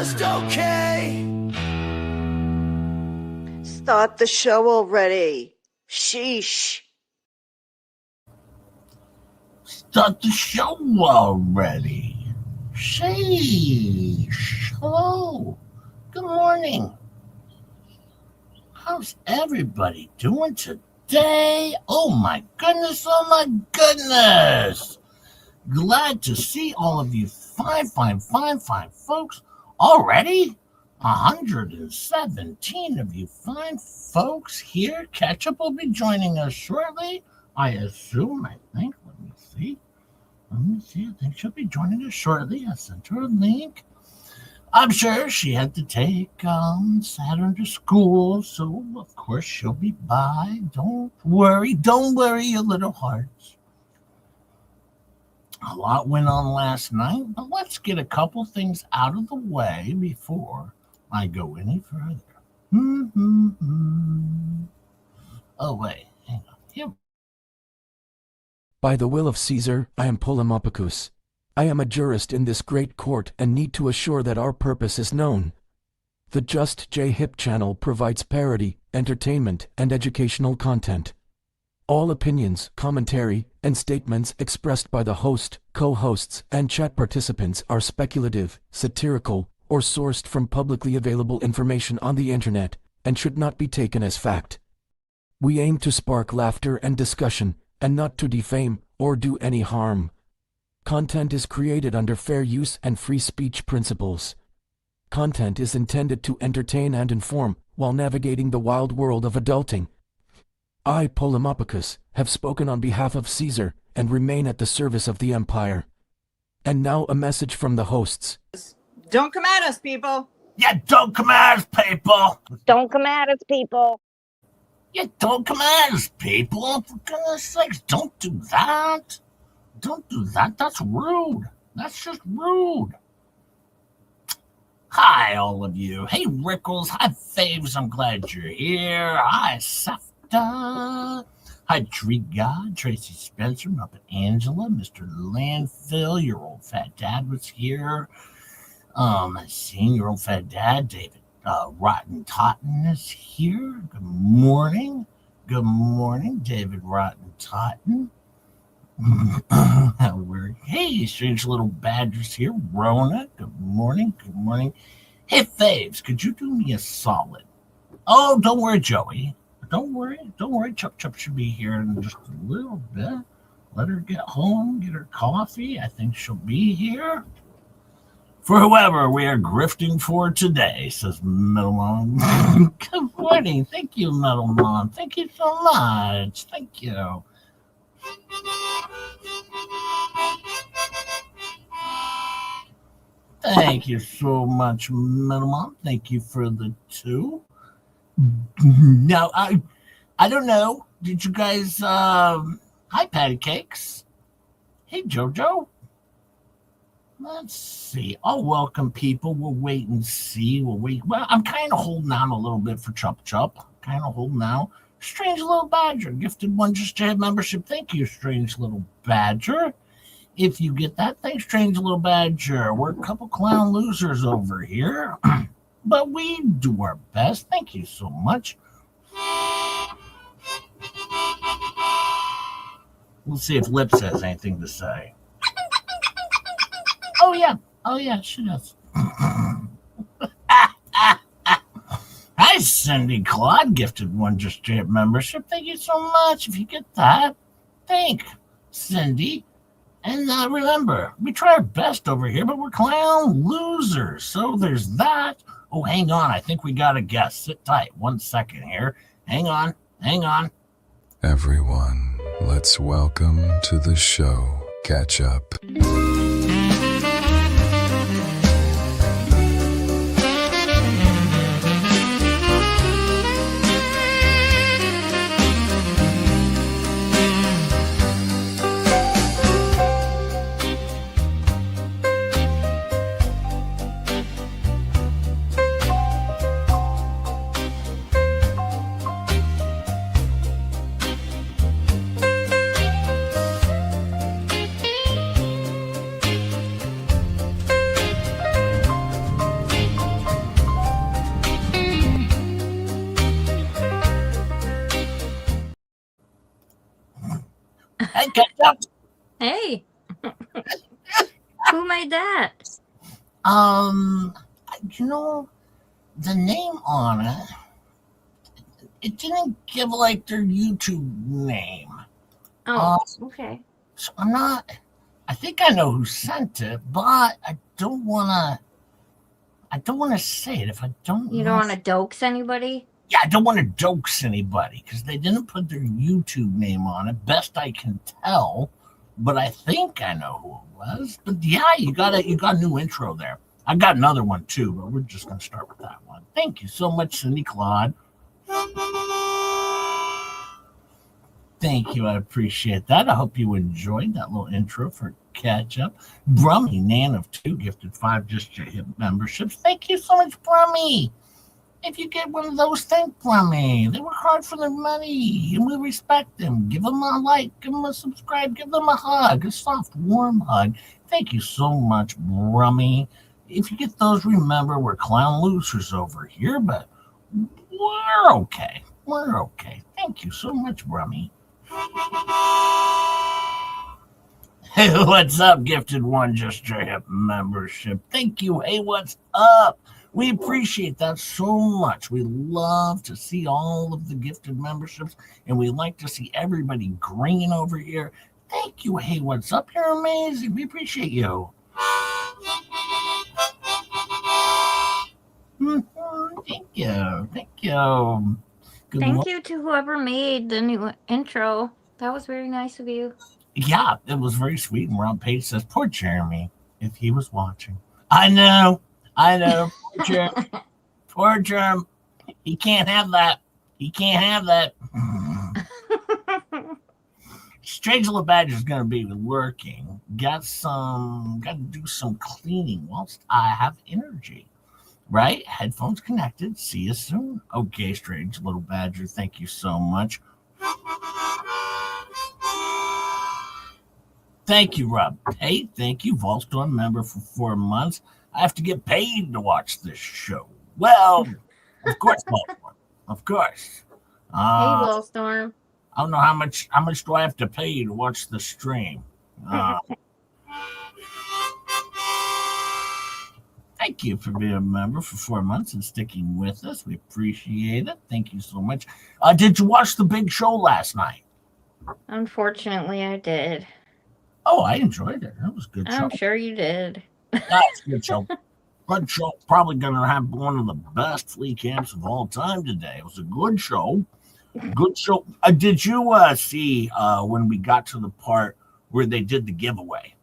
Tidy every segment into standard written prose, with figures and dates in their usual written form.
just okay. Start the show already. Sheesh. Start the show already. Sheesh. Hello. Good morning. How's everybody doing today? Oh my goodness, oh my goodness. Glad to see all of you fine folks already. 117 of you fine folks here. Ketchup will be joining us shortly. I assume, I think. Let me see. I think she'll be joining us shortly. I sent her a link. I'm sure she had to take Saturn to school, so of course she'll be by. Don't worry, you little hearts. A lot went on last night, but let's get a couple things out of the way before I go any further. Oh, wait, hang on. Here. By the will of Caesar, I am Polemopicus. I am a jurist in this great court and need to assure that our purpose is known. The Just J Hip channel provides parody, entertainment, and educational content. All opinions, commentary, and statements expressed by the host, co-hosts, and chat participants are speculative, satirical, or sourced from publicly available information on the internet, and should not be taken as fact. We aim to spark laughter and discussion, and not to defame or do any harm. Content is created under fair use and free speech principles. Content is intended to entertain and inform while navigating the wild world of adulting. I, Polemopicus, have spoken on behalf of Caesar and remain at the service of the Empire. And now a message from the hosts. Don't come at us, people. Yeah, don't come at us, people. Don't come at us, people. Yeah, don't come at us, people. For goodness sakes, don't do that. Don't do that. That's rude. That's just rude. Hi, all of you. Hey, Rickles. Hi, Faves. I'm glad you're here. Hi, Safta. Hi, Treat God, Tracy Spencer, Muppet Angela, Mr. Landfill. Your old fat dad was here. Seeing your old fat dad, David Rotten Totten is here. Good morning. Good morning, David Rotten Totten. Hey, strange little badgers here. Rona, good morning. Good morning. Hey, Faves, could you do me a solid? Oh, don't worry, Joey. Don't worry. Chup should be here in just a little bit. Let her get home, get her coffee. I think she'll be here. For whoever we are grifting for today, says Metal Mom. Good morning. Thank you, Metal Mom. Thank you so much. Thank you. Thank you so much, Metal Mom. Thank you for the 2. Now, I don't know. Did you guys, hi, Patty Cakes. Hey, JoJo. Let's see. I'll welcome people. We'll wait and see. Well, I'm kind of holding out a little bit for Chup. Kind of holding out. Strange Little Badger gifted one just to have membership. Thank you, Strange Little Badger. If you get that, thanks, Strange Little Badger. We're a couple clown losers over here, but we do our best. Thank you so much. We'll see if Lips has anything to say. Oh yeah, she does. Hi, Cindy Claude, gifted one just to have membership. Thank you so much. If you get that, thank Cindy. And remember, we try our best over here, but we're clown losers. So there's that. Oh, hang on. I think we got a guest. Sit tight. 1 second here. Hang on. Everyone, let's welcome to the show, Ketchup. Hey, Ketchup. Hey, who made that? You know, the name on it, it didn't give like their YouTube name. Oh, okay. So I'm not. I think I know who sent it, but I don't wanna. I don't want to say it if I don't. You know. don't want to dox anybody? Yeah, I don't want to dox anybody because they didn't put their YouTube name on it. Best I can tell, but I think I know who it was. But yeah, you got a new intro there. I got another one too, but we're just gonna start with that one. Thank you so much, Cindy Claude. Thank you, I appreciate that. I hope you enjoyed that little intro for Ketchup. Brummy Nan of 2 gifted 5 just your hip memberships. Thank you so much, Brummy. If you get one of those, thank Brummy. They work hard for their money, and we respect them. Give them a like, give them a subscribe, give them a hug, a soft, warm hug. Thank you so much, Brummy. If you get those, remember we're clown losers over here, but we're okay. We're okay. Thank you so much, Brummy. Hey, what's up, gifted one? Just your hip membership. Thank you. Hey, what's up? We appreciate that so much. We love to see all of the gifted memberships, and we like to see everybody green over here. Thank you. Hey, what's up? You're amazing. We appreciate you. Thank you. Thank you. Thank you to whoever made the new intro. That was very nice of you. Yeah, it was very sweet. And Rob Page says, poor Jeremy, if he was watching. I know. Poor Jeremy. Poor Jeremy. He can't have that. He can't have that. Strange Little Badger is going to be lurking. Got to do some cleaning whilst I have energy. Right? Headphones connected. See you soon. Okay, Strange Little Badger. Thank you so much. Thank you, Rob. Hey, thank you, Volstorm member for 4 months. I have to get paid to watch this show. Well, of course, Volstorm. Of course. Hey, Volstorm. I don't know how much do I have to pay to watch the stream. Thank you for being a member for 4 months and sticking with us. We appreciate it. Thank you so much. Did you watch the big show last night? Unfortunately, I did. Oh, I enjoyed it. That was a good show. I'm sure you did. That's a good show. Good show. Probably going to have one of the best flea camps of all time today. It was a good show. Good show. Did you see when we got to the part where they did the giveaway?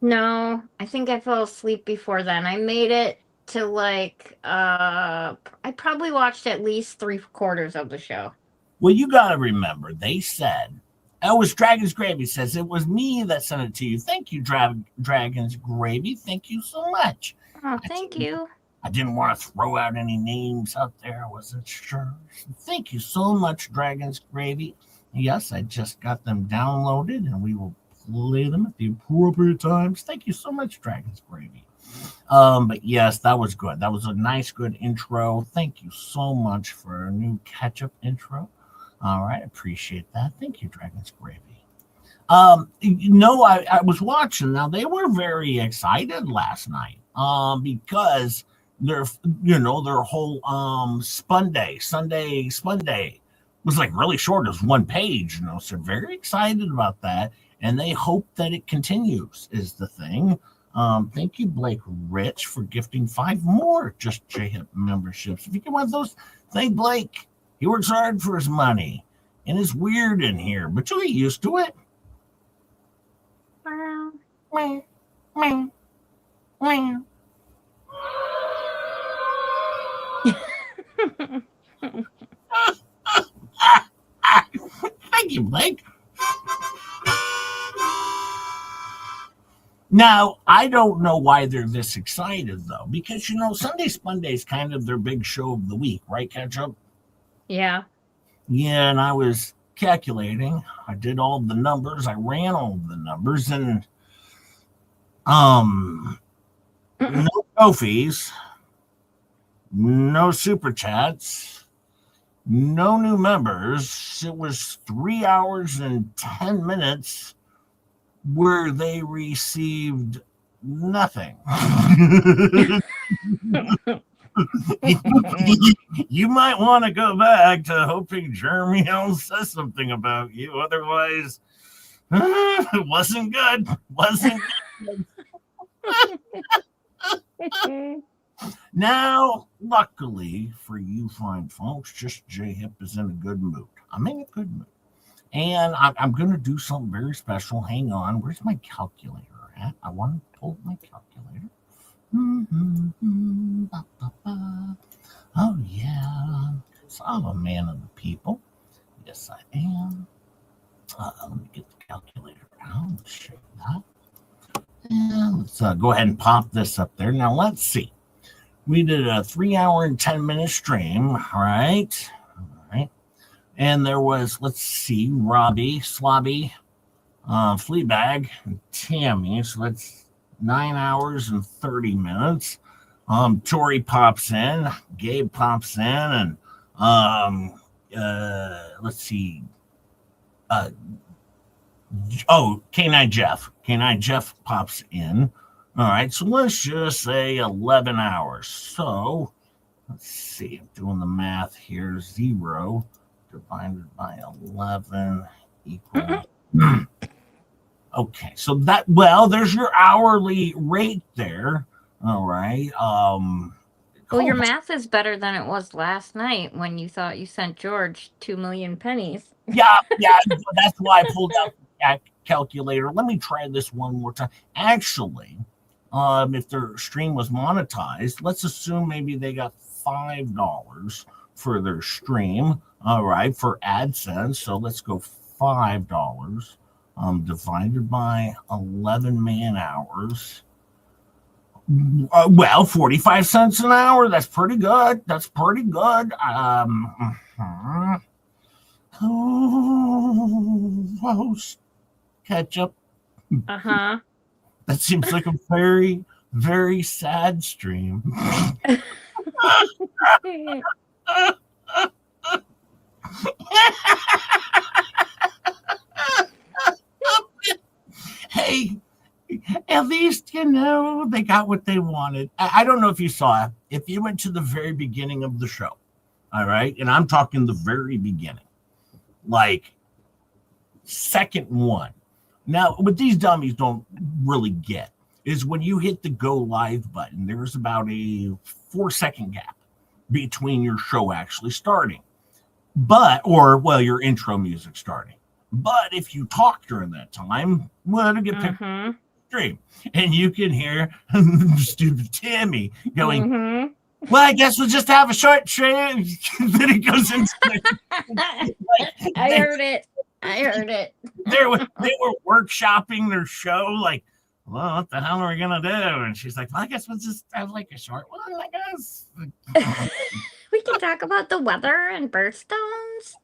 No, I think I fell asleep before then. I made it to like I probably watched at least 3/4 of the show. Well, you got to remember, they said, it was Dragon's Gravy says, it was me that sent it to you. Thank you, Dragon's Gravy. Thank you so much. Oh, thank you. I didn't want to throw out any names out there. I wasn't sure. So thank you so much, Dragon's Gravy. Yes, I just got them downloaded, and we will play them at the appropriate times. Thank you so much, Dragon's Gravy. But yes, that was good. That was a nice, good intro. Thank you so much for a new Ketchup intro. All right, appreciate that. Thank you, Dragon's Gravy. I was watching. Now they were very excited last night. Because their whole Sunday spun day was like really short. It was 1 page. So very excited about that, and they hope that it continues. Is the thing. Thank you, Blake Rich, for gifting 5 more Just J-Hip memberships. If you get one of those, thank Blake. He works hard for his money, and it's weird in here, but you'll get used to it. Thank you, Blake. Now, I don't know why they're this excited, though, because, Sunday Spun Day is kind of their big show of the week, right, Ketchup? Yeah. Yeah, and I was calculating. I did all the numbers. I ran all the numbers, and no trophies, no super chats, No new members. It was 3 hours and 10 minutes where they received nothing. You might want to go back to hoping Jeremy Hill says something about you. Otherwise, it wasn't good. Wasn't good. Now, luckily for you fine folks, just J Hip is in a good mood. I'm in a good mood. And I'm going to do something very special. Hang on. Where's my calculator at? I want to pull my calculator. Oh, yeah. So I'm a man of the people. Yes, I am. Let me get the calculator out. Let's show that. And let's go ahead and pop this up there. Now, let's see. We did a 3 hour and 10 minute stream. All right. And there was, let's see, Robbie, Slobby, Fleabag, and Tammy. So that's 9 hours and 30 minutes. Tori pops in, Gabe pops in, and let's see. K9 Jeff. K9 Jeff pops in. All right, so let's just say 11 hours. So let's see, I'm doing the math here. 0 divided by 11 equals. Okay, so there's your hourly rate there. All right. Well, your math is better than it was last night when you thought you sent George 2 million pennies. Yeah, that's why I pulled out the calculator. Let me try this one more time. Actually, if their stream was monetized, let's assume maybe they got $5 for their stream. All right, for AdSense. So let's go $5 divided by 11 man hours. 45 cents an hour. That's pretty good. Host Ketchup. Uh-huh. That seems like a very, very sad stream. Hey, at least, they got what they wanted. I don't know if you saw it. If you went to the very beginning of the show, all right, and I'm talking the very beginning, like second one. Now, what these dummies don't really get is when you hit the go live button, there's about a 4-second gap between your show actually starting. Your intro music starting. But if you talk during that time, it'll get picked up stream. And you can hear stupid Tammy going, well, I guess we'll just have a short stream. Then it goes into I heard it. They were workshopping their show, like, well, what the hell are we gonna do? And she's like, well, I guess we'll just have like a short one, I guess. We can talk about the weather and birthstones.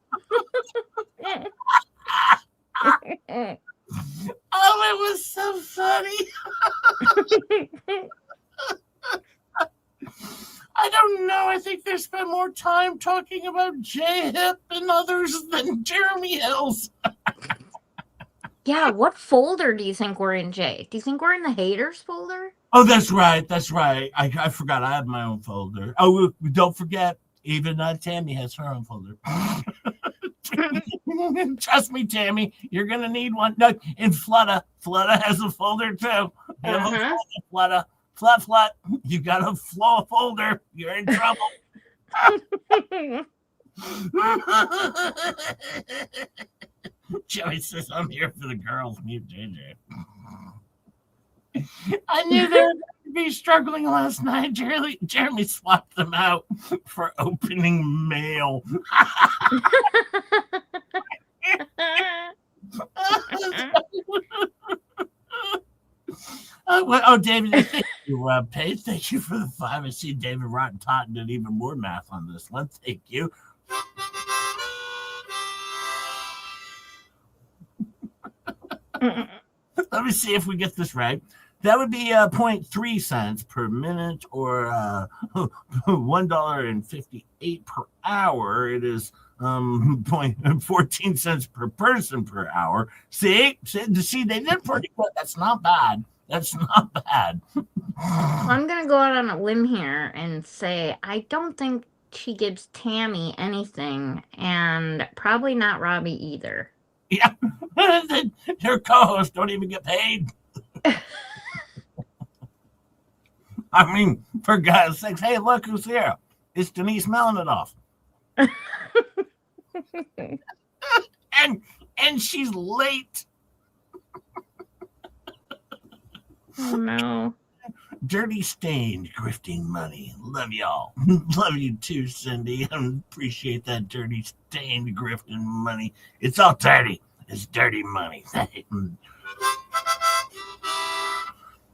Oh, it was so funny. I don't know. I think they spent more time talking about J-Hip and others than Jeremy Hills. Yeah, what folder do you think we're in, Jay? Do you think we're in the haters folder? Oh, that's right. I forgot I have my own folder. Oh, don't forget, even Tammy has her own folder. Trust me, Tammy, you're going to need one. No, and Flutta has a folder too. Flutta. Flut. You got a folder. You're in trouble. Joey says, I'm here for the girls. Mute JJ. I knew they were going to be struggling last night. Jeremy swapped them out for opening mail. David, thank you, Paige. Thank you for the 5. I see David Rotten Totten did even more math on this one. Thank you. Let me see if we get this right. That would be 0.3 cents per minute or $1.58 per hour. It is 0.14 cents per person per hour. See, they did pretty good. That's not bad. That's not bad. I'm going to go out on a limb here and say I don't think she gives Tammy anything, and probably not Robbie either. Yeah, their co-hosts don't even get paid. I mean, for God's sakes, hey, look who's here. It's Denise Melnikoff. and she's late. Oh no. Dirty stained grifting money. Love y'all. Love you too, Cindy. Appreciate that dirty stained grifting money. It's all dirty. It's dirty money.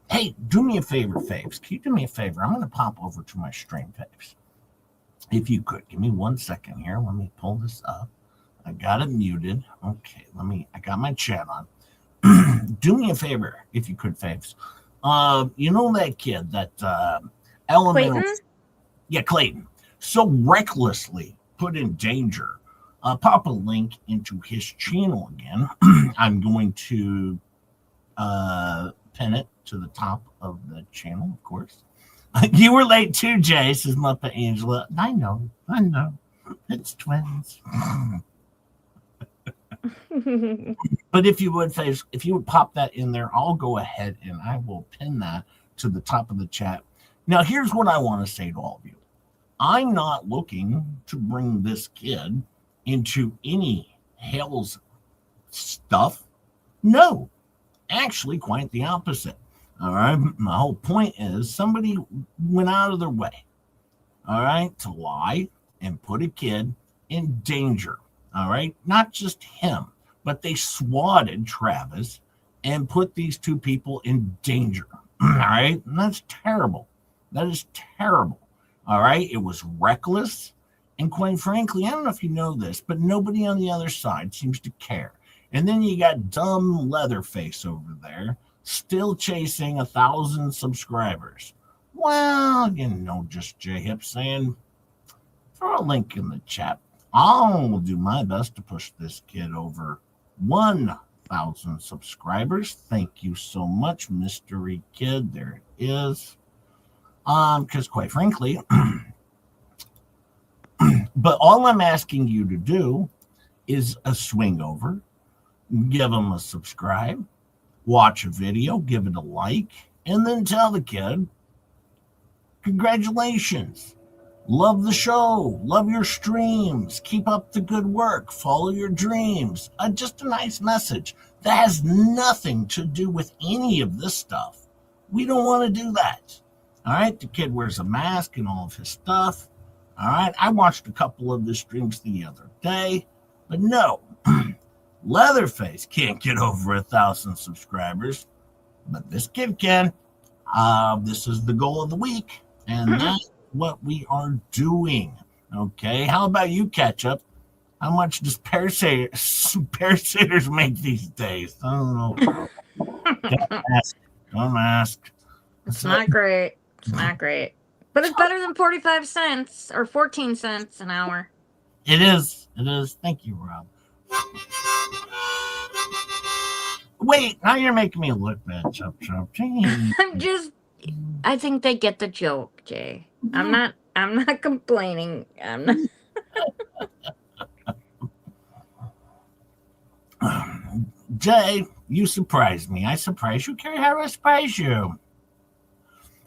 Hey, do me a favor, Faves. Can you do me a favor? I'm going to pop over to my stream, Faves. If you could, give me 1 second here. Let me pull this up. I got it muted. Okay, I got my chat on. Do me a favor, if you could, Faves. You know that kid, that elemental. Clayton? Yeah, Clayton. So recklessly put in danger. Pop a link into his channel again. I'm going to pin it to the top of the channel, of course. You were late too, Jay, says Muppet Angela. I know. It's twins. But if you would pop that in there, I'll go ahead and I will pin that to the top of the chat. Now, here's what I want to say to all of you. I'm not looking to bring this kid into any hell's stuff. No, actually, quite the opposite. All right. My whole point is somebody went out of their way, all right, to lie and put a kid in danger. All right. Not just him, but they swatted Travis and put these two people in danger. All right. And that's terrible. That is terrible. All right. It was reckless. And quite frankly, I don't know if you know this, but nobody on the other side seems to care. And then you got dumb Leatherface over there still chasing 1,000 subscribers. Well, just J-Hip saying, throw a link in the chat. I'll do my best to push this kid over 1,000 subscribers. Thank you so much, Mystery Kid. There it is. Because quite frankly, but all I'm asking you to do is a swing over, give him a subscribe, watch a video, give it a like, and then tell the kid, congratulations. Love the show. Love your streams. Keep up the good work. Follow your dreams. Just a nice message. That has nothing to do with any of this stuff. We don't want to do that. All right. The kid wears a mask and all of his stuff. All right. I watched a couple of the streams the other day, but no, Leatherface can't get over 1,000 subscribers, but this kid can. This is the goal of the week, and that's what we are doing. Okay. How about you, Ketchup? How much does parasaters make these days? I don't know. Don't ask. It's not great. It's not great. But it's better than 45 cents or 14 cents an hour. It is. It is. Thank you, Rob. Wait, now you're making me look bad, Chop Chop. I think they get the joke, Jay. I'm not complaining. I'm not. Jay, you surprised me. I surprised you. Carrie, how do I surprise you?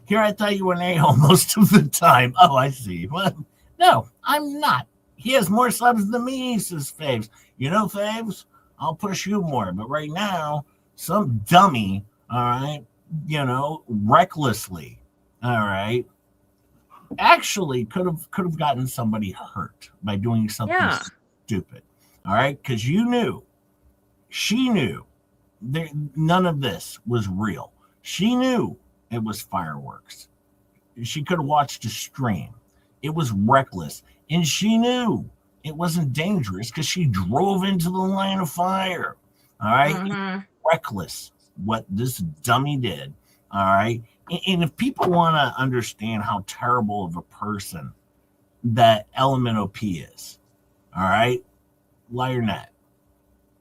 Here, I thought you were an a-hole most of the time. Oh, I see. Well, no, I'm not. He has more subs than me, says Faves. You know, Faves, I'll push you more. But right now, some dummy, all right, recklessly, all right, actually could have gotten somebody hurt by doing something stupid, all right, because she knew none of this was real. She knew it was fireworks. She could have watched a stream. It was reckless, and she knew it wasn't dangerous because she drove into the line of fire. All right, reckless what this dummy did. All right. And if people want to understand how terrible of a person that Elemental P is, all right, Liarnet,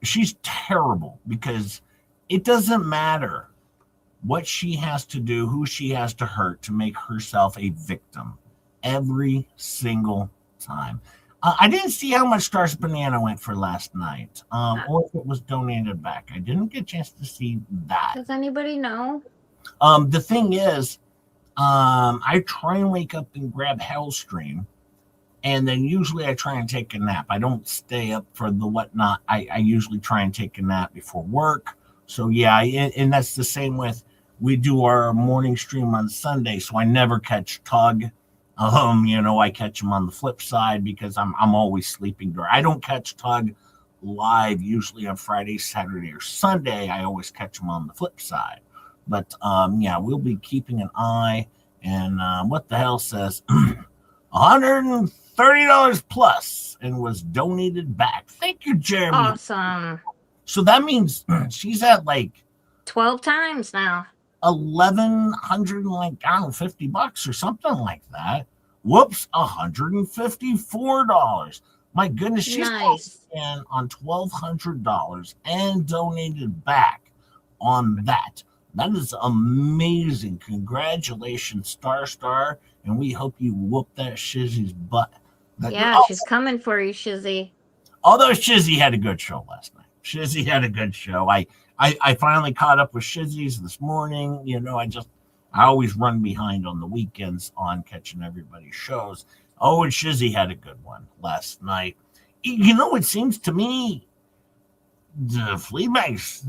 she's terrible because it doesn't matter what she has to do, who she has to hurt to make herself a victim every single time. I didn't see how much Stars Banana went for last night, or if it was donated back. I didn't get a chance to see that. Does anybody know? The thing is, I try and wake up and grab Hellstream, and then usually I try and take a nap. I don't stay up for the whatnot. I usually try and take a nap before work. So yeah, and that's the same with, we do our morning stream on Sunday, so I never catch Tug. I catch him on the flip side because I'm always sleeping during. I don't catch Tug live usually on Friday, Saturday, or Sunday. I always catch him on the flip side. But yeah, we'll be keeping an eye. And what the hell says $130 plus and was donated back. Thank you, Jeremy. Awesome. So that means she's at like 12 times now. 1,100 and like, I don't know, $50 or something like that. Whoops, $154. My goodness, she's Nice. in on $1,200 and donated back on that. That is amazing. Congratulations, Star. And we hope you whoop that Shizzy's butt. Yeah, she's coming for you, Shizzy. Although Shizzy had a good show last night. Shizzy had a good show. I finally caught up with Shizzy's this morning. I always run behind on the weekends on catching everybody's shows. Oh, and Shizzy had a good one last night. It seems to me the Fleabags,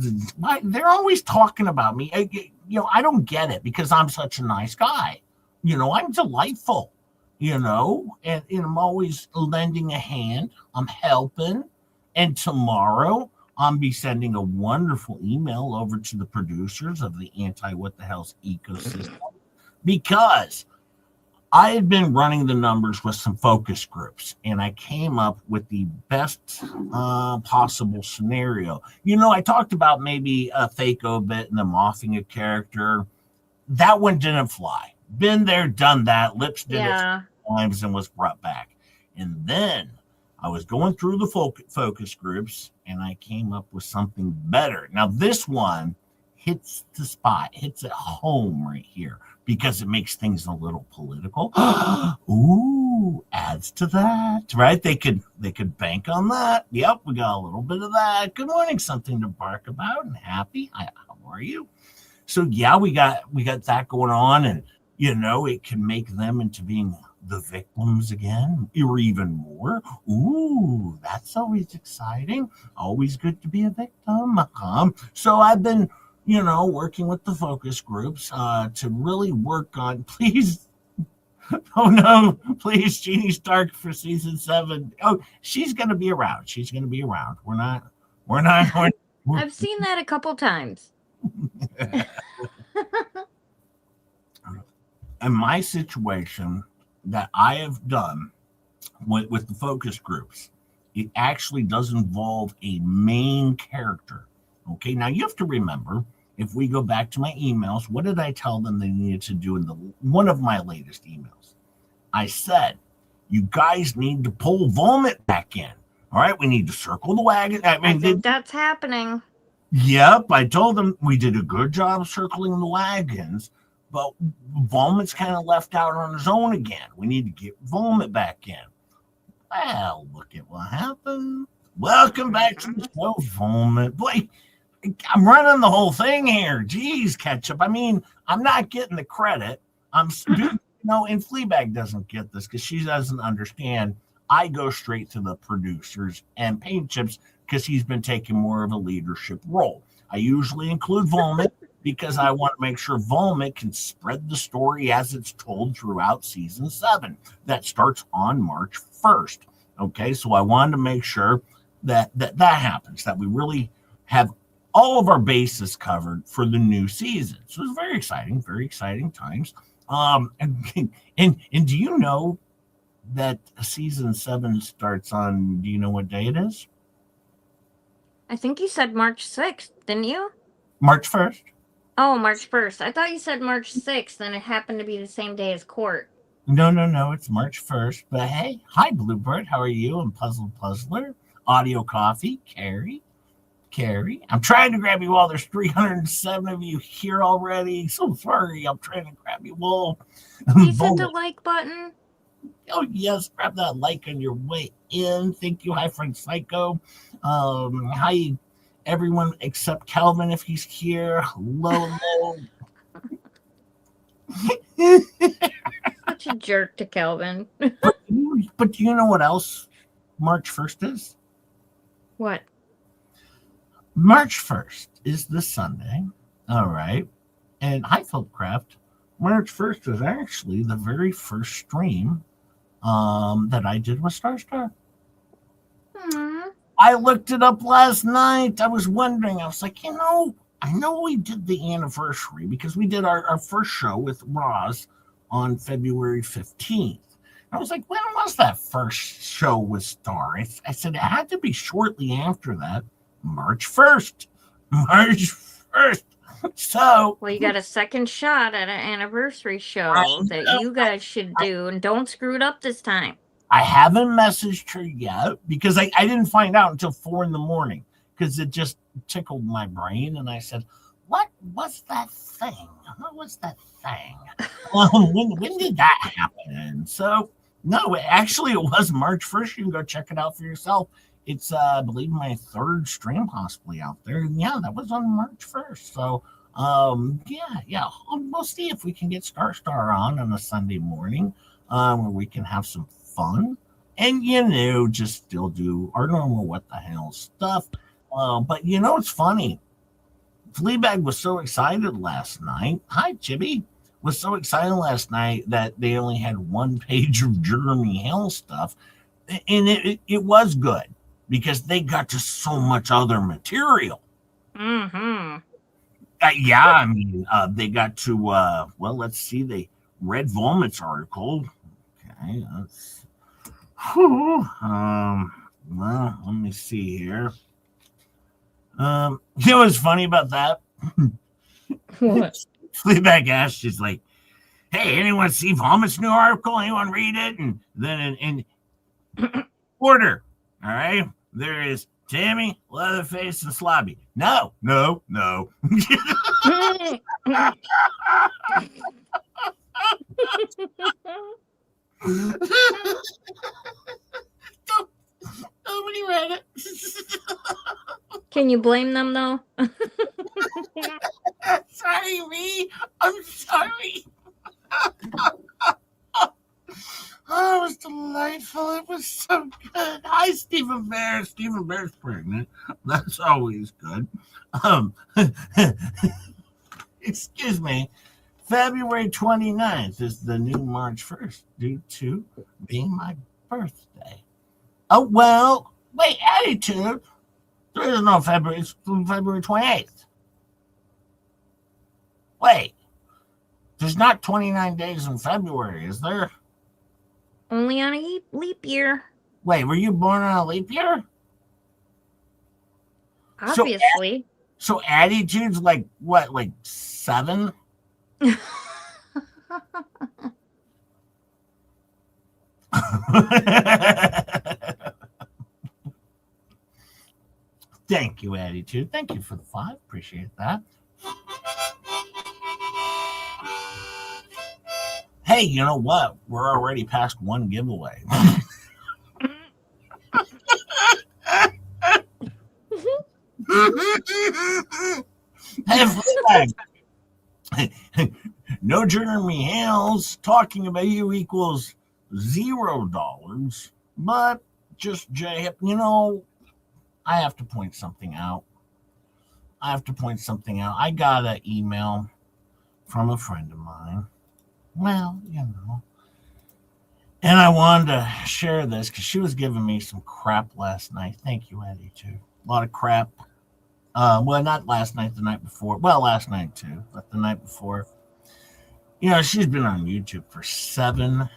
they're always talking about me. I don't get it because I'm such a nice guy. I'm delightful, and I'm always lending a hand. I'm helping. And tomorrow I'll be sending a wonderful email over to the producers of the Anti-WTH ecosystem because I had been running the numbers with some focus groups, and I came up with the best possible scenario. I talked about maybe a fake obit and them offing a character. That one didn't fly. Been there, done that. Lips did it times and was brought back. And then I was going through the focus groups, and I came up with something better. Now, this one hits the spot, hits it home right here, because it makes things a little political. Ooh, adds to that, right? They could bank on that. Yep, we got a little bit of that. Good morning, something to bark about and happy. How are you? So yeah, we got that going on, and it can make them into being the victims again, or even more. Ooh, that's always exciting. Always good to be a victim. So I've been working with the focus groups to really work on, please. Oh no, please, Jeannie Stark for season 7. Oh, she's going to be around. We're not. I've seen that a couple times. In my situation that I have done with the focus groups, it actually does involve a main character. Okay, now you have to remember, if we go back to my emails, what did I tell them they needed to do in one of my latest emails? I said, you guys need to pull Vomit back in. All right, we need to circle the wagon. I think that's happening. Yep, I told them we did a good job circling the wagons, but Vomit's kind of left out on his own again. We need to get Vomit back in. Well, look at what happened. Welcome back to the show, Vomit. Boy, I'm running the whole thing here. Jeez, Ketchup. I mean, I'm not getting the credit. And Fleabag doesn't get this because she doesn't understand. I go straight to the producers and Paint Chips because he's been taking more of a leadership role. I usually include Vomit because I want to make sure Vomit can spread the story as it's told throughout season 7. That starts on March 1st. Okay, so I wanted to make sure that happens, that we really have all of our bases covered for the new season. So it's very exciting times. And do you know that season 7 starts on, do you know what day it is? I think you said March 6th, didn't you? March 1st. Oh, March 1st. I thought you said March 6th, and it happened to be the same day as court. No. It's March 1st. But hey, hi, Bluebird. How are you? And Puzzler, Audio Coffee, Carrie. I'm trying to grab you all. There's 307 of you here already. So sorry. I'm trying to grab you all. Please hit the like button. Oh, yes. Grab that like on your way in. Thank you. Hi, friend Psycho. Hi, everyone except Calvin if he's here. Hello. Such a jerk to Kelvin. But do you know what else March 1st is? What? March 1st is the Sunday. All right. And hi, Philcraft. March 1st is actually the very first stream that I did with Star. I looked it up last night. I was wondering. I was like, I know we did the anniversary because we did our first show with Roz on February 15th. I was like, when was that first show with Star? I said it had to be shortly after that, March 1st. March 1st. So, well, you got a second shot at an anniversary show that you guys should do, and don't screw it up this time. I haven't messaged her yet because I didn't find out until 4 a.m. because it just tickled my brain. And I said, what was that thing? What was that thing? When did that happen? So, no, it was March 1st. You can go check it out for yourself. It's, I believe, my third stream possibly out there. And yeah, that was on March 1st. So, yeah. We'll see if we can get Star on a Sunday morning where we can have some fun and, just still do our normal what the hell stuff. But, it's funny. Fleabag was so excited last night. Hi, Chibi. Was so excited last night that they only had one page of Jeremy Hill stuff. And it was good because they got to so much other material. Mm-hmm. They got to, let's see, the Red Vomits article. Okay, let me see here. You know what's funny about that? What? Fleabag asked, she's like, hey, anyone see Vomit's new article? Anyone read it? And then in order, all right, there is Tammy, Leatherface, and Slobby. No. Nobody read it. Can you blame them, though? Sorry, me. I'm sorry. Oh, it was delightful. It was so good. Hi, Stephen Bear. Stephen Bear's pregnant. That's always good. Excuse me. February 29th is the new March 1st due to being my birthday. Oh, well, wait, attitude. There is no February. It's February 28th. Wait. There's not 29 days in February, is there? Only on a leap year. Wait, were you born on a leap year? Obviously. So attitude's like, what, like 7? Thank you, Attitude. Thank you for the 5. Appreciate that. Hey, you know what? We're already past one giveaway. No Jeremy Hales talking about you equals $0, but just J Hip. I have to point something out. I got an email from a friend of mine. Well, and I wanted to share this because she was giving me some crap last night. Thank you, Eddie, too. A lot of crap. Well, not last night, the night before. Well, last night, too, but the night before. She's been on YouTube for 7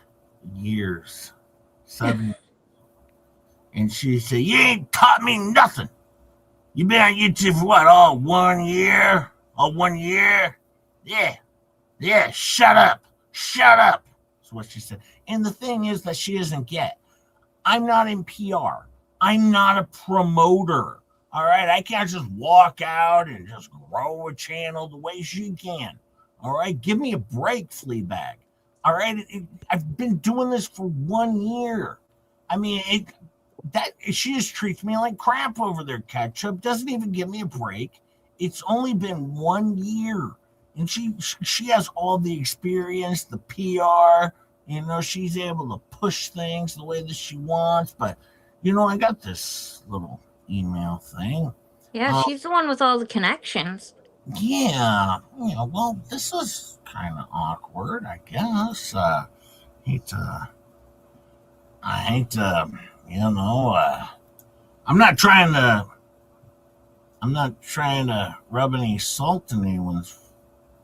years. 7 And she said, you ain't taught me nothing. You been on YouTube for what, all 1 year? Oh, 1 year? Yeah. Yeah, shut up. Shut up. That's what she said. And the thing is that she doesn't get. I'm not in PR. I'm not a promoter. All right. I can't just walk out and just grow a channel the way she can. All right. Give me a break, Fleabag. All right. I've been doing this for 1 year. I mean, she just treats me like crap over there, Ketchup. Doesn't even give me a break. It's only been 1 year. And she has all the experience, the PR. She's able to push things the way that she wants. But, I got this little email thing. Yeah, she's the one with all the connections. Yeah. Well, this is kind of awkward, I guess. I hate to, I'm not trying to rub any salt in anyone's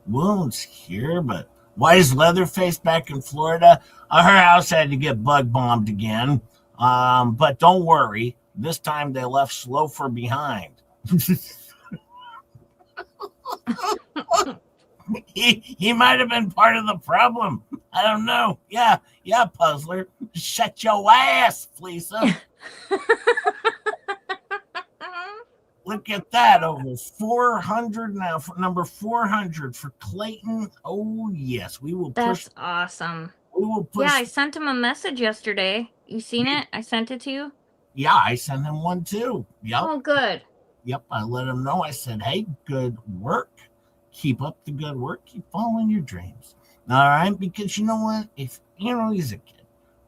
wounds here, but why is Leatherface back in Florida? Her house had to get bug bombed again. But don't worry, this time they left Slofer behind. he might have been part of the problem. I don't know. Yeah, Puzzler. Shut your ass, Fleesa. Look at that, over 400 now. Number 400 for Clayton. Oh, yes. We will push. That's awesome. We will push. Yeah, I sent him a message yesterday. You seen it? I sent it to you? Yeah, I sent him one too. Yep. Oh, good. Yep, I let him know. I said, hey, good work. Keep up the good work. Keep following your dreams. All right? Because you know what? He's a kid.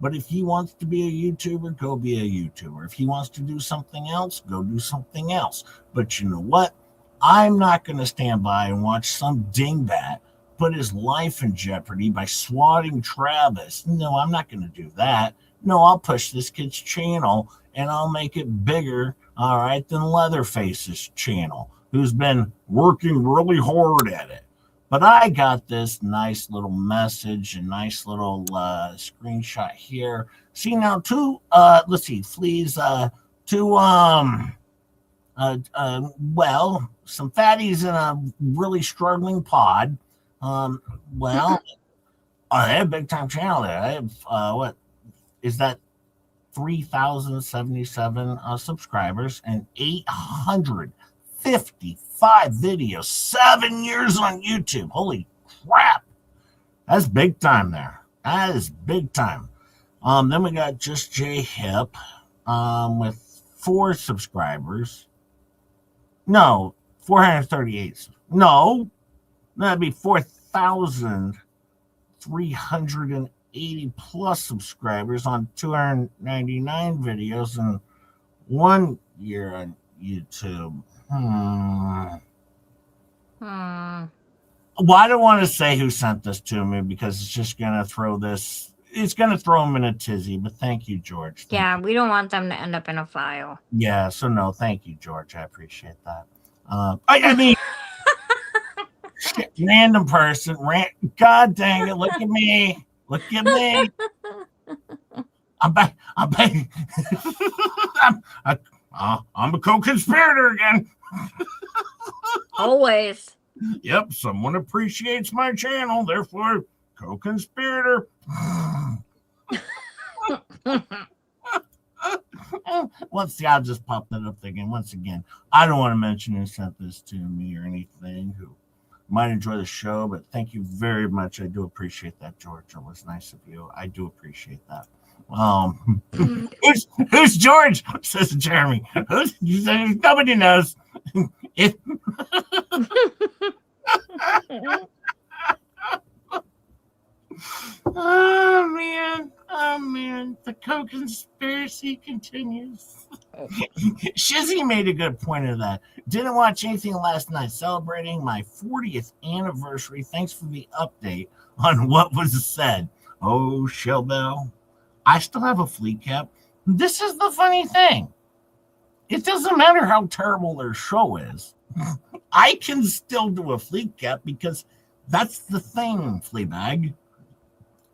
But if he wants to be a YouTuber, go be a YouTuber. If he wants to do something else, go do something else. But you know what? I'm not going to stand by and watch some dingbat put his life in jeopardy by swatting Travis. No, I'm not going to do that. No, I'll push this kid's channel and I'll make it bigger, all right, than Leatherface's channel, who's been working really hard at it. But I got this nice little message, a nice little screenshot here. See now, fleas, some fatties in a really struggling pod. They have a big time channel there. I have, what is that? 3,077 subscribers and 855 videos, 7 years on YouTube. Holy crap. That's big time there. That is big time. Then we got Just J Hip with 4 subscribers. No, 438. No, that'd be 4,380 plus subscribers on 299 videos in 1 year on YouTube. Well, I don't want to say who sent this to me because it's just going to throw him in a tizzy, but thank you, George. We don't want them to end up in a file. Yeah, so no, thank you, George. I appreciate that. I mean, random person, God dang it, look at me. Look at me. I'm a co-conspirator again. Always. Yep, someone appreciates my channel, therefore co-conspirator. Let's see, I'll just pop that up again. Once again, I don't want to mention who sent this to me or anything, who might enjoy the show, but thank you very much. I do appreciate that, George. It was nice of you. I do appreciate that. Who's George? Says Jeremy. Nobody knows. Oh man, the co-conspiracy continues. Shizzy made a good point of that. Didn't watch anything last night. Celebrating my 40th anniversary. Thanks for the update on what was said. Oh, Shellbell. I still have a fleet cap. This is the funny thing. It doesn't matter how terrible their show is. I can still do a fleet cap because that's the thing, Fleabag.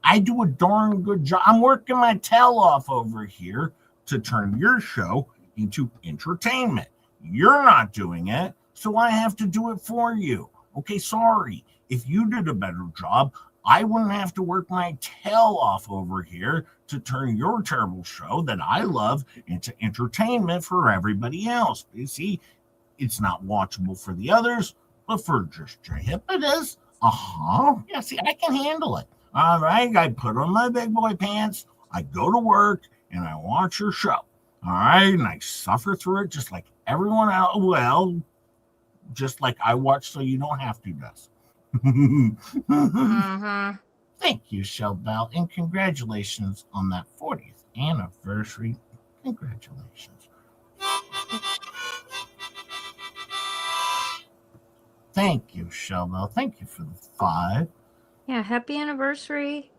I do a darn good job. I'm working my tail off over here to turn your show into entertainment. You're not doing it, so I have to do it for you. Okay, sorry. If you did a better job, I wouldn't have to work my tail off over here to turn your terrible show that I love into entertainment for everybody else. You see, it's not watchable for the others, but for just J-Hip it is. Yeah, see, I can handle it. All right, I put on my big boy pants, I go to work, and I watch your show. All right, and I suffer through it just like everyone else. Well, just like I watch so you don't have to, does. Mm-hmm. Thank you, Shellbell, and congratulations on that 40th anniversary. Congratulations. Thank you, Shellbell. Thank you for the 5. Yeah, happy anniversary.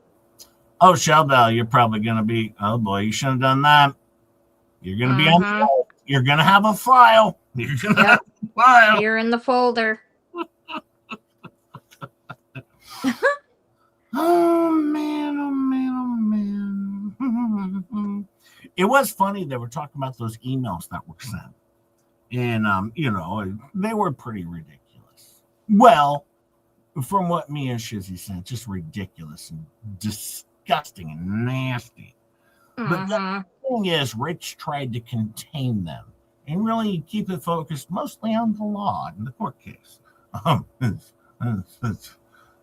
Oh, Shellbell, you're probably going to be, oh boy, you should have done that. You're going to be on, you're going to have a file. You're going to have a file. You're in the folder. Oh, man, oh, man, oh, man. It was funny. They were talking about those emails that were sent. And, they were pretty ridiculous. Well, from what me and Shizzy sent, just ridiculous and disgusting and nasty. But the thing is, Rich tried to contain them and really keep it focused mostly on the law and the court case.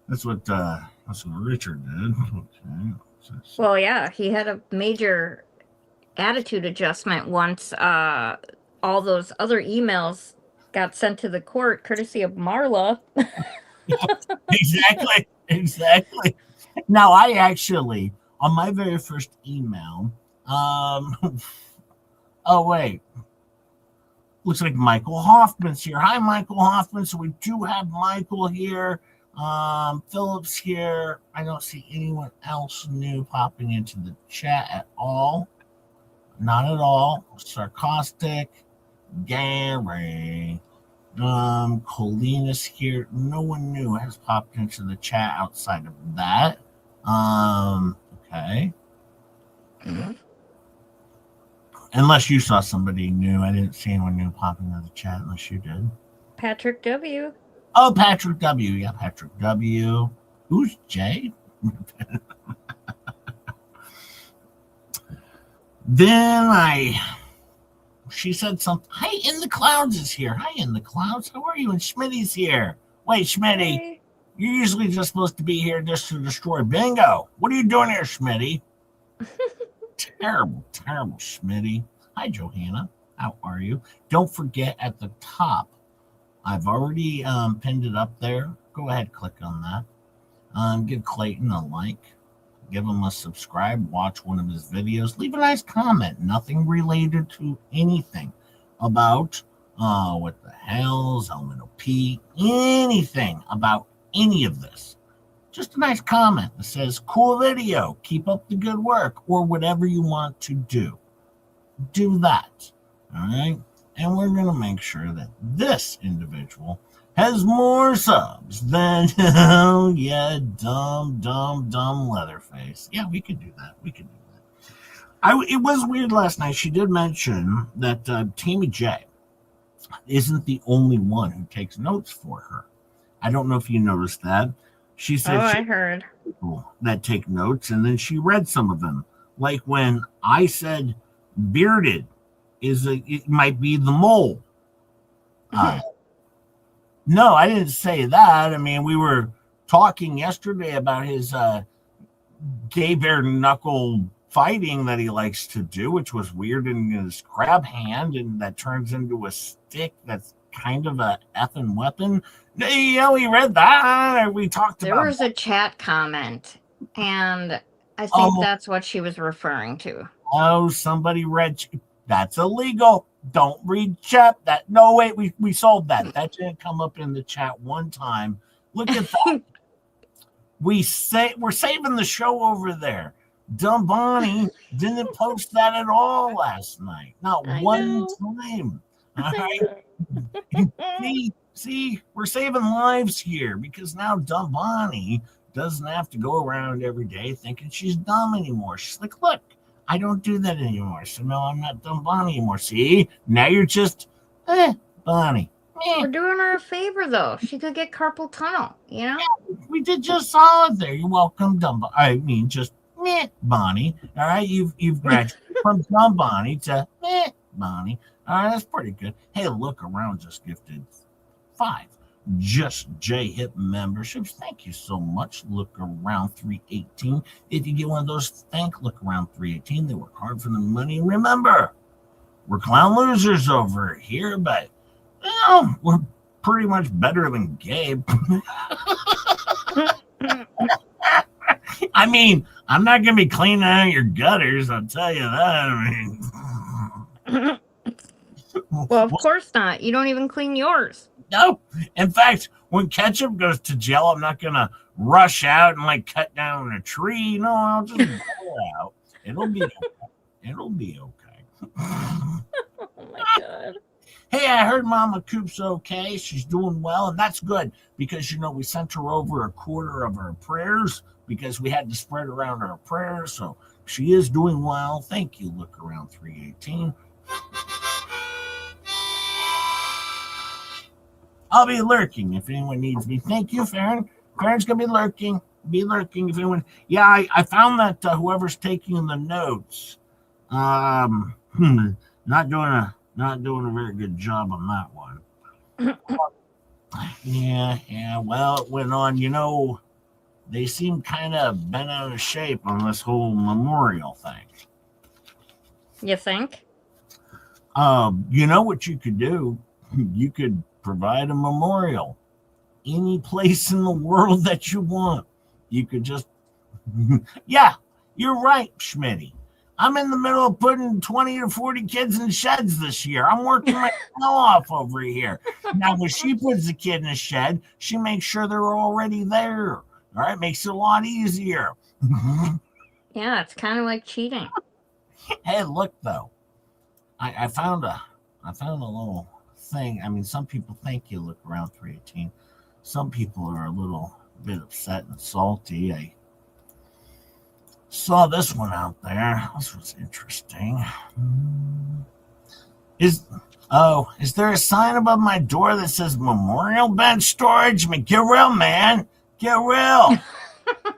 That's what Richard did. Okay. Well, yeah, he had a major attitude adjustment once all those other emails got sent to the court, courtesy of Marla. Exactly. Now, I actually, on my very first email, oh, wait. Looks like Michael Hoffman's here. Hi, Michael Hoffman. So we do have Michael here. Phillips here. I don't see anyone else new popping into the chat at all. Not at all. Sarcastic. Gary. Colleen is here. No one new has popped into the chat outside of that. Okay. Unless you saw somebody new. I didn't see anyone new popping into the chat unless you did. Patrick W. Oh, Patrick W. Yeah, Patrick W. Who's Jay? Then she said something. Hi, In the Clouds is here. Hi, In the Clouds. How are you? And Schmitty's here. Wait, Schmitty, Hey. you're usually just supposed to be here just to destroy bingo. What are you doing here, Schmitty? Terrible, Schmitty. Hi, Johanna. How are you? Don't forget at the top, I've already pinned it up there. Go ahead, click on that. Give Clayton a like. Give him a subscribe. Watch one of his videos. Leave a nice comment. Nothing related to anything about what the hell's Elemental P. Anything about any of this. Just a nice comment that says, cool video. Keep up the good work. Or whatever you want to do. Do that. All right? And we're going to make sure that this individual has more subs than, oh, yeah, dumb Leatherface. Yeah, we could do that. It was weird last night. She did mention that Tammy J isn't the only one who takes notes for her. I don't know if you noticed that. She said I heard. People that take notes, and then she read some of them. Like when I said bearded it might be the mole. No, I didn't say that. I mean, we were talking yesterday about his gay bare knuckle fighting that he likes to do, which was weird in his crab hand, and that turns into a stick that's kind of a effing weapon. Yeah, we read that. We talked about There was a chat comment, and I think that's what she was referring to. Oh, somebody read. That's illegal. Don't read chat. That no, wait, we solved that. That didn't come up in the chat one time. Look at that. We're saving the show over there. Dumb Bonnie didn't post that at all last night. Not one time. All right. See, we're saving lives here because now Dumb Bonnie doesn't have to go around every day thinking she's dumb anymore. She's like, look, I don't do that anymore. So no, I'm not Dumb Bonnie anymore. See, now you're just Bonnie. We're doing her a favor, though. She could get carpal tunnel, you know? We did just solid there. You're welcome, dumb. I mean, just Bonnie. All right, you've graduated from dumb Bonnie to Bonnie. All right, that's pretty good. Hey, look around, just gifted 5 Just J Hip memberships. Thank you so much. Look around 318. If you get one of those, thank Look Around 318. They work hard for the money. Remember, we're clown losers over here, but we're pretty much better than Gabe. I mean, I'm not gonna be cleaning out your gutters. I'll tell you that. I mean, Well, of course not. You don't even clean yours. no. In fact, when Ketchup goes to jail, I'm not gonna rush out and like cut down a tree. No, I'll just go out. It'll be okay. It'll be okay. Oh my God. Hey, I heard Mama Coop's okay. She's doing well, and that's good because we sent her over a quarter of her prayers because we had to spread around our prayers. So she is doing well. Thank you. Look around 318. I'll be lurking if anyone needs me. Thank you, Farron. Farron's gonna be lurking. Be lurking if anyone. Yeah, I found that whoever's taking the notes, not doing a very good job on that one. Yeah. Well, it went on. They seem kind of bent out of shape on this whole memorial thing. You think? You know what you could do? You could provide a memorial any place in the world that you want. You could just, yeah, you're right, Schmitty. I'm in the middle of putting 20 to 40 kids in sheds this year. I'm working my tail off over here. Now, when she puts a kid in a shed, she makes sure they're already there. All right, makes it a lot easier. Yeah, it's kind of like cheating. Hey, look though, I found a little thing. I mean, some people think you look around 318. Some people are a little bit upset and salty. I saw this one out there. This was interesting. Is there a sign above my door that says memorial bench storage? I mean, get real, man. Get real.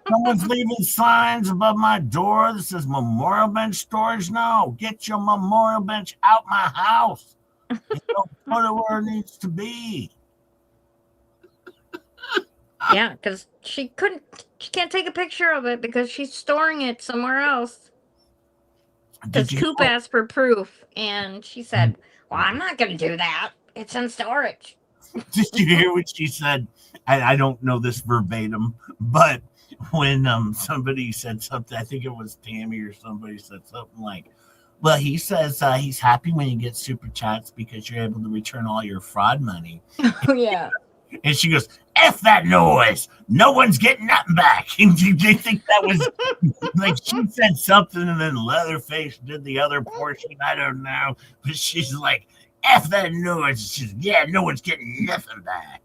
Someone's leaving signs above my door that says memorial bench storage. No, get your memorial bench out my house. Don't put it where it needs to be. Yeah, because she can't take a picture of it because she's storing it somewhere else. Because Coop asked for proof, and she said, well, I'm not going to do that. It's in storage. Did you hear what she said? I don't know this verbatim, but when somebody said something, I think it was Tammy or somebody said something like, well, he says he's happy when you get super chats because you're able to return all your fraud money. Oh, yeah. And she goes, F that noise. No one's getting nothing back. And you think that was like she said something and then Leatherface did the other portion. I don't know. But she's like, F that noise. She's, yeah, no one's getting nothing back.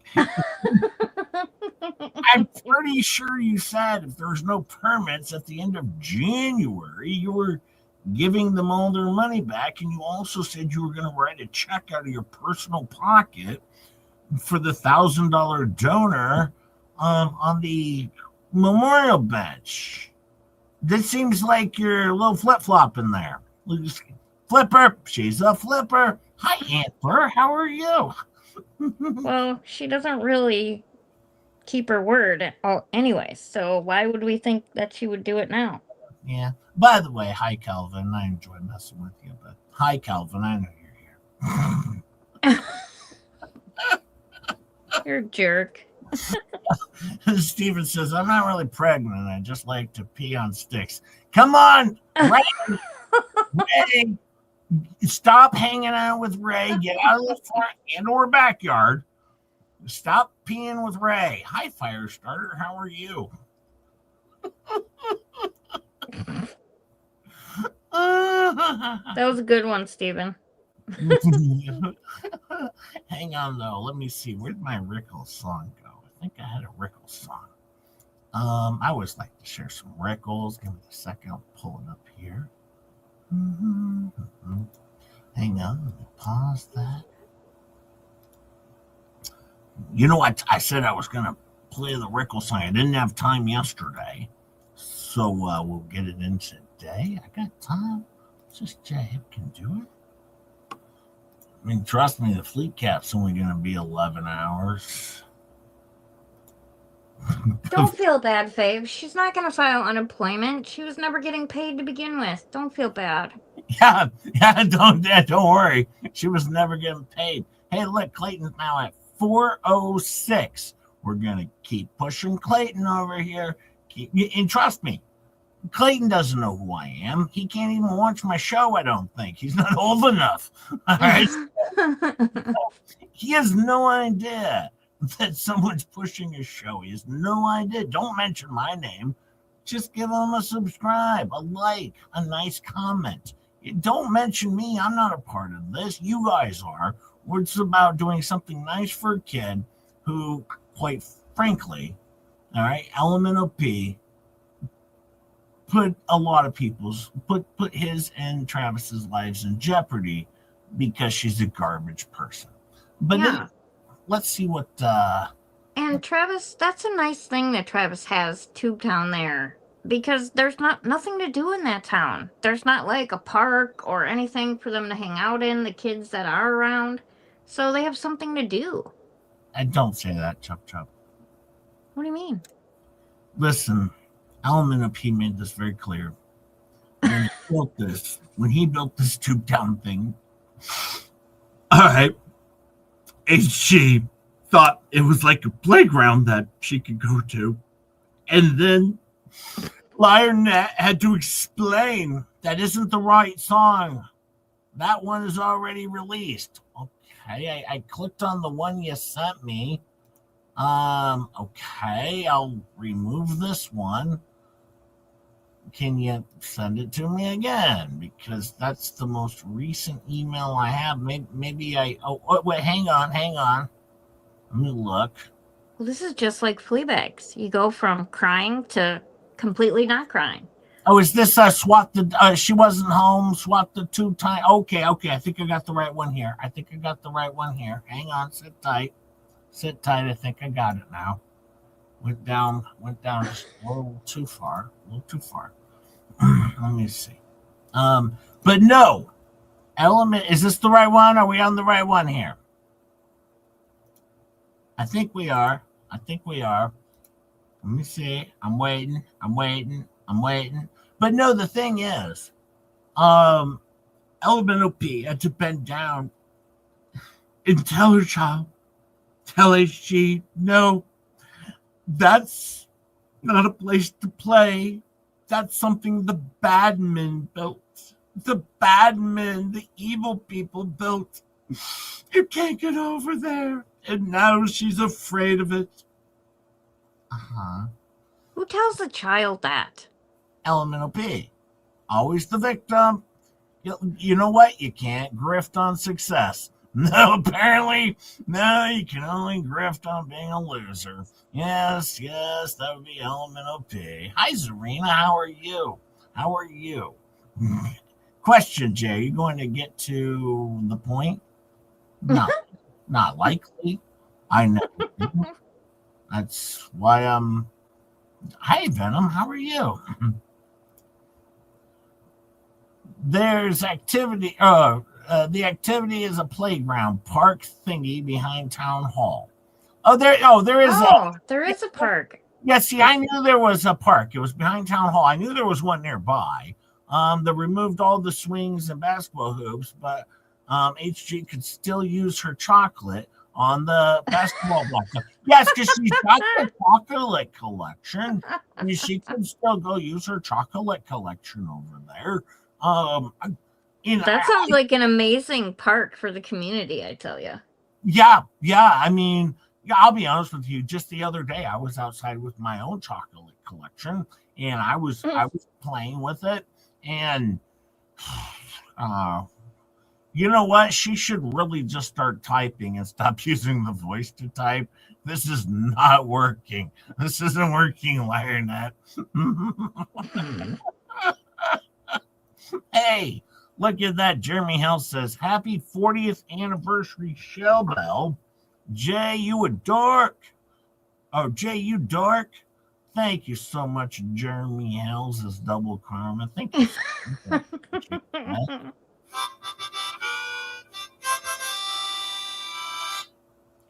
I'm pretty sure you said if there's no permits at the end of January, you were giving them all their money back. And you also said you were going to write a check out of your personal pocket for the $1,000 donor on the memorial bench. This seems like you're a little flip-flopping there. Flipper, she's a flipper. Hi, Aunt Fleur, how are you? Well, she doesn't really keep her word anyway, so why would we think that she would do it now? Yeah. By the way, hi, Calvin. I enjoy messing with you, but hi, Calvin. I know you're here. You're a jerk. Steven says, I'm not really pregnant. I just like to pee on sticks. Come on, Ray. Ray, stop hanging out with Ray. Get out of the front and or backyard. Stop peeing with Ray. Hi, Firestarter. How are you? That was a good one, Steven. Hang on though, let me see. Where'd my Rickles song go? I think I had a Rickles song. I always like to share some Rickles. Give me a second, I'll pull it up here. Hang on, let me pause that. You know what? I said I was going to play the Rickles song. I didn't have time yesterday. So we'll get it in today. I got time. Just J-Hip can do it. I mean, trust me, the fleet cap's only going to be 11 hours. Don't feel bad, Fave. She's not going to file unemployment. She was never getting paid to begin with. Don't feel bad. Yeah, don't worry. She was never getting paid. Hey, look, Clayton's now at 406. We're going to keep pushing Clayton over here. And trust me, Clayton doesn't know who I am. He can't even watch my show, I don't think. He's not old enough. All right? He has no idea that someone's pushing his show. He has no idea. Don't mention my name. Just give him a subscribe, a like, a nice comment. Don't mention me. I'm not a part of this. You guys are. It's about doing something nice for a kid who, quite frankly, all right, Elemental P put a lot of people's put his and Travis's lives in jeopardy because she's a garbage person. But Yeah. let's see what And Travis, that's a nice thing that Travis has Tube Town there. Because there's nothing to do in that town. There's not like a park or anything for them to hang out in, the kids that are around. So they have something to do. I don't say that, Chup Chup. What do you mean? Listen, Elemental P made this very clear. When he built this Tube Town thing, all right, she thought it was like a playground that she could go to. And then LiarNet had to explain that isn't the right song. That one is already released. Okay, I clicked on the one you sent me. Okay, I'll remove this one. Can you send it to me again? Because that's the most recent email I have. Maybe wait, hang on. Let me look. Well, this is just like Fleabags. You go from crying to completely not crying. Oh, is this swat the she wasn't home, swat the 2 times? Okay, I think I got the right one here. Hang on, sit tight. I think I got it now. Went down just a little too far. Let me see. But no. Element, is this the right one? Are we on the right one here? I think we are. Let me see. I'm waiting. But no, the thing is, Elemental P had to bend down and tell her child, tell HG, no, that's not a place to play. That's something the badmen built. The badmen, the evil people built. You can't get over there. And now she's afraid of it. Uh-huh. Who tells the child that? Elemental P. Always the victim. You know what? You can't grift on success. No, apparently, no, you can only grift on being a loser. Yes, that would be Elemental P. Hi, Zarina. How are you? Question, Jay. Are you going to get to the point? No, not likely. I know. That's why I'm... Hi, Venom. How are you? There's activity. The activity is a playground park thingy behind town hall. There is. There is a park. Yeah, see, I knew there was a park. It was behind town hall. I knew there was one nearby. They removed all the swings and basketball hoops, but HG could still use her chocolate on the basketball block. Yes, because she's got the chocolate collection. She could still go use her chocolate collection over there. That sounds like an amazing park for the community, I tell you. Yeah. I mean, I'll be honest with you. Just the other day, I was outside with my own chocolate collection, and I was playing with it. And you know what? She should really just start typing and stop using the voice to type. This is not working. This isn't working, LiarNet. Hey, look at that. Jeremy House says, happy 40th anniversary, Shell Bell. Jay, you a dork. Oh, Jay, you dork. Thank you so much, Jeremy Hells as double karma. Thank you.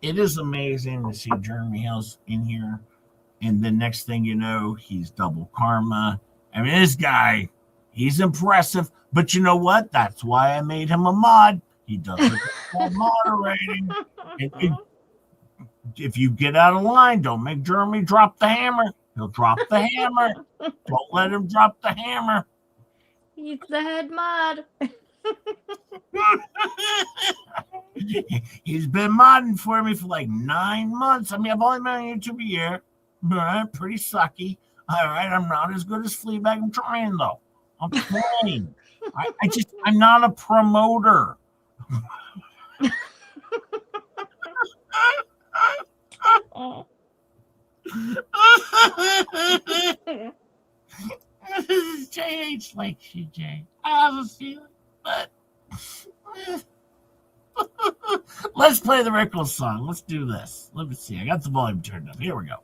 It is amazing to see Jeremy Hells in here. And the next thing you know, he's double karma. I mean, this guy, he's impressive. But you know what? That's why I made him a mod. He does it for moderating. If you get out of line, don't make Jeremy drop the hammer. He'll drop the hammer. Don't let him drop the hammer. He's the head mod. He's been modding for me for like 9 months. I mean, I've only been on YouTube a year. But I'm pretty sucky. All right, I'm not as good as Fleabag. I'm trying, though. I'm trying. I'm not a promoter. JH likes you, Jay. I have a feeling, but let's play the Rickles song. Let's do this. Let me see. I got the volume turned up. Here we go.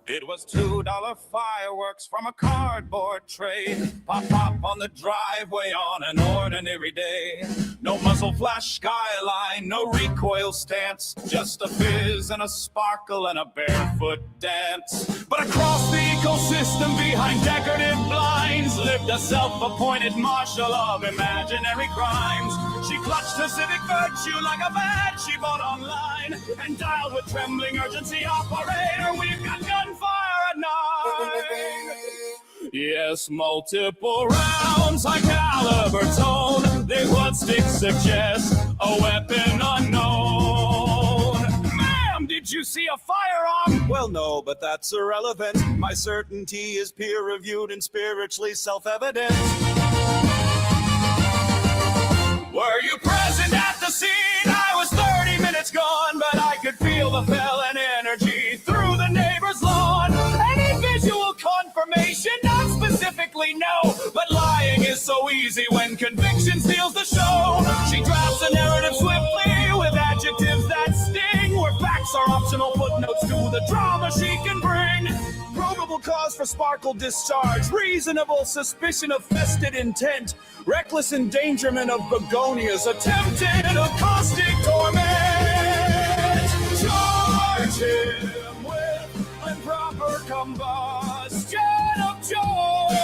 It was $2 fireworks from a cardboard tray. Pop, pop on the driveway on an ordinary day. No muzzle flash skyline, no recoil stance. Just a fizz and a sparkle and a barefoot dance. But across the ecosystem behind decorative blinds lived a self-appointed marshal of imaginary crimes. She clutched her civic virtue like a badge she bought online and dialed with trembling urgency, operator, we've got gunfire at night. Yes, multiple rounds, high caliber tone. They blood sticks suggest a weapon unknown. Ma'am, did you see a firearm? Well, no, but that's irrelevant. My certainty is peer-reviewed and spiritually self-evident. Were you present at the scene? I was 30 minutes gone, but I could feel the felon energy through the neighbor's lawn. Any visual confirmation? Not specifically, no, but lying is so easy when conviction steals the show. She drafts a narrative swiftly with adjectives that sting, where facts are optional footnotes to the drama she can bring. Probable cause for sparkle discharge, reasonable suspicion of vested intent, reckless endangerment of begonias, attempted acoustic torment. Charge him with improper combustion of joy.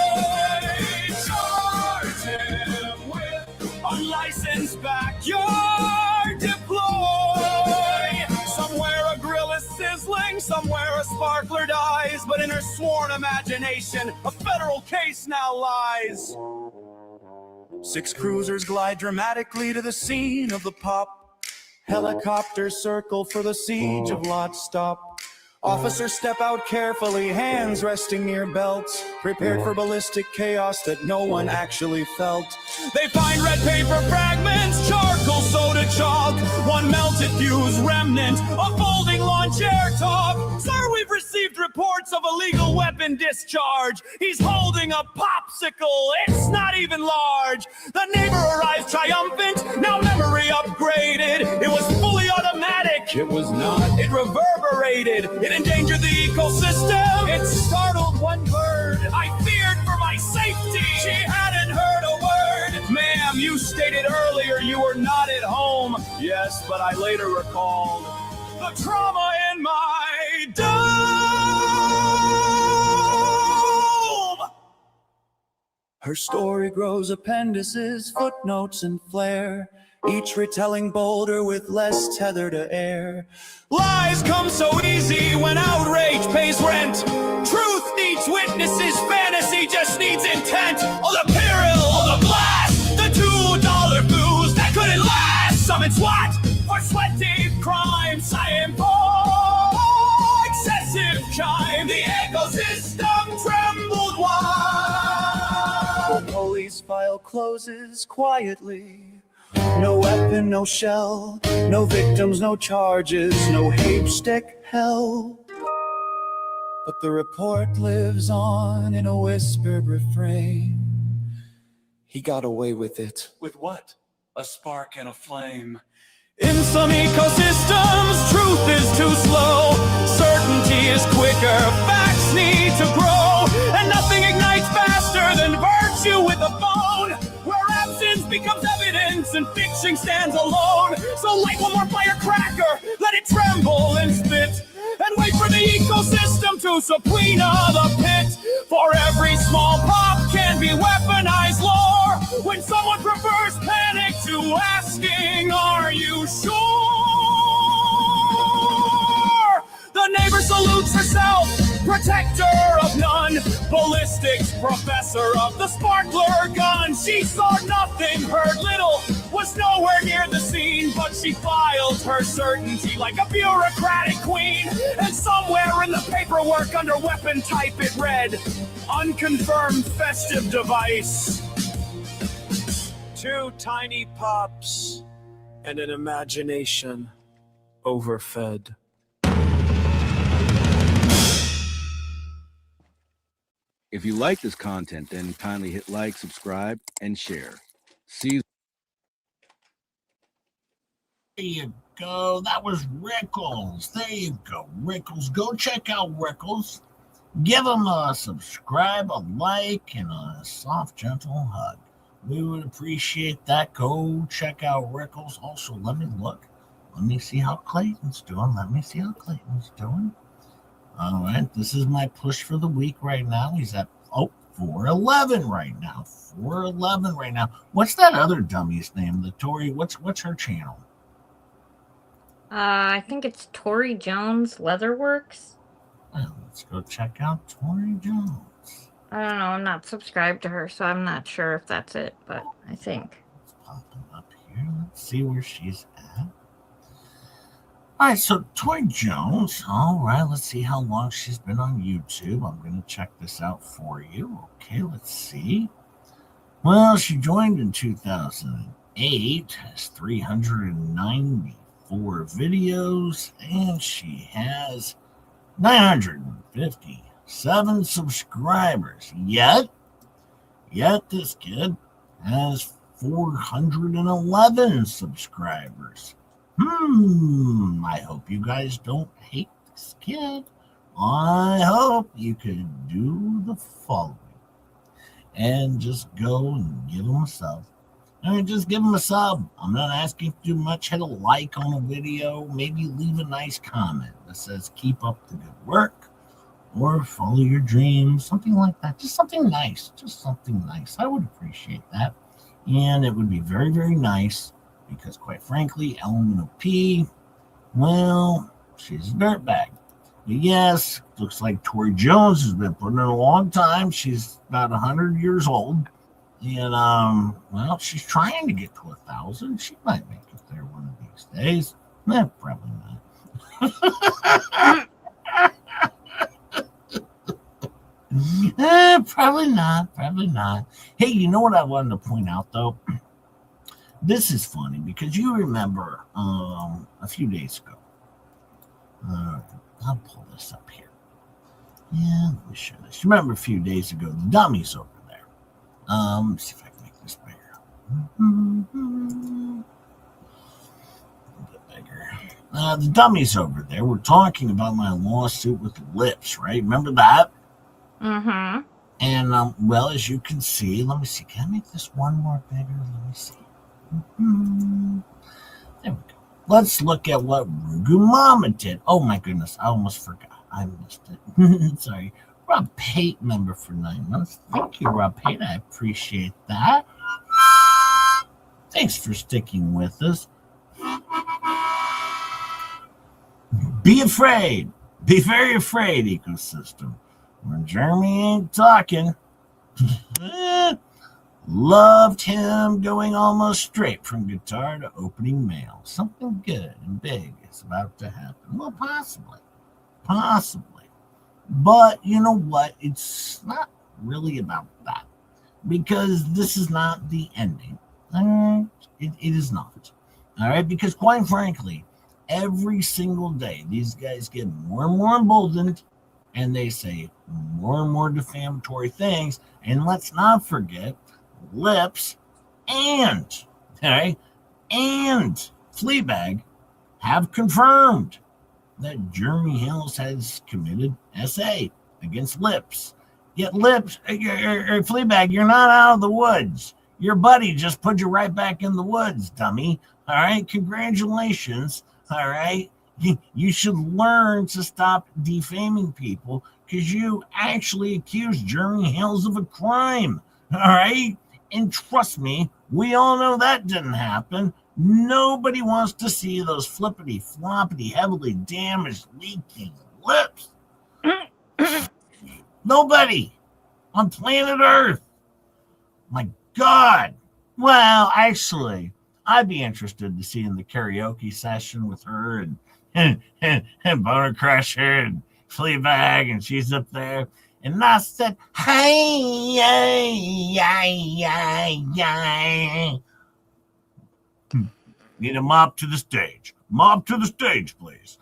Charge him with unlicensed backyard deploy. Somewhere a grill is sizzling, somewhere a sparkler dies, but in her sworn imagination, a federal case now lies. 6 cruisers glide dramatically to the scene of the pop. Helicopters circle for the siege of Lot Stop. Officers step out carefully, hands resting near belts, prepared for ballistic chaos that no one actually felt. They find red paper fragments, charcoal soda chalk, one melted fuse remnant, a folding lawn chair top. Sir, we've received reports of illegal weapon discharge. He's holding a popsicle, it's not even large. The neighbor arrives triumphant, now memory upgraded. It was fully automatic, it was not. It reverberated, it endangered the ecosystem. It startled one bird. I feared for my safety. She hadn't heard a word. Ma'am, you stated earlier you were not at home. Yes, but I later recalled the trauma in my dome. Her story grows appendices, footnotes, and flair, each retelling bolder with less tether to air. Lies come so easy when outrage pays rent. Truth needs witnesses, fantasy just needs intent. Oh, the peril, oh, the blast, the $2 booze that couldn't last. Summon SWAT for sweaty crimes. I am for excessive chime. The ecosystem trembled while the police file closes quietly. No weapon, no shell, no victims, no charges, no H-stick hell. But the report lives on in a whispered refrain. He got away with it. With what? A spark and a flame. In some ecosystems, truth is too slow. Certainty is quicker, facts need to grow. And nothing ignites faster than virtue with a phone, where absence becomes evidence and fiction stands alone. So light one more firecracker, let it tremble and spit, and wait for the ecosystem to subpoena the pit. For every small pop can be weaponized lore, when someone prefers panic to asking, are you sure? The neighbor salutes herself, protector of none, ballistics professor of the sparkler gun. She saw nothing, heard little, was nowhere near the scene, but she filed her certainty like a bureaucratic queen. And somewhere in the paperwork under weapon type it read, unconfirmed festive device. 2 tiny pops and an imagination overfed. If you like this content, then kindly hit like, subscribe, and share. See you. There you go. That was Rickles. There you go, Rickles. Go check out Rickles. Give him a subscribe, a like, and a soft, gentle hug. We would appreciate that. Go check out Rickles. Also, let me look. Let me see how Clayton's doing. All right, this is my push for the week right now. He's at 411 right now. 411 right now. What's that other dummy's name? The Tori. What's her channel? I think it's Tori Jones Leatherworks. Well, let's go check out Tori Jones. I don't know. I'm not subscribed to her, so I'm not sure if that's it, but I think. It's popping up here. Let's see where she's at. All right, so Tori Jones. All right, let's see how long she's been on YouTube. I'm going to check this out for you. Okay, let's see. Well, she joined in 2008, has 394 videos, and she has 957 subscribers. Yet this kid has 411 subscribers. I hope you guys don't hate this kid. I hope you could do the following and just go and give him a sub. I mean, just give him a sub. I'm not asking to do much. Hit a like on a video. Maybe leave a nice comment that says keep up the good work or follow your dreams. Something like that. Just something nice. I would appreciate that. And it would be very, very nice because, quite frankly, Elemental P, well, she's a dirtbag. But yes, looks like Tori Jones has been putting in a long time. She's about 100 years old. And, well, she's trying to get to 1,000. She might make it there one of these days. Probably not. Probably not. Hey, you know what I wanted to point out, though? This is funny because you remember a few days ago. I'll pull this up here. Yeah, let me show this. You remember a few days ago, the dummies over there. Let's see if I can make this bigger. A bit bigger. The dummies over there were talking about my lawsuit with lips, right? Remember that? Mm-hmm. And, well, as you can see, let me see. Can I make this one more bigger? Let me see. There we go. Let's look at what Rugu Mama did. Oh, my goodness. I almost forgot. I missed it. Sorry. Rob Pate member for 9 months. Thank you, Rob Pate. I appreciate that. Thanks for sticking with us. Be afraid. Be very afraid, ecosystem. When Jeremy ain't talking. Loved him going almost straight from guitar to opening mail. Something good and big is about to happen. Well, possibly. But you know what? It's not really about that. Because this is not the ending. It is not. All right? Because quite frankly, every single day, these guys get more and more emboldened, and they say more and more defamatory things. And let's not forget lips and Fleabag have confirmed that Jeremy Hills has committed SA against Lips. Yet Lips, Fleabag, you're not out of the woods. Your buddy just put you right back in the woods, dummy. All right, congratulations. All right, you should learn to stop defaming people because you actually accused Jeremy Hills of a crime. All right, and trust me, we all know that didn't happen. Nobody wants to see those flippity floppity, heavily damaged, leaking lips. Nobody on planet Earth. My God. Well, actually, I'd be interested to see in the karaoke session with her and Boner Crusher and Fleabag, and she's up there. And I said, hey, need a mop to the stage. Mop to the stage, please.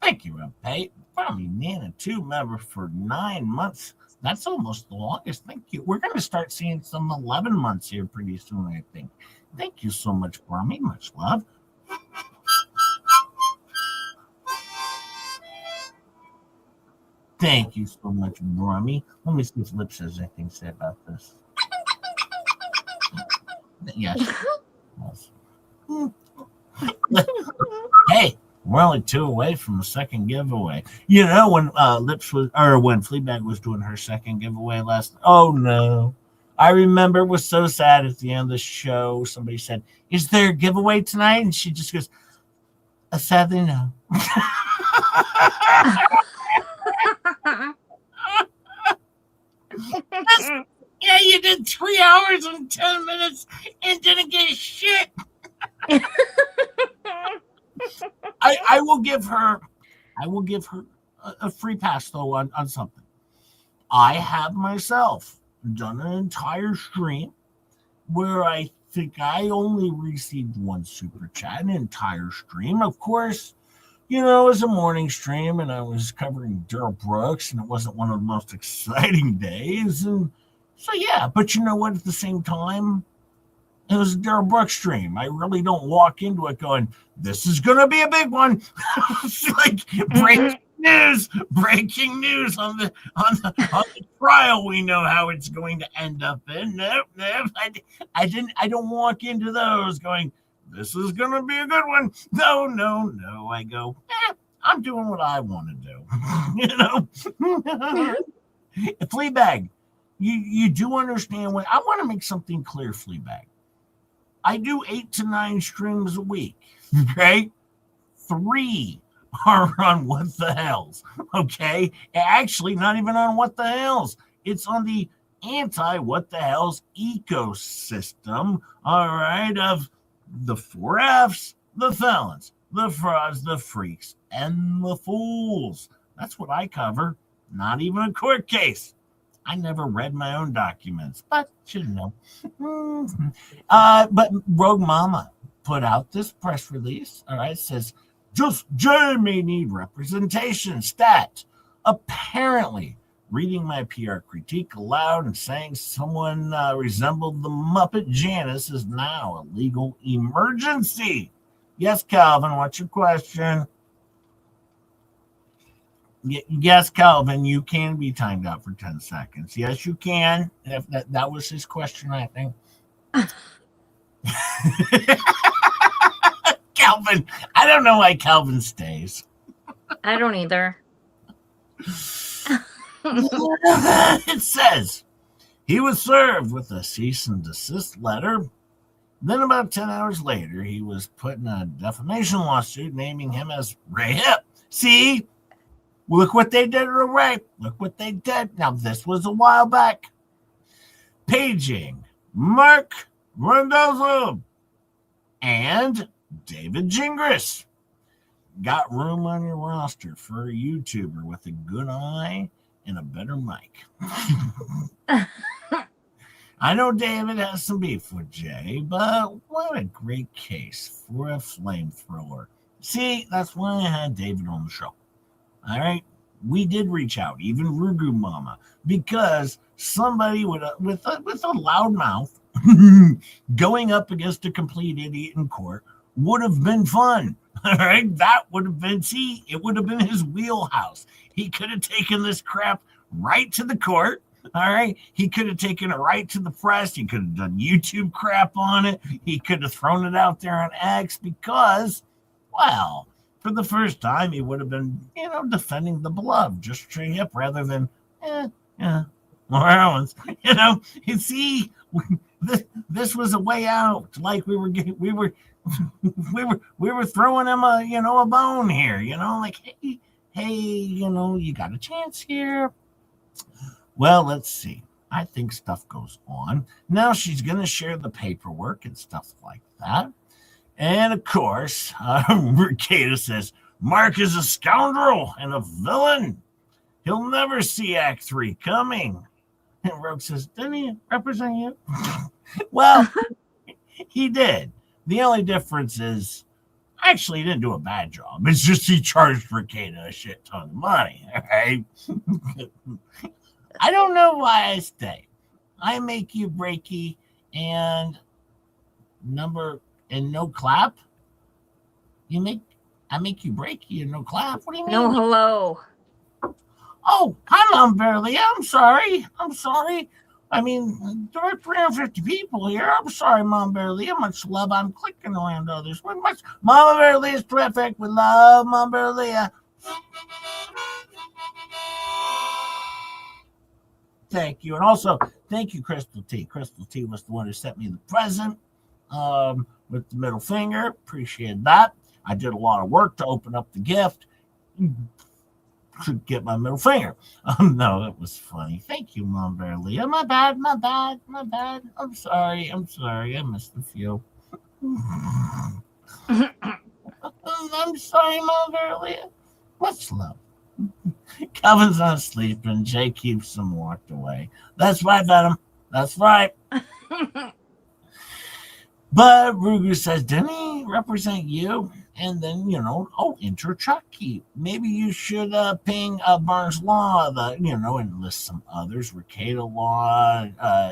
Thank you, Pate. Probably Nana 2 member for 9 months. That's almost the longest. Thank you. We're going to start seeing some 11 months here pretty soon, I think. Thank you so much, Brummy. Much love. Thank you so much, Brummy. Let me see if Lips has anything to say about this. Yes. Hey, we're only 2 away from the second giveaway. You know, when when Fleabag was doing her second giveaway oh no. I remember it was so sad at the end of the show. Somebody said, is there a giveaway tonight? And she just goes, sadly no. Yeah, you did 3 hours and 10 minutes and didn't get shit. I will give her a free pass though on something. I have myself done an entire stream where I think I only received 1 super chat, an entire stream. Of course, you know, it was a morning stream and I was covering Daryl Brooks and it wasn't one of the most exciting days. And so, yeah, but you know what? At the same time, it was a Daryl Brooks stream. I really don't walk into it going, this is going to be a big one. It's like breaking news on the trial. We know how it's going to end up in. Nope. I don't walk into those going, this is going to be a good one. No. I go, I'm doing what I want to do. You know? Fleabag, you do understand what I want to make something clear, Fleabag. I do 8 to 9 streams a week, okay? 3 are on What the Hells, okay? Actually, not even on What the Hells. It's on the Anti-What the Hells ecosystem, all right, of the 4 Fs, the felons, the frauds, the freaks, and the fools. That's what I cover. Not even a court case. I never read my own documents, but you know. But Rogue Mama put out this press release. All right, it says, just Jay may need representation. Stat. Apparently, reading my PR critique aloud and saying someone resembled the Muppet Janice is now a legal emergency. Yes, Calvin, what's your question? Yes, Calvin, you can be timed out for 10 seconds. Yes, you can. If that was his question, I think. Calvin, I don't know why Calvin stays. I don't either. It says he was served with a cease and desist letter. Then about 10 hours later, he was put in a defamation lawsuit naming him as Ray Hip. See? Look what they did to Ray. Look what they did. Now, this was a while back. Paging Mark Randazzo and David Gingras. Got room on your roster for a YouTuber with a good eye and a better mic. I know David has some beef with Jay, but what a great case for a flamethrower. See, that's why I had David on the show. All right, we did reach out, even Rugu Mama, because somebody with a loud mouth Going up against a complete idiot in court would have been fun. All right, that would have been, see, it would have been his wheelhouse. He could have taken this crap right to the court. All right, he could have taken it right to the press. He could have done YouTube crap on it. He could have thrown it out there on X because, well, for the first time, he would have been, defending the beloved just straight up rather than, Morales. You see, this was a way out. Like we were throwing him a bone here. Like hey, you got a chance here. Well, let's see. I think stuff goes on. Now she's going to share the paperwork and stuff like that. And of course, Mercado says, Mark is a scoundrel and a villain. He'll never see Act 3 coming. And Rogue says, didn't he represent you? Well, he did. The only difference is, actually, he didn't do a bad job. It's just he charged Mercado a shit ton of money. All right? I don't know why I stay. I make you breaky and no clap. I make you breaky and no clap. What do you mean? No hello. Oh, hi, Mom Beverly. I'm sorry. I mean, there are 350 people here. I'm sorry, Mom Beverly. How much love I'm clicking around others. Mama Beverly is terrific. We love Mom Beverly. Thank you. And also, thank you, Crystal T. Crystal T was the one who sent me the present with the middle finger. Appreciate that. I did a lot of work to open up the gift to get my middle finger. No, it was funny. Thank you, Mom Beverly. My bad. I'm sorry. I missed a few. I'm sorry, Mom Beverly. Much love. Kevin's not sleeping. Jay keeps him locked away. That's right, Venom. That's right. But Rugu says, didn't he represent you? And then, enter Chucky. Maybe you should ping Barnes Law, and list some others. Ricada Law,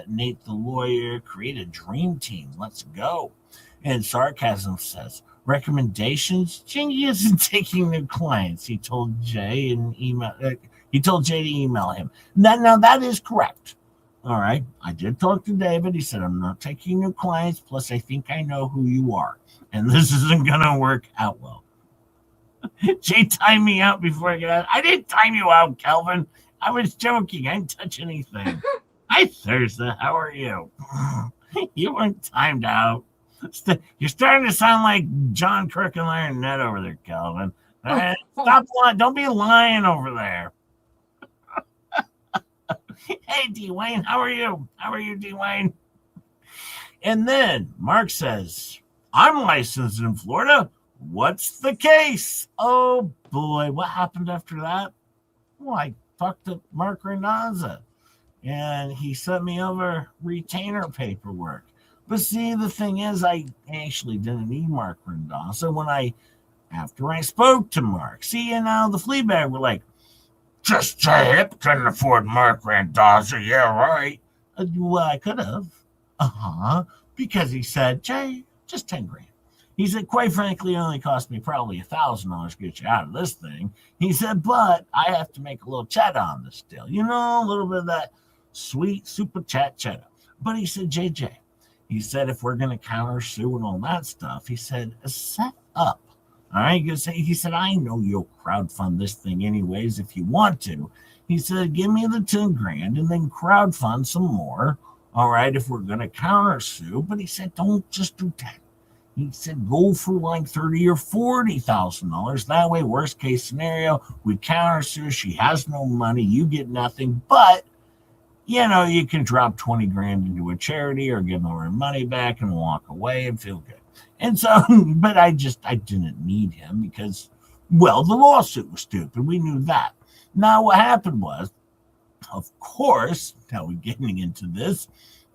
Nate the Lawyer, create a dream team. Let's go. And Sarcasm says, recommendations? Chingy isn't taking new clients. He told Jay to email him. Now that is correct. All right. I did talk to David. He said, I'm not taking new clients. Plus, I think I know who you are. And this isn't going to work out well. Jay timed me out before I got out. I didn't time you out, Kelvin. I was joking. I didn't touch anything. Hi, Thursday. How are you? You weren't timed out. You're starting to sound like John Kirk and Larry Ned over there, Kelvin. Stop lying. Don't be lying over there. Hey, D-Wayne, how are you? How are you, D-Wayne? And then Mark says, I'm licensed in Florida. What's the case? Oh, boy. What happened after that? Well, I talked to Mark Randazza, and he sent me over retainer paperwork. But see, the thing is, I actually didn't need Mark Randazza after I spoke to Mark. See, and now the Fleabag were like, just Jay Hip couldn't afford Mark Randazza. Yeah, right. Well, I could have. Because he said, Jay, just 10 grand. He said, quite frankly, it only cost me probably $1,000 to get you out of this thing. He said, but I have to make a little cheddar on this deal. A little bit of that sweet super cheddar. But he said, JJ, he said, if we're going to counter sue and all that stuff, he said, set up. All right. He said, I know you'll crowdfund this thing anyways if you want to. He said, give me the 10 grand and then crowdfund some more. All right. If we're going to counter sue. But he said, don't just do that. He said, go for like $30,000 or $40,000. That way, worst case scenario, we counter sue. She has no money. You get nothing. But, you can drop 20 grand into a charity or give them her money back and walk away and feel good. And so, but I didn't need him because, well, the lawsuit was stupid. We knew that. Now, what happened was, of course, now we're getting into this,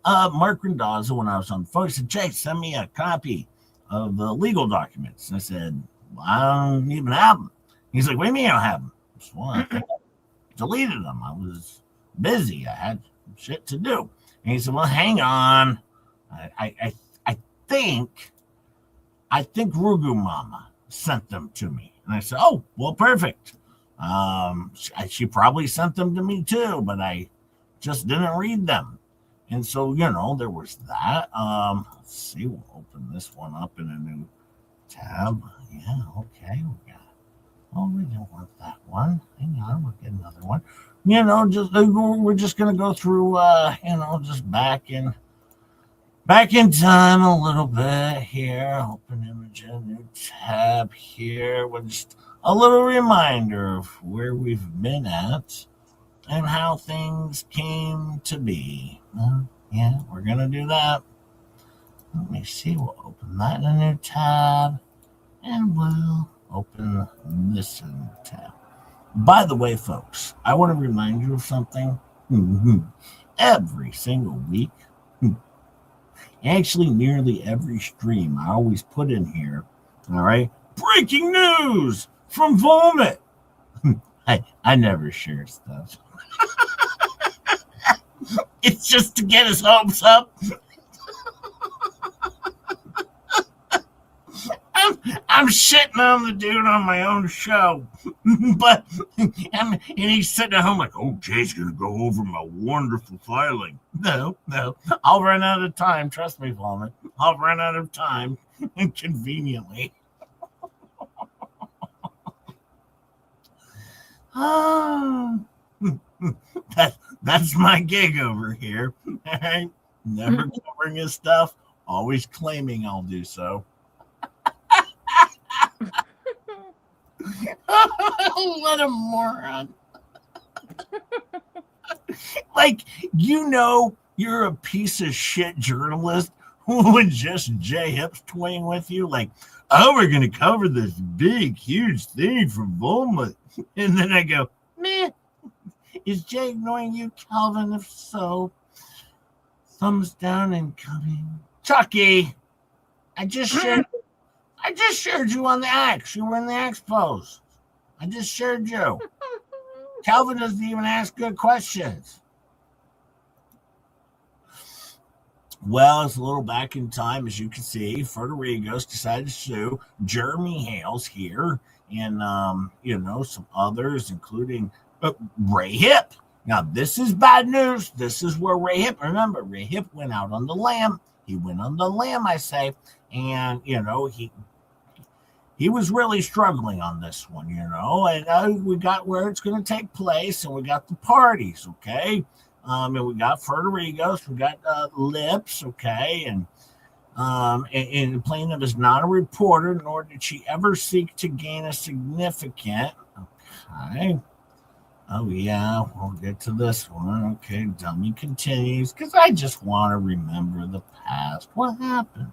Mark Randazza, when I was on the phone, said, Jay, send me a copy of the legal documents. And I said, well, I don't even have them. He's like, what do you mean I don't have them? Well, I deleted them. I was busy. I had shit to do. And he said, well, hang on. I think Rugu Mama sent them to me, and I said, "Oh, well, perfect." She probably sent them to me too, but I just didn't read them, and so there was that. Let's see, we'll open this one up in a new tab. Yeah, okay, we got. Oh, we didn't want that one. Hang on, we'll get another one. We're just gonna go through, just back in time a little bit here. Open image, a new tab here with just a little reminder of where we've been at and how things came to be. Yeah, we're gonna do that. Let me see. We'll open that in a new tab, and we'll open this in a new tab. By the way, folks, I want to remind you of something. Every single week, actually nearly every stream, I always put in here, all right, breaking news from Vomit. I never share stuff. It's just to get his hopes up. I'm shitting on the dude on my own show, but and he's sitting at home like, "Oh, Jay's gonna go over my wonderful filing." No, I'll run out of time. Trust me, Vomit. I'll run out of time conveniently. That's my gig over here. All right, never covering his stuff, always claiming I'll do so. What a moron. Like, you're a piece of shit journalist when just Jay Hip's toying with you. Like, oh, we're going to cover this big, huge thing from Volma. And then I go, meh. Is Jay ignoring you, Calvin? If so, thumbs down and coming. Chucky, I just shared you on the Axe. You were in the Axe post. I just shared you. Calvin doesn't even ask good questions. Well, it's a little back in time, as you can see. Federico's decided to sue Jeremy Hales here, and some others, including Ray Hip. Now, this is bad news. This is where Ray Hip. Remember, Ray Hip went out on the lamb. He went on the lamb, I say, and he was really struggling on this one, and we got where it's going to take place, and we got the parties, okay? And we got Federico's, we got Lips, okay? And the plaintiff is not a reporter, nor did she ever seek to gain a significant, okay? Oh, yeah, we'll get to this one. Okay, dummy continues, because I just want to remember the past. What happened?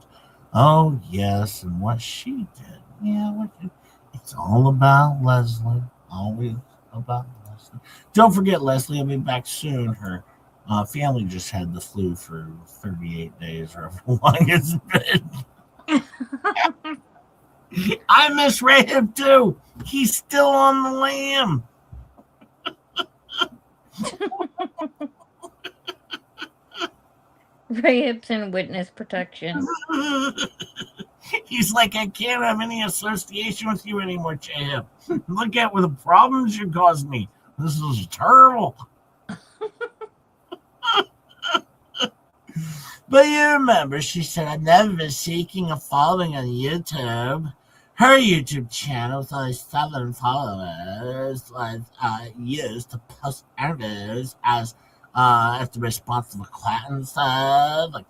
Oh, yes, and what she did. Yeah, it's all about Leslie. Always about Leslie. Don't forget, Leslie will be back soon. Her family just had the flu for 38 days or however long it's been. I miss Ray Hip too. He's still on the lam. Ray Hip's in witness protection. He's like, I can't have any association with you anymore, J-Hip. Look at the problems you caused me. This is terrible. But you remember, she said, I've never been seeking a following on YouTube. Her YouTube channel with only 7 followers was used to post interviews as the responsible Clayton said, like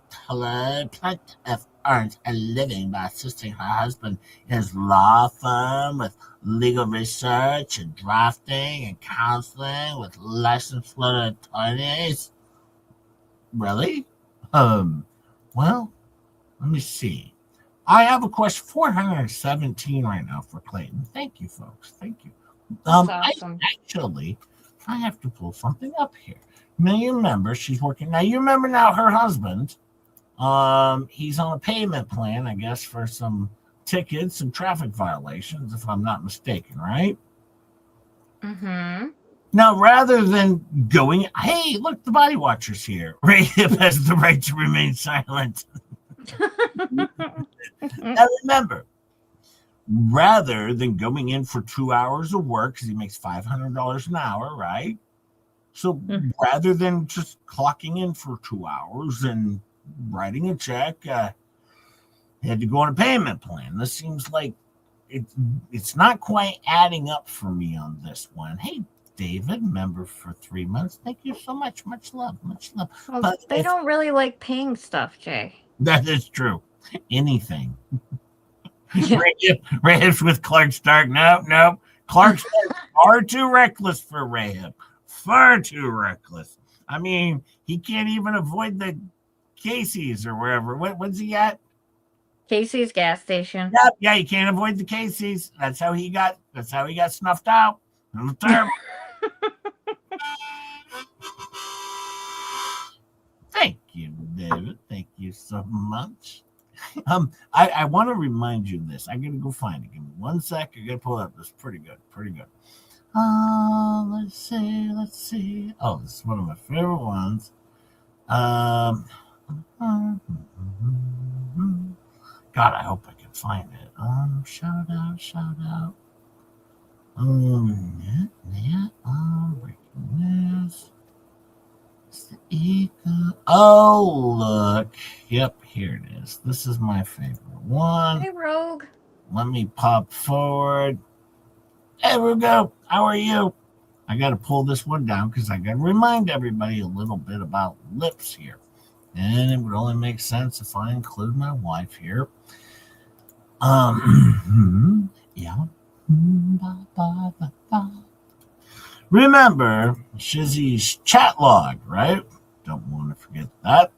plaintiff earns a living by assisting her husband in his law firm with legal research and drafting and counseling with licensed Florida attorneys. Really? Well, let me see. I have a question 417 right now for Clayton. Thank you, folks. Thank you. That's awesome. I have to pull something up here. Now you remember she's working. Now you remember now her husband. He's on a payment plan, I guess, for some tickets and traffic violations, if I'm not mistaken, right? Mm-hmm. Now, rather than going, hey, look, the body watcher's here. Ray Hip has the right to remain silent. Now, remember, rather than going in for 2 hours of work, because he makes $500 an hour, right? So rather than just clocking in for 2 hours and writing a check, he had to go on a payment plan. This seems like it's not quite adding up for me on this one. Hey, David, member for 3 months. Thank you so much. Much love. Much love. Well, But they don't really like paying stuff, Jay. that is true. Anything. Rahip's with Clark Stark. No. Clark Stark far too reckless for Rahip. Far too reckless. I mean, he can't even avoid the Casey's or wherever. What's he at? Casey's gas station. Yep, yeah, you can't avoid the Casey's. That's how he got snuffed out. Thank you, David. Thank you so much. I want to remind you of this. I gotta go find it. Give me 1 sec. I gotta pull it up. This is pretty good. Let's see. Oh, this is one of my favorite ones. God, I hope I can find it. Shout out. Breaking news. It's the eagle. Oh, look. Yep, here it is. This is my favorite one. Hey, Rogue. Let me pop forward. Hey, Rugo. How are you? I got to pull this one down because I got to remind everybody a little bit about lips here. And it would only make sense if I include my wife here. Yeah. Remember Shizzy's chat log, right? Don't want to forget that.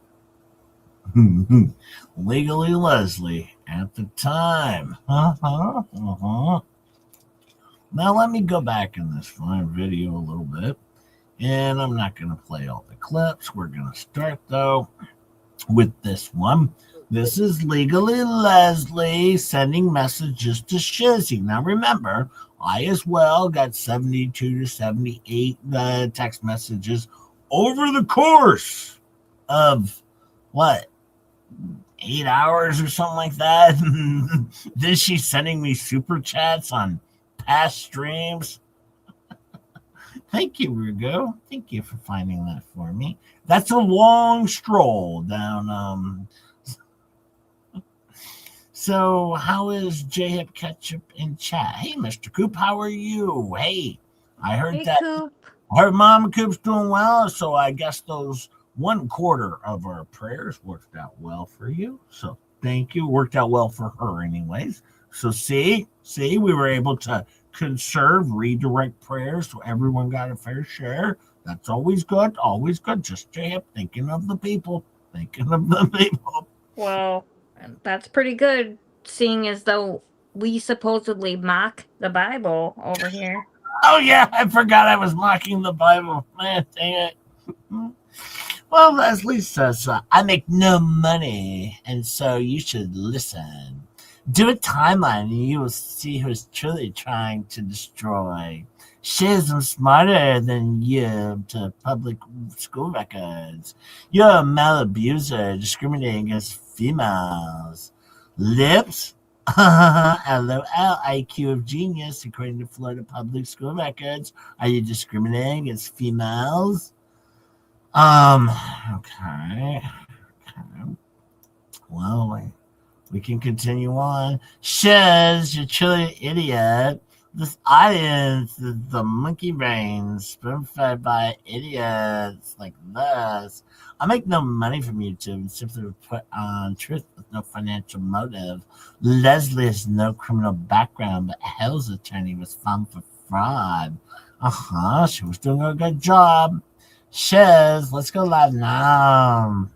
Legally Leslie at the time. Now let me go back in this fine video a little bit. And I'm not going to play all the clips. We're going to start, though, with this one. This is Legally Leslie sending messages to Shizzy. Now, remember, I as well got 72 to 78 text messages over the course of, 8 hours or something like that? Then she's sending me super chats on past streams. Thank you, Rugo. Thank you for finding that for me. That's a long stroll down. So, how is J-Hip Ketchup in chat? Hey, Mr. Coop, how are you? Hey, I heard Hey, that. Coop. I heard Mama Coop's doing well, so I guess those 1/4 of our prayers worked out well for you. So, thank you. Worked out well for her, anyways. So, see, we were able to redirect prayers so everyone got a fair share. That's always good. Just J-Hip thinking of the people. Well, that's pretty good, seeing as though we supposedly mock the Bible over here. Oh, yeah, I forgot I was mocking the Bible. Man, dang it. Well, Leslie says, I make no money, and so you should listen. Do a timeline, and you will see who's truly trying to destroy. Shiz, I'm smarter than you to public school records. You're a malabuser discriminating against females. Lips? LOL, IQ of genius, according to Florida public school records. Are you discriminating against females? Okay. Well, we can continue on. Shiz, you're truly an idiot. This audience is the monkey brains spoon-fed by idiots like this. I make no money from YouTube and simply put on truth with no financial motive. Leslie has no criminal background, but Hell's attorney was found for fraud. She was doing a good job. Shiz, let's go live now.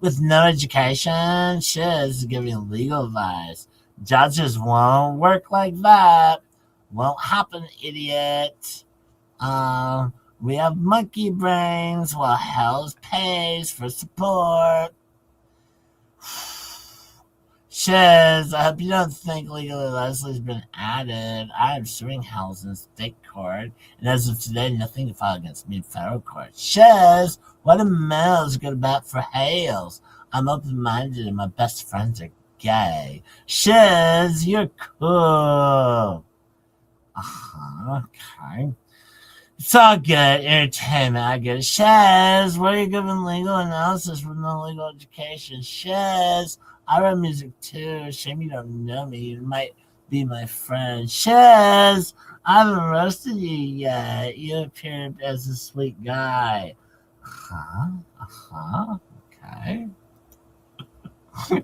With no education, Shiz is giving legal advice. Judges won't work like that. Won't happen, idiot. We have monkey brains while Hell's pays for support. Shiz, I hope you don't think Legally Leslie's been added. I am suing Hells in state court, and as of today, nothing to file against me in federal court. Shiz, what a male's good about for Hales. I'm open-minded and my best friends are gay. Shiz, you're cool. Okay. It's all good. Entertainment. I get it. Shiz, why are you giving legal analysis with no legal education? Shiz, I write music too. Shame you don't know me. You might be my friend. Shiz, I haven't roasted you yet. You appear as a sweet guy. Okay.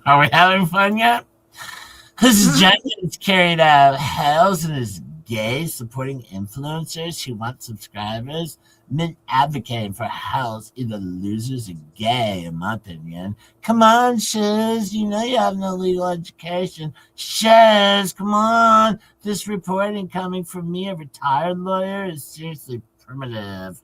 Are we having fun yet? This Jenkins carried out Hells and his gay supporting influencers who want subscribers. Men advocating for Hells, either losers or gay, in my opinion. Come on, Shiz, you know you have no legal education. Shiz, come on. This reporting coming from me, a retired lawyer, is seriously primitive.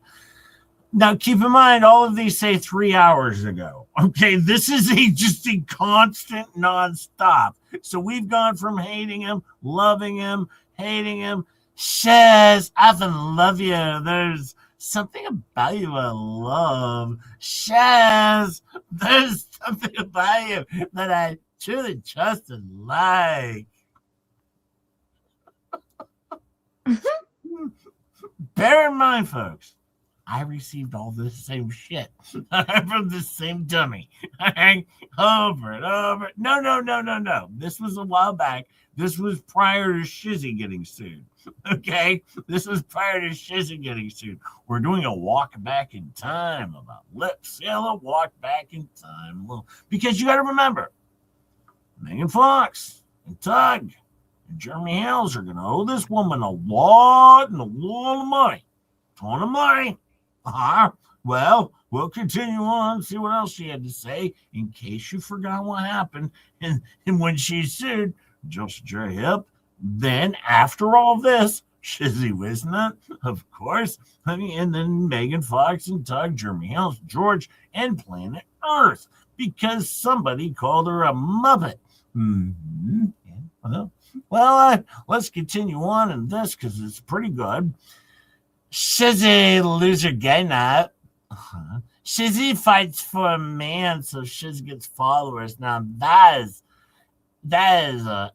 Now, keep in mind, all of these say 3 hours ago. Okay, this is just a constant nonstop. So we've gone from hating him, loving him, hating him. Shiz, I fucking love you. There's something about you I love. Shiz, there's something about you that I truly trust and like. Bear in mind, folks, I received all this same shit from the same dummy. Over and over. No. This was a while back. This was prior to Shizzy getting sued. Okay? This was prior to Shizzy getting sued. We're doing a walk back in time about lips. Yeah, a little walk back in time. Because you got to remember, Megan Fox and Tug and Jeremy Hales are going to owe this woman a lot of money. Ton of money. Well, we'll continue on, see what else she had to say, in case you forgot what happened. And when she sued Just J Hip, then after all this, Shizzy Wisnut, of course, and then Megan Fox and Tug, Jeremy Hales, George, and Planet Earth, because somebody called her a Muppet. Well, let's continue on in this because it's pretty good. Shizzy loser gay nut. Shizzy fights for a man, so Shiz gets followers. Now that is a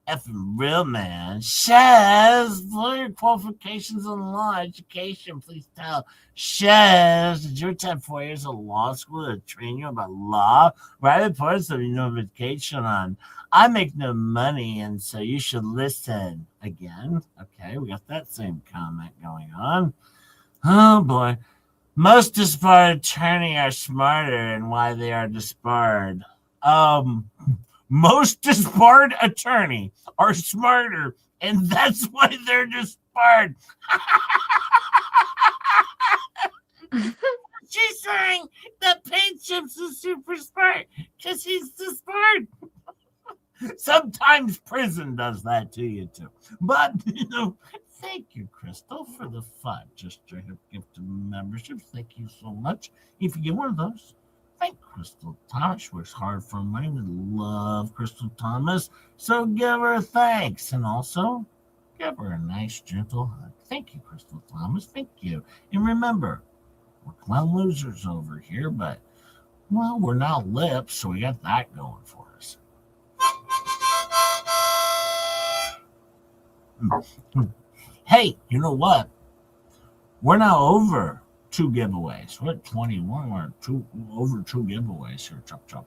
effing real man. Shiz, what are your qualifications in law education? Please tell. Shiz, did you attend 4 years of law school to train you about law? Write reports of your vacation on. I make no money, and so you should listen. Again, okay, we got that same comment going on. Oh boy. Most disbarred attorney are smarter, and why they are disbarred. Most disbarred attorney are smarter, and that's why they're disbarred. She's saying that Paint Chips is super smart because he's disbarred. Sometimes prison does that to you too. But, thank you, Crystal, for the Just Straight Up gift of membership. Thank you so much. If you get one of those, thank Crystal Thomas. She works hard for money. We love Crystal Thomas. So give her thanks. And also, give her a nice, gentle hug. Thank you, Crystal Thomas. Thank you. And remember, we're clown losers over here, but, well, we're not lips, so we got that going for us. Hey, you know what? We're now over 2 giveaways. We're at 21. We're at over 2 giveaways here. Chop.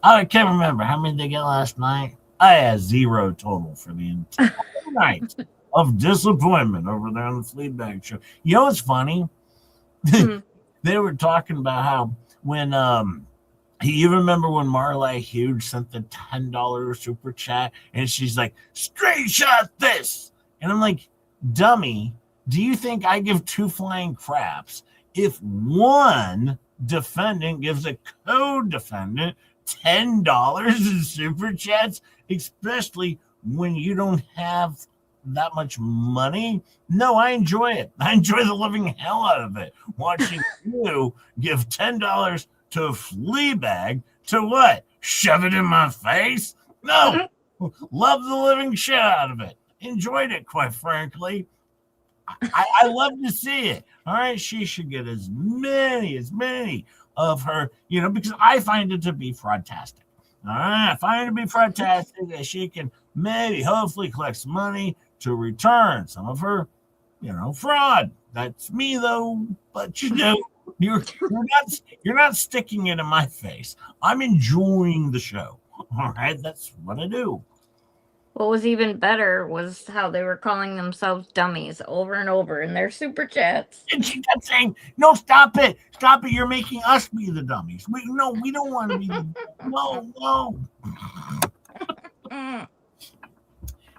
I can't remember how many they get last night. I had 0 total for the entire night of disappointment over there on the Fleabag show. You know what's funny? They were talking about how when you remember when Marla Huge sent the $10 super chat and she's like, screenshot this. And I'm like, dummy, do you think I give 2 flying craps if one defendant gives a co-defendant $10 in super chats, especially when you don't have that much money. No, I enjoy it. I enjoy the living hell out of it. Watching you give $10 to Fleabag to what? Shove it in my face? No. Love the living shit out of it. Enjoyed it, quite frankly. I love to see it. All right, she should get as many of her, because I find it to be fraudtastic. All right, I find it to be fraudtastic that she can maybe, hopefully, collect some money to return some of her, fraud. That's me though. But you're not sticking it in my face. I'm enjoying the show. All right, that's what I do. What was even better was how they were calling themselves dummies over and over in their super chats. And she kept saying, "No, stop it! Stop it! You're making us be the dummies. We don't want to be the no."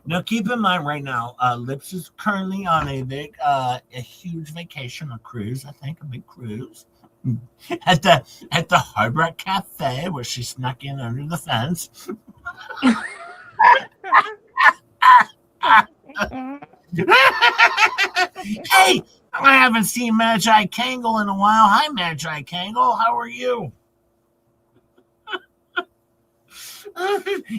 Now, keep in mind, right now, Lips is currently on a huge vacation, a cruise. I think a big cruise at the Hard Rock Cafe, where she snuck in under the fence. Hey, I haven't seen Magi Kangle in a while. Hi, Magi Kangle. How are you?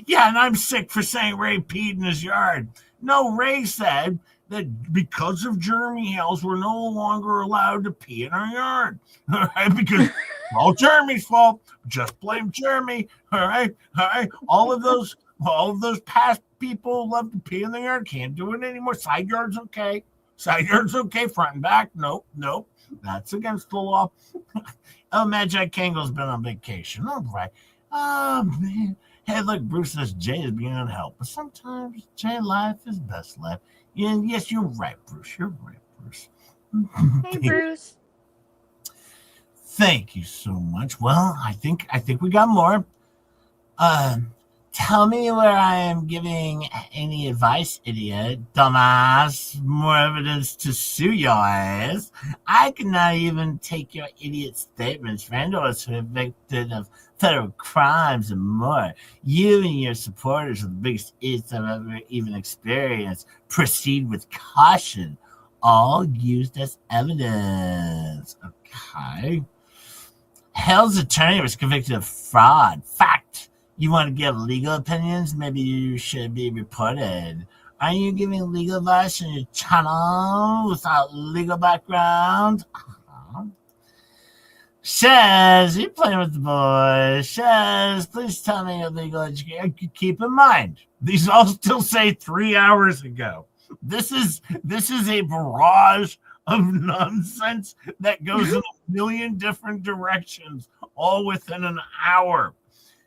Yeah, and I'm sick for saying Ray peed in his yard. No, Ray said that because of Jeremy Hills, we're no longer allowed to pee in our yard. All right, because it's all Jeremy's fault. Just blame Jeremy. All right. All of those past people love to pee in the yard. Can't do it anymore. Side yard's okay. Front and back, nope. That's against the law. Oh, Magi Kangle's been on vacation. All right. Oh, man. Hey, look, Bruce says Jay is beyond help. But sometimes Jay life is best life. And yes, you're right, Bruce. Hey, Bruce. Thank you so much. Well, I think we got more. Tell me where I am giving any advice, idiot, dumbass. More evidence to sue your ass. I cannot even take your idiot statements. Vandals who are convicted of federal crimes and more. You and your supporters are the biggest idiots I've ever even experienced. Proceed with caution. All used as evidence. Okay. Hell's attorney was convicted of fraud. Fact. You want to give legal opinions? Maybe you should be reported. Are you giving legal advice on your channel without legal background? Says, you playing with the boys. Says, please tell me your legal education. Keep in mind, these all still say 3 hours ago. This is a barrage of nonsense that goes in a million different directions, all within an hour.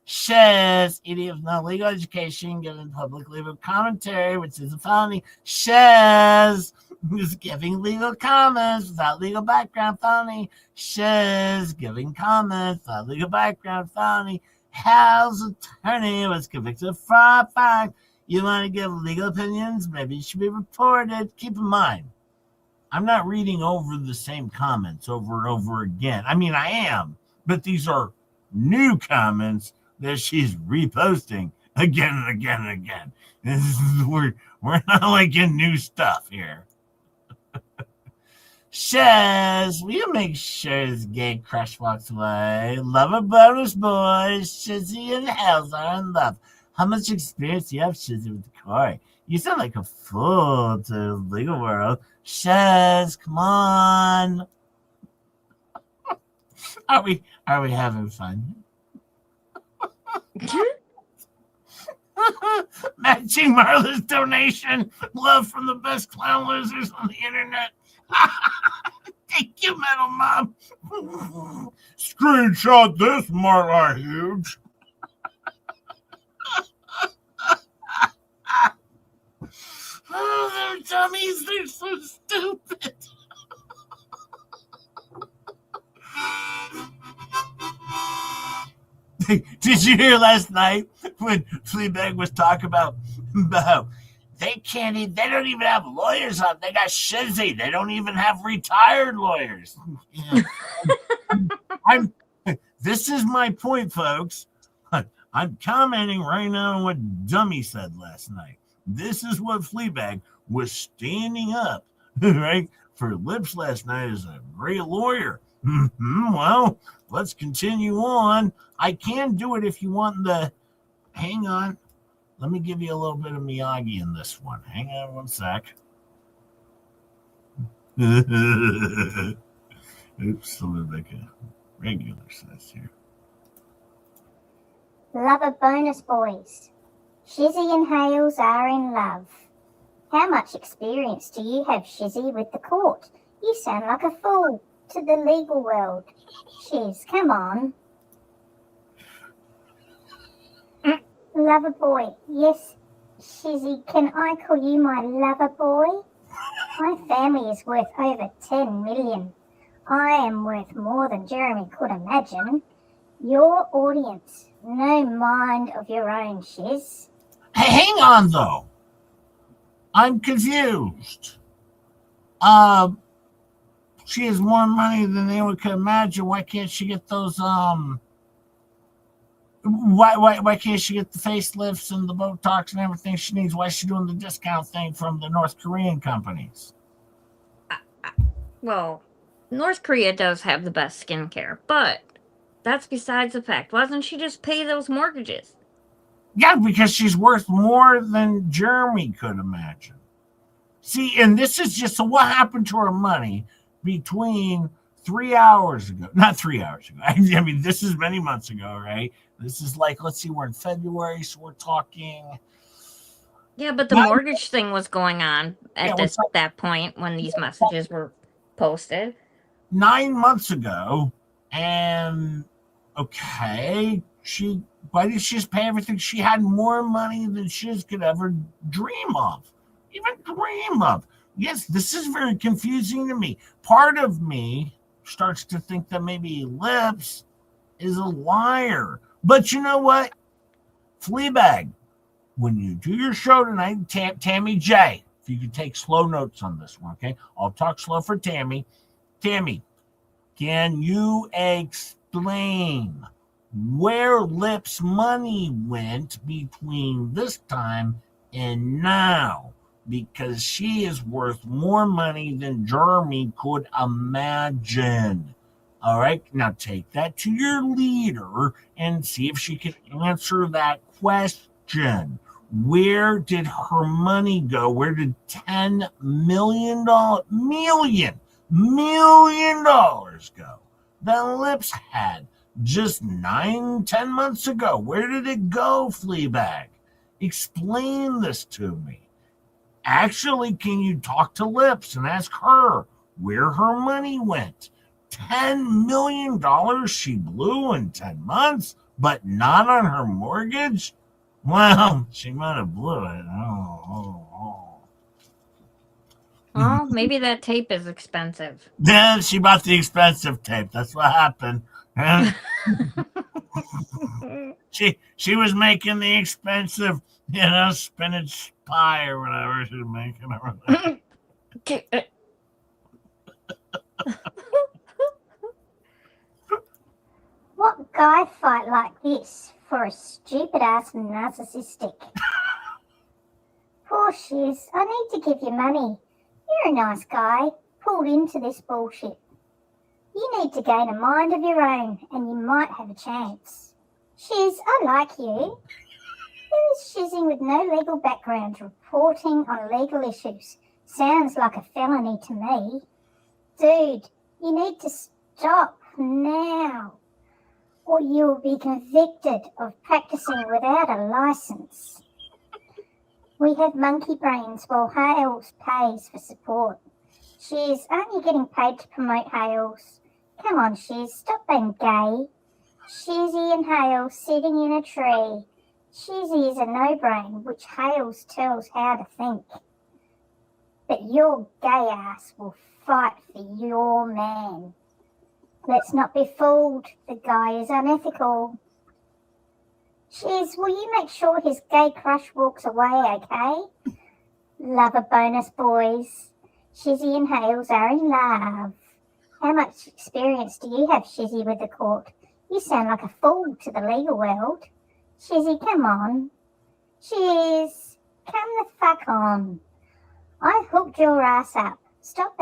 Says, idiot with no legal education, given public legal commentary, which is a felony. Says, is giving legal comments without legal background, felony. Says, giving comments without legal background, felony. Hal's attorney was convicted of fraud. Fact. You want to give legal opinions? Maybe you should be reported. Keep in mind, I'm not reading over the same comments over and over again. I mean, I am, but these are new comments that she's reposting again and again and again. We're not like in new stuff here. Says, will you make sure his gay crush walks away? Love a bonus, boys. Shizzy and Hells are in love. How much experience do you have, Shizzy, with the court? You sound like a fool to the legal world. Shaz, come on. Are we having fun? Matching Marla's donation. Love from the best clown losers on the internet. Thank you, Metal Mom. Screenshot this, Marla Huge. Oh, they're dummies. They're so stupid. Did you hear last night when Fleabag was talking about they don't even have lawyers on. They got Shizzy. They don't even have retired lawyers. This is my point, folks. I'm commenting right now on what Dummy said last night. This is what Fleabag was standing up, right, for Lips last night as a great lawyer. Well, let's continue on. I can do it if you want the. Hang on. Let me give you a little bit of Miyagi in this one. Hang on one sec. Oops, let me make a regular size here. Lover bonus, boys. Shizzy and Hales are in love. How much experience do you have, Shizzy, with the court? You sound like a fool to the legal world. Shiz, come on. Lover boy. Yes, Shizzy, can I call you my lover boy? My family is worth over 10 million. I am worth more than Jeremy could imagine. Your audience, no mind of your own, Shiz. Hey, hang on, though. I'm confused. She has more money than anyone could imagine. Why can't she get those, why can't she get the facelifts and the Botox and everything she needs? Why is she doing the discount thing from the North Korean companies? Well, North Korea does have the best skincare, but that's besides the fact. Why doesn't she just pay those mortgages? Yeah, because she's worth more than Jeremy could imagine. See, and this is just so what happened to her money between 3 hours ago. Not 3 hours ago. I mean, this is many months ago, right? This is like, let's see, we're in February, so we're talking. Yeah, but the mortgage thing was going on at that point when these messages were posted. 9 months ago, and okay, why did she just pay everything? She had more money than she could ever dream of, even dream of. Yes, this is very confusing to me. Part of me starts to think that maybe Lips is a liar. But you know what? Fleabag, when you do your show tonight, Tammy J, if you could take slow notes on this one, okay? I'll talk slow for Tammy. Tammy, can you explain where Lips' money went between this time and now? Because she is worth more money than Jeremy could imagine. All right, now take that to your leader and see if she can answer that question. Where did her money go? Where did $10 million go that Lips had just 9-10 months ago? Where did it go, Fleabag? Explain this to me. Actually, can you talk to Lips and ask her where her money went? $10 million she blew in 10 months, but not on her mortgage? Well, she might have blew it. Well, maybe that tape is expensive. Then she bought the expensive tape. That's what happened. She was making the expensive, spinach pie or whatever she was making. What guy fight like this for a stupid ass narcissistic? Poor Shiz, I need to give you money. You're a nice guy, pulled into this bullshit. You need to gain a mind of your own, and you might have a chance. Shiz, I like you. Who is shizzing with no legal background reporting on legal issues? Sounds like a felony to me. Dude, you need to stop now, or you'll be convicted of practicing without a license. We have monkey brains while Hales pays for support. Shiz, aren't you getting paid to promote Hales? Come on, Shiz, stop being gay. Shizzy and Hales sitting in a tree. Shizzy is a no-brain, which Hales tells how to think. But your gay ass will fight for your man. Let's not be fooled. The guy is unethical. Shiz, will you make sure his gay crush walks away, okay? Lover bonus, boys. Shizzy and Hales are in love. How much experience do you have, Shizzy, with the court? You sound like a fool to the legal world. Shizzy, come on. Shiz, come the fuck on. I hooked your ass up. Stop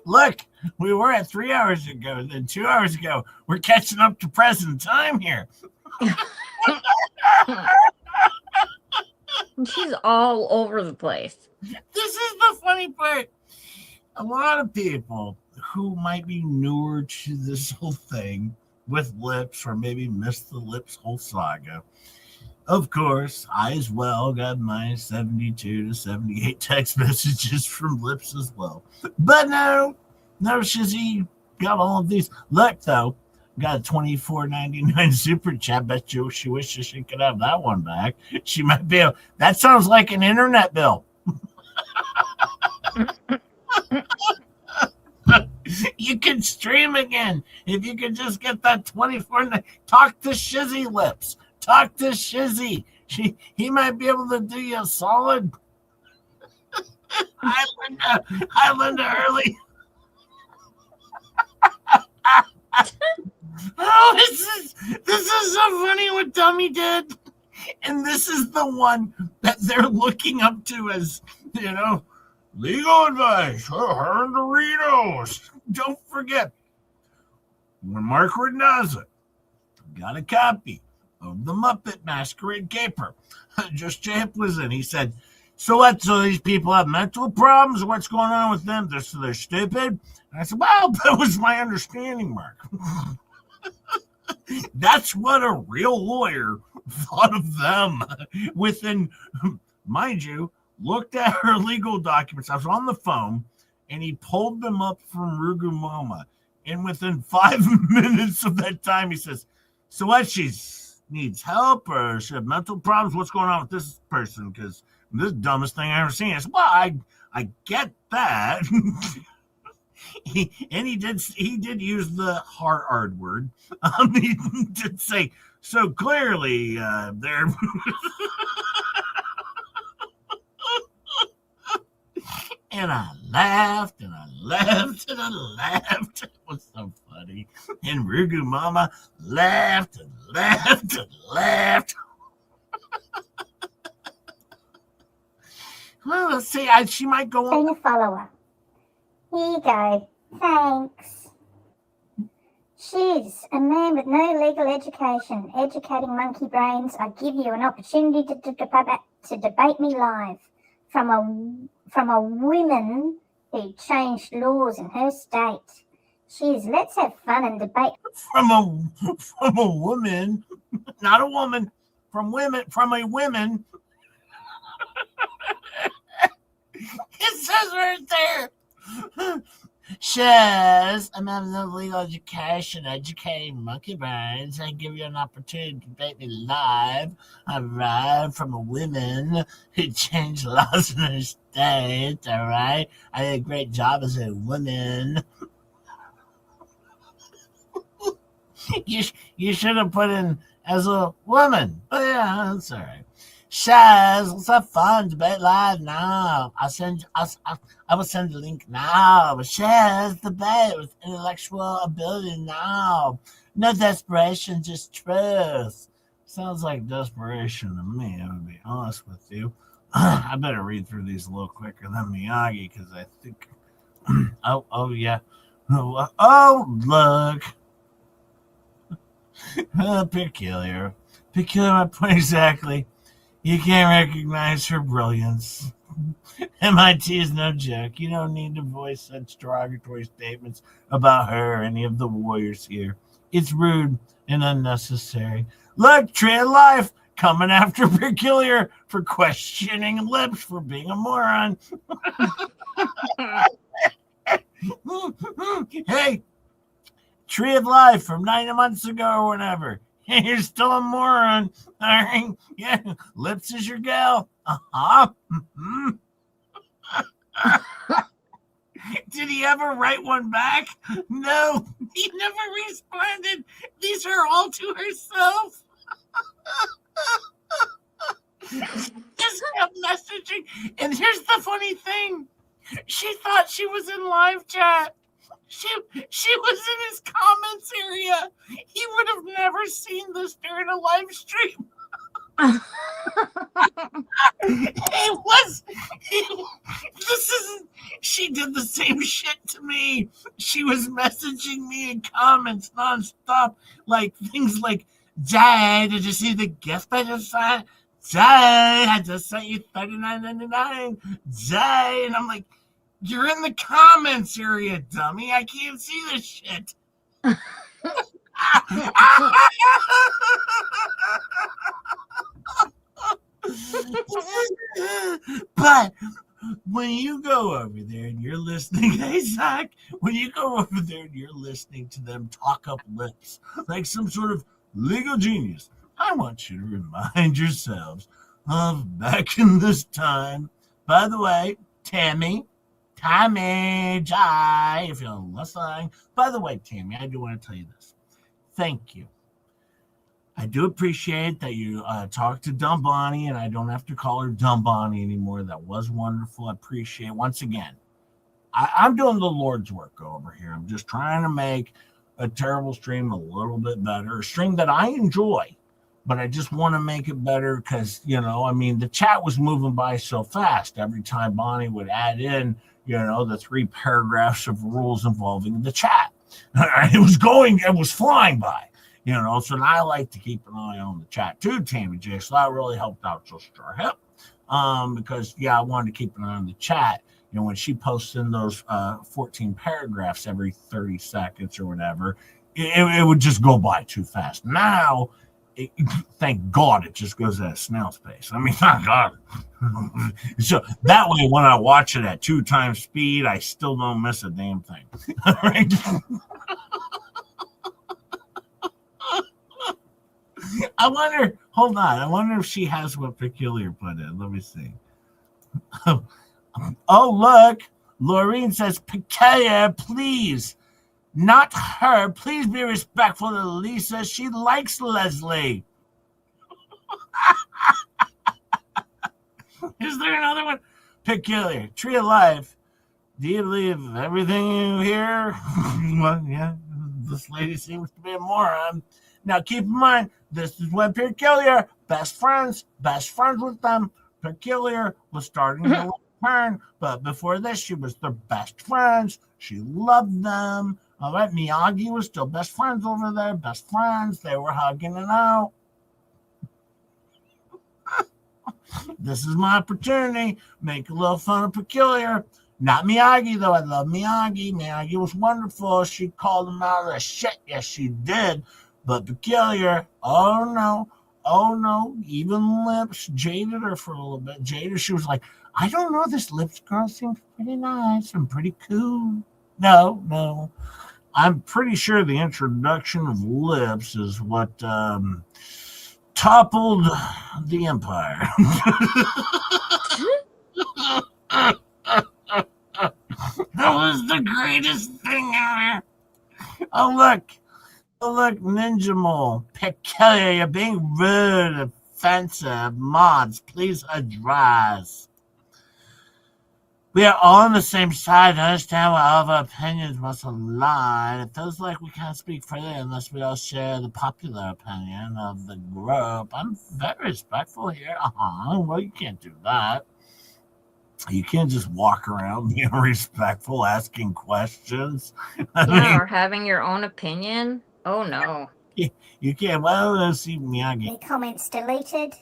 Look, we were at 3 hours ago, and then 2 hours ago. We're catching up to present time here. She's all over the place. This is the funny part. A lot of people who might be newer to this whole thing with lips, or maybe missed the lips whole saga. Of course, I as well got my 72 to 78 text messages from lips as well. But no, Shizzy got all of these. Look, though, got a $24.99 super chat. Bet you she wishes she could have that one back. She might be able. That sounds like an internet bill. You can stream again if you could just get that 24. Talk to Shizzy Lips. Talk to Shizzy. He might be able to do you a solid. Hi, Linda Early. Oh, this is so funny what Dummy did. And this is the one that they're looking up to as, legal advice. Her and Doritos. Don't forget, when Margaret does it, got a copy of the Muppet Masquerade Caper. Just Champ was in. He said, so what? So these people have mental problems? What's going on with them? They're stupid? And I said, well, that was my understanding, Mark. That's what a real lawyer thought of them. Within, mind you, looked at her legal documents. I was on the phone, and he pulled them up from Rugu Mama. And within 5 minutes of that time, he says, so what, she needs help, or she have mental problems? What's going on with this person? Because this is the dumbest thing I ever seen. I said, well, I get that. He did use the hard word. He did say, so clearly they're... And I laughed, and I laughed, and I laughed. It was so funny. And Rugu Mama laughed, and laughed, and laughed. Well, let's see. She might go on. being a follower. Here you go. Thanks. Shiz, a man with no legal education, educating monkey brains. I give you an opportunity to debate me live from a woman who changed laws in her state. Shiz, let's have fun and debate. From a woman, not a woman. From a woman. It says right there. Says, I'm having no legal education, educating monkey brains. I give you an opportunity to debate me live. I arrived from a woman who changed laws in her state. All right. I did a great job as a woman. You should have put in as a woman. But yeah, that's all right. Shaz, let's have fun. Debate live now. I will send the link now. Shaz, debate with intellectual ability now. No desperation, just truth. Sounds like desperation to me, I would be honest with you. I better read through these a little quicker than Miyagi, because I think... oh, yeah. Oh, look. Peculiar. Peculiar, my point exactly. You can't recognize her brilliance. MIT is no joke. You don't need to voice such derogatory statements about her or any of the warriors here. It's rude and unnecessary. Look, Tree of Life coming after Peculiar for questioning Lips for being a moron. Hey, Tree of Life from 9 months ago or whatever. You're still a moron. All right. Yeah. Lips is your gal. Uh-huh. Mm-hmm. Did he ever write one back? No. He never responded. These are all to herself. Just kept messaging. And here's the funny thing. She thought she was in live chat. She was in his comments area. He would have never seen this during a live stream. The did the same shit to me. She was messaging me in comments nonstop, like things like, Jay, did you see the gift I just sent? Jay, I just sent you $39.99. Jay, and I'm like, you're in the comments area, dummy. I can't see this shit. But when you go over there and you're listening, hey Zach, when you go over there and you're listening to them talk up lips like some sort of legal genius, I want you to remind yourselves of back in this time. By the way, Tammy, Jai, if you're listening. By the way, Tammy, I do want to tell you this. Thank you. I do appreciate that you talked to Dumb Bonnie, and I don't have to call her Dumb Bonnie anymore. That was wonderful. I appreciate it. Once again, I'm doing the Lord's work over here. I'm just trying to make a terrible stream a little bit better, a stream that I enjoy, but I just want to make it better because, the chat was moving by so fast. Every time Bonnie would add in, the 3 paragraphs of rules involving the chat. It was flying by. So now I like to keep an eye on the chat too, Tammy J. So that really helped out Sister Hip. Because I wanted to keep an eye on the chat. When she posts in those 14 paragraphs every 30 seconds or whatever, it would just go by too fast. Now, thank God it just goes at a snail's pace. Thank God. So that way, when I watch it at 2 times speed, I still don't miss a damn thing. All right. I wonder if she has what Peculiar put in. Let me see. Oh, look. Laureen says, Peculiar, please. Not her. Please be respectful to Lisa. She likes Leslie. Is there another one? Peculiar. Tree of Life. Do you believe everything you hear? Well, yeah. This lady seems to be a moron. Now, keep in mind, this is when Peculiar, best friends with them. Peculiar was starting to turn, but before this, she was their best friends. She loved them. All right, Miyagi was still best friends over there. Best friends. They were hugging it out. This is my opportunity. Make a little fun of Peculiar. Not Miyagi, though. I love Miyagi. Miyagi was wonderful. She called him out of the shit. Yes, she did. But Peculiar, oh no, even Lips jaded her for a little bit. She was like, I don't know, this Lips girl seems pretty nice and pretty cool. No. I'm pretty sure the introduction of Lips is what toppled the empire. That was the greatest thing ever. Oh, look, Ninja Mole. Peculiar, you're being rude, offensive. Mods, please address. We are all on the same side. I understand why all of our opinions must align. It feels like we can't speak freely unless we all share the popular opinion of the group. I'm very respectful here. Well, you can't do that. You can't just walk around being respectful, asking questions. Or having your own opinion. Oh, no. You can't. Well, let's see Miyagi. The comments deleted,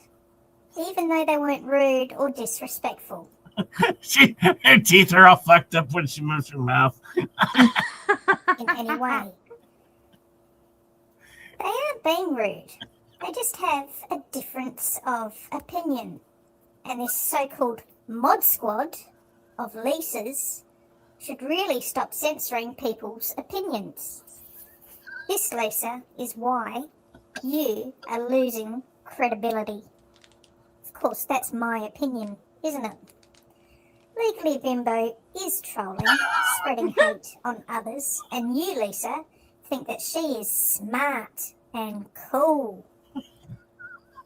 even though they weren't rude or disrespectful. Her teeth are all fucked up when she moves her mouth. In any way. They aren't being rude. They just have a difference of opinion. And this so-called mod squad of Lisas should really stop censoring people's opinions. This, Lisa, is why you are losing credibility. Of course, that's my opinion, isn't it? Legally Bimbo is trolling, spreading hate on others, and you, Lisa, think that she is smart and cool.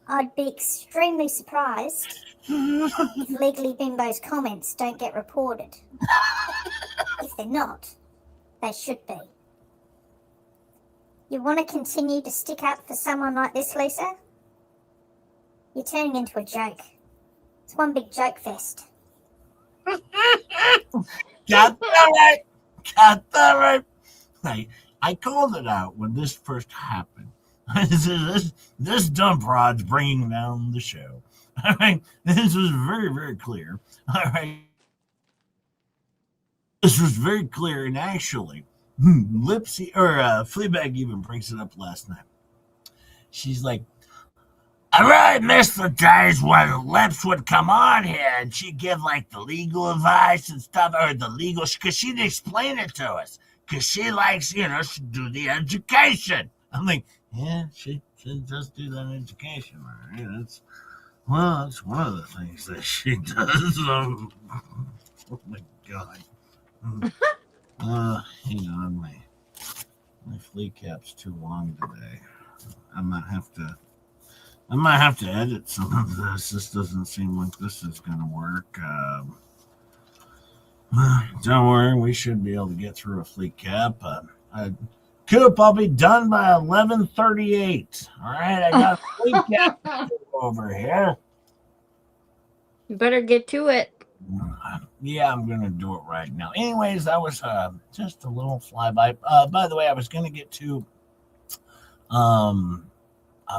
I'd be extremely surprised if Legally Bimbo's comments don't get reported. If they're not, they should be. You want to continue to stick up for someone like this, Lisa? You're turning into a joke. It's one big joke fest. Got that right. Got that right. I called it out when this first happened. this dump rod's bringing down the show. All right. This was very, very clear. All right. This was very clear, and actually, Lipsy or Fleabag even brings it up last night. She's like, I really miss the days when Lips would come on here and she'd give like the legal advice and stuff, or the legal, because she'd explain it to us, because she likes, she'd do the education. I'm like, yeah, she does do that education, right? That's one of the things that she does. Oh my God. Hang on, my flea cap's too long today. I might have to edit some of this. This doesn't seem like this is going to work. Don't worry, we should be able to get through a flea cap. Coop, I'll be done by 11:38. All right, I got a flea cap over here. You better get to it. Yeah, I'm going to do it right now. Anyways, that was just a little flyby. By the way, I was going to get to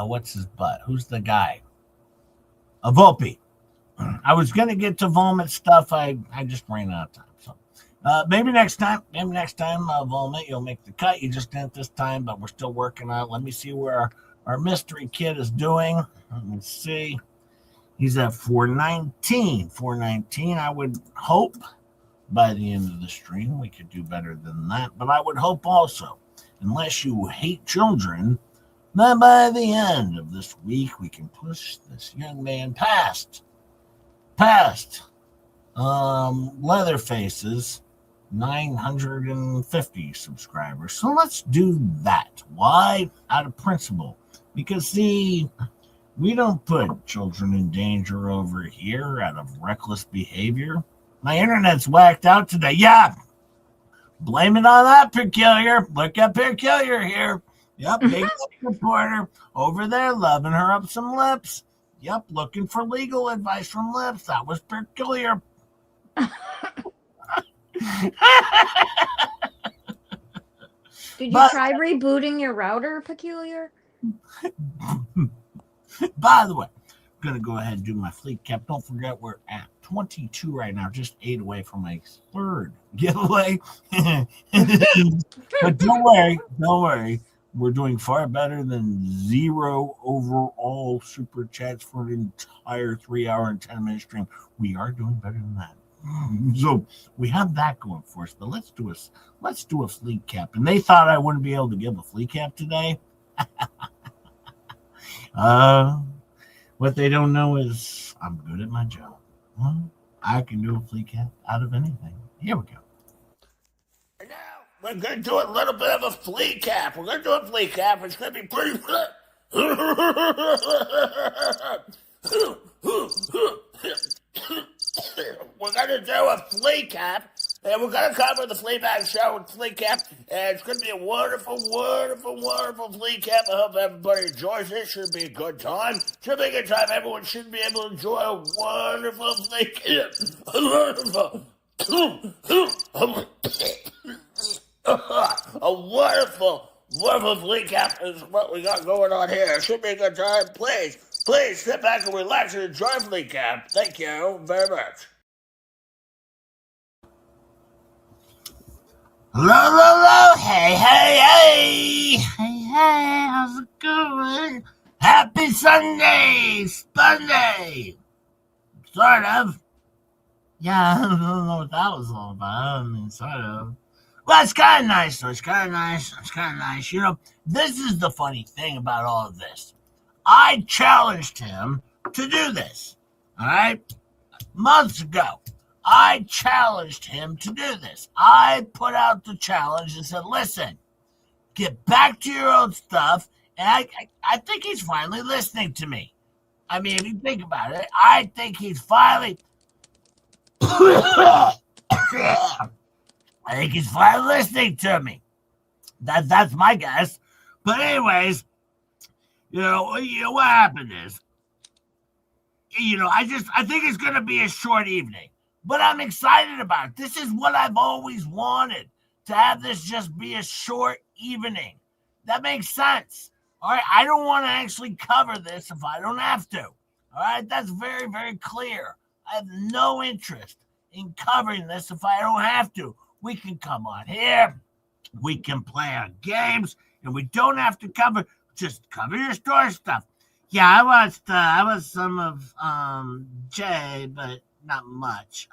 what's his butt? Who's the guy? A Volpe. I was going to get to Vomit stuff. I just ran out of time. So maybe next time, Vomit, you'll make the cut. You just didn't this time, but we're still working on it. Let me see where our mystery kid is doing. Let me see. He's at 419. 419. I would hope by the end of the stream we could do better than that. But I would hope also, unless you hate children, that by the end of this week we can push this young man past Leatherface's 950 subscribers. So let's do that. Why? Out of principle. Because see, we don't put children in danger over here out of reckless behavior. My internet's whacked out today. Yeah. Blame it on that Peculiar. Look at Peculiar here. Yep, big reporter over there loving her up some lips. Yep, looking for legal advice from Lips. That was Peculiar. Did you try rebooting your router, Peculiar? By the way, I'm going to go ahead and do my fleet cap. Don't forget we're at 22 right now, just 8 away from my third giveaway. But don't worry. We're doing far better than 0 overall super chats for an entire 3-hour and 10-minute stream. We are doing better than that. So we have that going for us. But let's do a fleet cap. And they thought I wouldn't be able to give a fleet cap today. What they don't know is I'm good at my job. Well, I can do a fleet cap out of anything. Here we go. And now we're going to do a little bit of a fleet cap. We're going to do a fleet cap. It's going to be pretty good. We're going to do a fleet cap. And we're going to cover the Fleabag show with flea cap. And it's going to be a wonderful, wonderful, wonderful flea cap. I hope everybody enjoys it. Should be a good time. Should be a good time. Everyone should be able to enjoy a wonderful flea cap. A wonderful, wonderful flea cap is what we got going on here. It should be a good time. Please sit back and relax and enjoy flea cap. Thank you very much. Hello, hey, how's it going? Happy Sunday, sort of. Yeah, I don't know what that was all about. I mean, sort of. Well, it's kind of nice, though. It's kind of nice. You know, this is the funny thing about all of this. I challenged him to do this, all right? Months ago. I challenged him to do this. I put out the challenge and said, listen, get back to your own stuff. And I think he's finally listening to me. I mean, if you think about it, I think he's finally... I think he's finally listening to me. That's my guess. But anyways, you know what happened is, I think it's going to be a short evening. but I'm excited about it. This is what I've always wanted, to have this just be a short evening. That makes sense. All right, I don't want to actually cover this if I don't have to. All right, that's very, very clear. I have no interest in covering this if I don't have to. We can come on here, we can play on games, and we don't have to just cover your store stuff. Yeah, I watched some of Jay, but not much.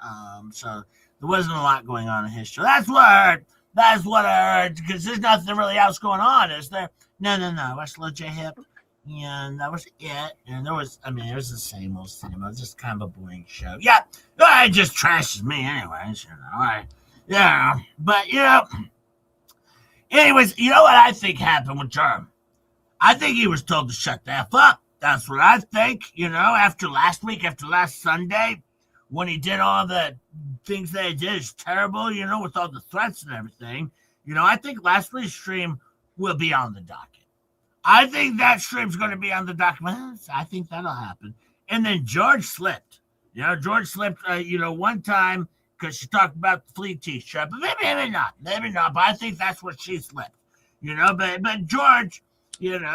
So there wasn't a lot going on in his show. That's what I heard. That's what I heard, because there's nothing really else going on, is there? No. I watched Lil J Hip, and that was it. And it was the same old, just kind of a boring show. Yeah, it just trashes me anyways, you know. All right. Yeah, but, you know, anyways, you know what I think happened with Jerm? I think he was told to shut the F up. That's what I think, you know, after last Sunday, when he did all the things that he did is terrible, you know, with all the threats and everything. You know, I think last week's stream will be on the docket. I think that stream's going to be on the docket. Well, I think that'll happen. And then George slipped. You know, George slipped, one time because she talked about the flea t-shirt. But maybe not. But I think that's what she slipped. You know, but George, I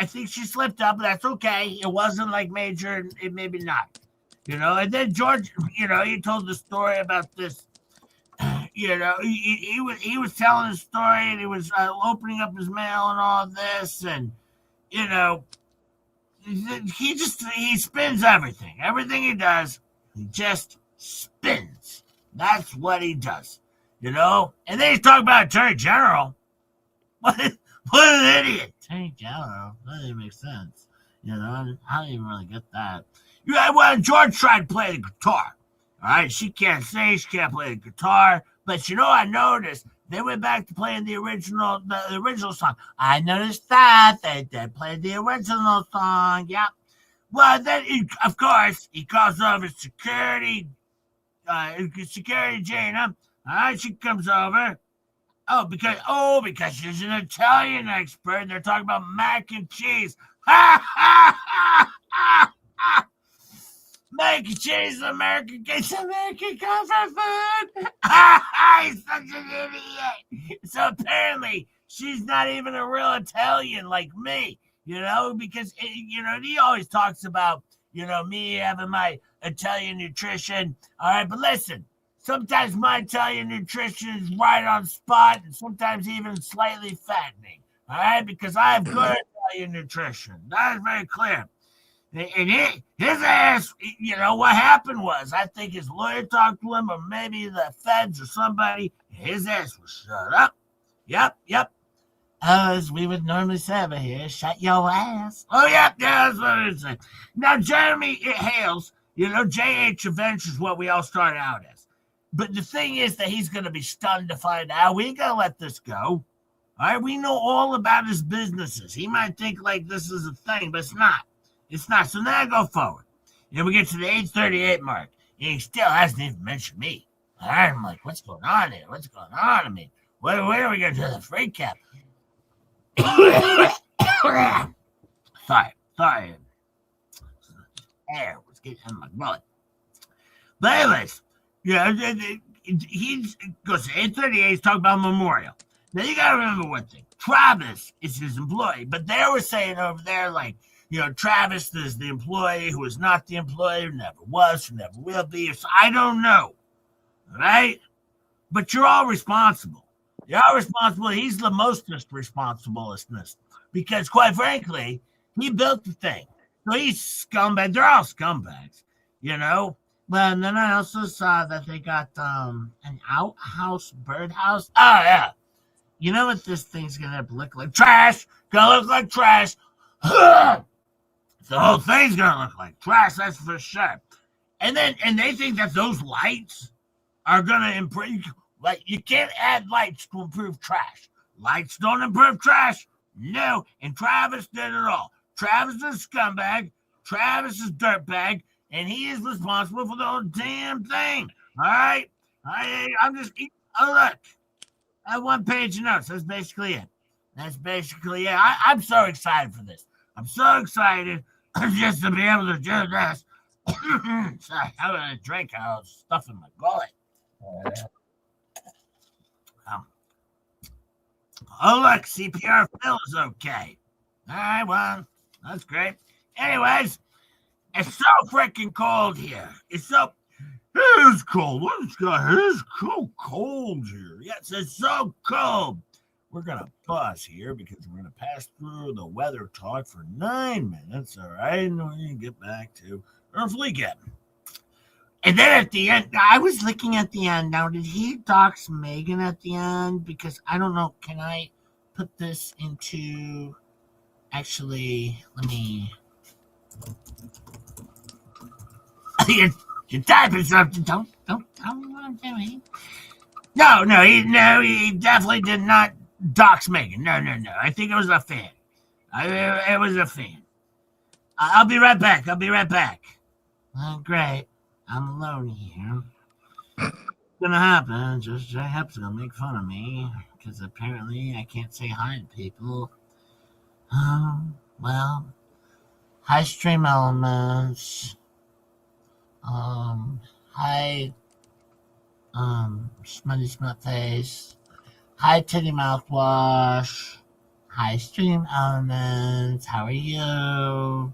think she slipped up. That's okay. It wasn't like major. It maybe not. You know, and then George, he told the story about this. You know, he was telling his story, and he was opening up his mail and all this, and you know, he spins everything. Everything he does, he just spins. That's what he does. You know, and then he's talking about Attorney General. What an idiot! Attorney General. That doesn't make sense. You know, I don't even really get that. Well, George tried to play the guitar. All right, she can't sing, she can't play the guitar. But I noticed they went back to playing the original song. I noticed that they played the original song. Yeah. Well, then of course he calls over security Jana. All right, she comes over. Because she's an Italian expert, and they're talking about mac and cheese. Ha ha ha ha ha! Mac and cheese, American comfort food. Ha ha! He's such an idiot. So apparently, she's not even a real Italian like me, because he always talks about me having my Italian nutrition. All right, but listen. Sometimes my Italian nutrition is right on spot, and sometimes even slightly fattening. All right, because I have good Italian nutrition. That is very clear. And his ass, what happened was, I think his lawyer talked to him, or maybe the feds or somebody. His ass was shut up. Yep. As we would normally say over here, shut your ass. Oh, yeah, that's what it is. Now, Jeremy Hales, JH Adventure is what we all started out as. But the thing is that he's going to be stunned to find out. We ain't going to let this go. All right, we know all about his businesses. He might think like this is a thing, but it's not. It's not. So now I go forward. We get to the 8:38 mark, and he still hasn't even mentioned me. All right, I'm like, what's going on here? What's going on? I mean, when are we going to do the free cap? Sorry. Air was getting in my blood. But anyways, he goes to 8:38. He's talking about Memorial. Now you gotta remember one thing: Travis is his employee, but they were saying over there, like, Travis is the employee who is not the employee, who never was, who never will be. So I don't know, right? But you're all responsible. You're all responsible. He's the most responsiblest, because quite frankly, he built the thing. So he's scumbag. They're all scumbags, Well, and then I also saw that they got an outhouse birdhouse. Oh, yeah. You know what this thing's going to look like? Trash. Going to look like trash. The whole thing's going to look like trash, that's for sure. And they think that those lights are going to improve. Like, you can't add lights to improve trash. Lights don't improve trash. No. And Travis did it all. Travis is a scumbag. Travis is a dirtbag. And he is responsible for the whole damn thing. All right? I'm just... Oh, look. I have one page of notes. That's basically it. I'm so excited for this. I'm so excited just to be able to do this. Sorry, having a drink. I was stuffing my gullet. Oh, look, CPR feels okay. All right, well, that's great. Anyways, it's so freaking cold here. It's so. It is cold. It is so cold here. Yes, it's so cold. We're going to pause here because we're going to pass through the weather talk for 9 minutes. All right, and we're going to get back to Earth Weekend. And then at the end, I was looking at the end. Now, did he dox Megan at the end? Because I don't know. Can I put this into... Actually, let me... You're typing something. Don't tell me what I'm doing. No, he definitely did not dox Megan. No. I think it was a fan. It was a fan. I'll be right back. Oh, great. I'm alone here. What's gonna happen? Just J-Hep's gonna make fun of me because apparently I can't say hi to people. Well, hi Stream Elements. Hi, Smutty Smut Face. Hi, Titty Mouthwash. Hi, Stream Elements. How are you?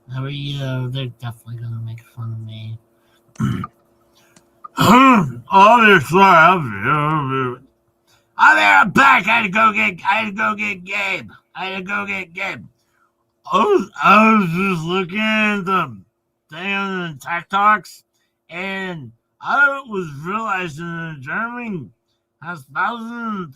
They're definitely gonna make fun of me. Obviously, I'm back. I had to go get Gabe. I was just looking at the thing on the Tech Talks, and I was realizing that Germany has thousands